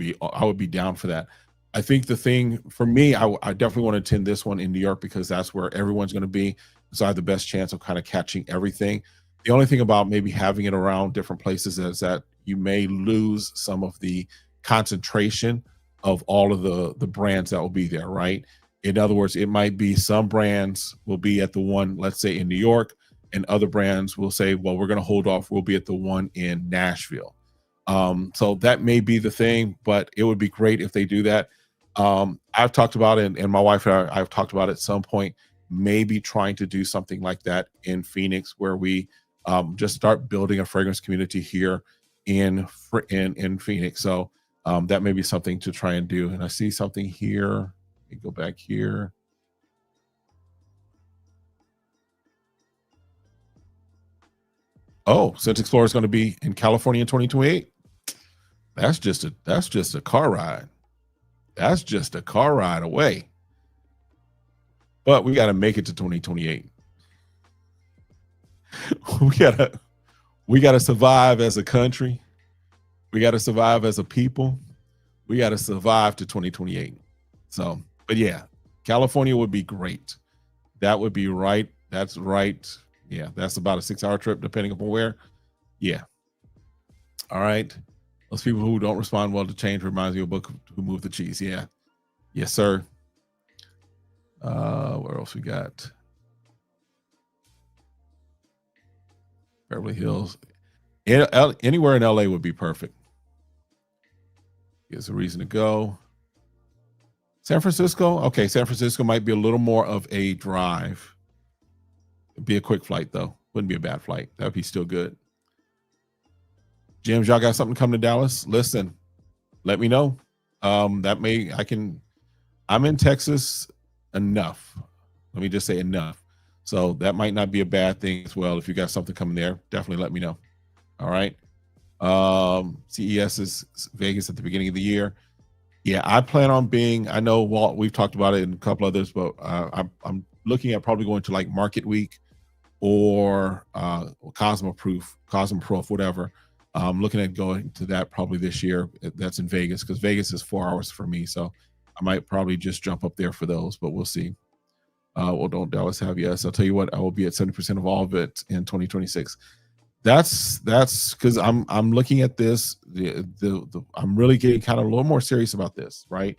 be down for that. I think the thing for me, I definitely want to attend this one in New York, because that's where everyone's going to be. So I have the best chance of kind of catching everything. The only thing about maybe having it around different places is that you may lose some of the concentration of all of the brands that will be there, right? In other words, it might be some brands will be at the one, let's say in New York, and other brands will say, well, we're going to hold off. We'll be at the one in Nashville. So that may be the thing, but it would be great if they do that. I've talked about it, and my wife and I've talked about it at some point, maybe trying to do something like that in Phoenix, where we just start building a fragrance community here in Phoenix. So that may be something to try and do. And I see something here. Let me go back here. Oh, Scent Explorer is going to be in California in 2028. That's just a car ride. That's just a car ride away. But we got to make it to 2028. We got to survive as a country. We got to survive as a people. We got to survive to 2028. So, but yeah, California would be great. That would be right. That's right. Yeah, that's about a 6-hour trip, depending upon where. Yeah. All right. Those people who don't respond well to change reminds me of a book, Who Moved the Cheese. Yeah. Yes, sir. Where else we got? Beverly Hills. Anywhere in LA would be perfect. Gives a reason to go. San Francisco. Okay, San Francisco might be a little more of a drive. It'd be a quick flight, though. Wouldn't be a bad flight. That would be still good. James, y'all got something coming to Dallas? Listen, let me know. I'm in Texas enough. Let me just say enough. So that might not be a bad thing as well. If you got something coming there, definitely let me know. All right. CES is Vegas at the beginning of the year. Yeah, I plan on being, I know Walt, we've talked about it and a couple others, but I'm looking at probably going to like Market Week or Cosmoproof, whatever. I'm looking at going to that probably this year. That's in Vegas because Vegas is 4 hours for me. So I might probably just jump up there for those, but we'll see. Well, don't Dallas have? Yes, I'll tell you what, I will be at 70% of all of it in 2026. That's because I'm looking at this. I'm really getting kind of a little more serious about this, right?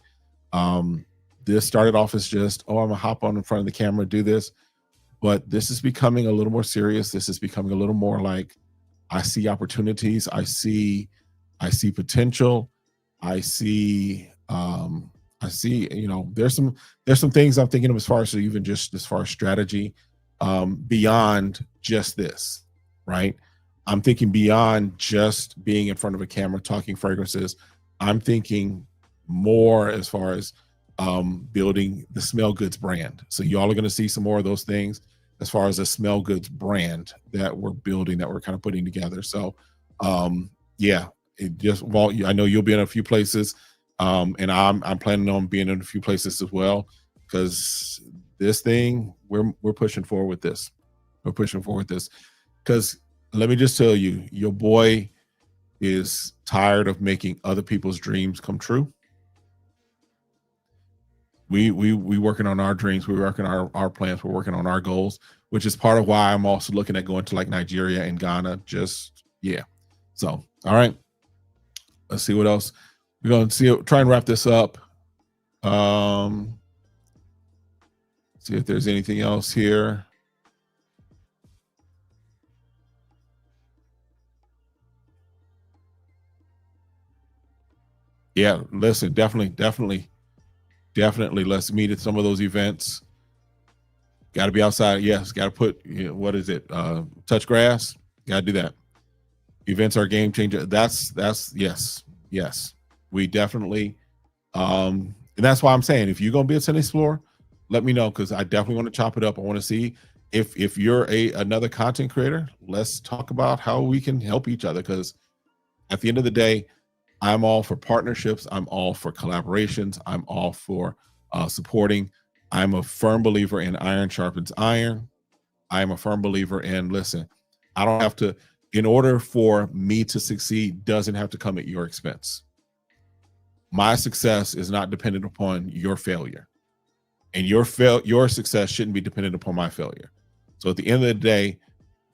This started off as just, I'm gonna hop on in front of the camera, do this, but this is becoming a little more serious. This is becoming a little more like I see opportunities. I see potential. I see, there's some things I'm thinking of as far as even just as far as strategy, beyond just this, right? I'm thinking beyond just being in front of a camera talking fragrances. I'm thinking more as far as building the Smell Goods brand. So y'all are going to see some more of those things as far as the Smell Goods brand that we're building, that we're kind of putting together. So yeah, I know you'll be in a few places, and I'm planning on being in a few places as well, because this thing we're pushing forward with this. We're pushing forward with this because let me just tell you, your boy is tired of making other people's dreams come true. We working on our dreams. We're working on our plans. We're working on our goals, which is part of why I'm also looking at going to like Nigeria and Ghana. Yeah. So, all right. Let's see what else. We're going to try and wrap this up. See if there's anything else here. Yeah, listen, definitely. Let's meet at some of those events. Got to be outside. Yes, got to put, what is it? Touch grass. Got to do that. Events are a game changer. That's yes. We definitely, and that's why I'm saying, if you're going to be at Sun Explore, let me know, because I definitely want to chop it up. I want to see if you're another content creator, let's talk about how we can help each other, because at the end of the day, I'm all for partnerships. I'm all for collaborations. I'm all for supporting. I'm a firm believer in iron sharpens iron. I am a firm believer in, listen, I don't have to, in order for me to succeed, doesn't have to come at your expense. My success is not dependent upon your failure, and your success shouldn't be dependent upon my failure. So at the end of the day,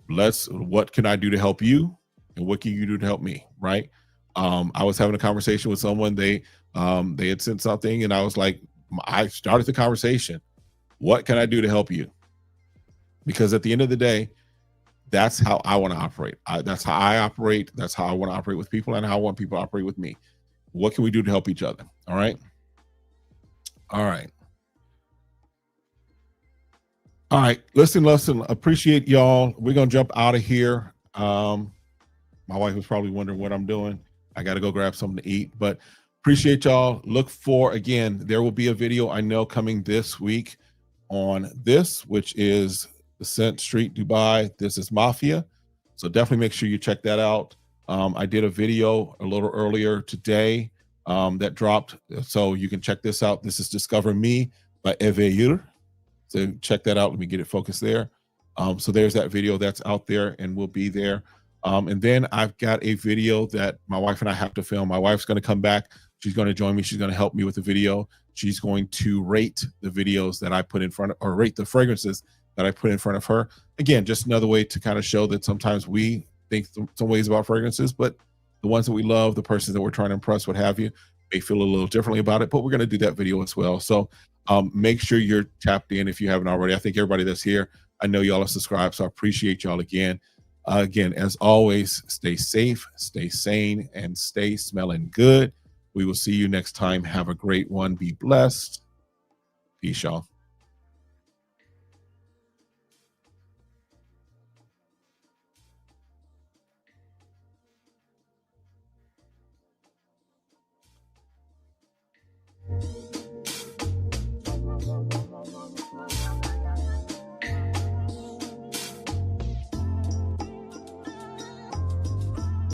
what can I do to help you, and what can you do to help me, right? I was having a conversation with someone. They had sent something, and I was like, I started the conversation. What can I do to help you? Because at the end of the day, that's how I want to operate. That's how I operate. That's how I want to operate with people, and how I want people to operate with me. What can we do to help each other? All right. Listen. Appreciate y'all. We're gonna jump out of here. My wife was probably wondering what I'm doing. I got to go grab something to eat, but appreciate y'all. Look for, again, there will be a video I know coming this week on this, which is Ascent Street Dubai. This is Mafia. So definitely make sure you check that out. I did a video a little earlier today that dropped. So you can check this out. This is Discover Me by Eveir. So check that out. Let me get it focused there. So there's that video that's out there and will be there. And then I've got a video that my wife and I have to film. My wife's going to come back. She's going to join me. She's going to help me with the video. She's going to rate the videos that I put in front of, or rate the fragrances that I put in front of her. Again, just another way to kind of show that sometimes we think some ways about fragrances, but the ones that we love, the persons that we're trying to impress, what have you, may feel a little differently about it, but we're going to do that video as well. So make sure you're tapped in if you haven't already. I think everybody that's here, I know y'all are subscribed, so I appreciate y'all again. Again, as always, stay safe, stay sane, and stay smelling good. We will see you next time. Have a great one. Be blessed. Peace, y'all.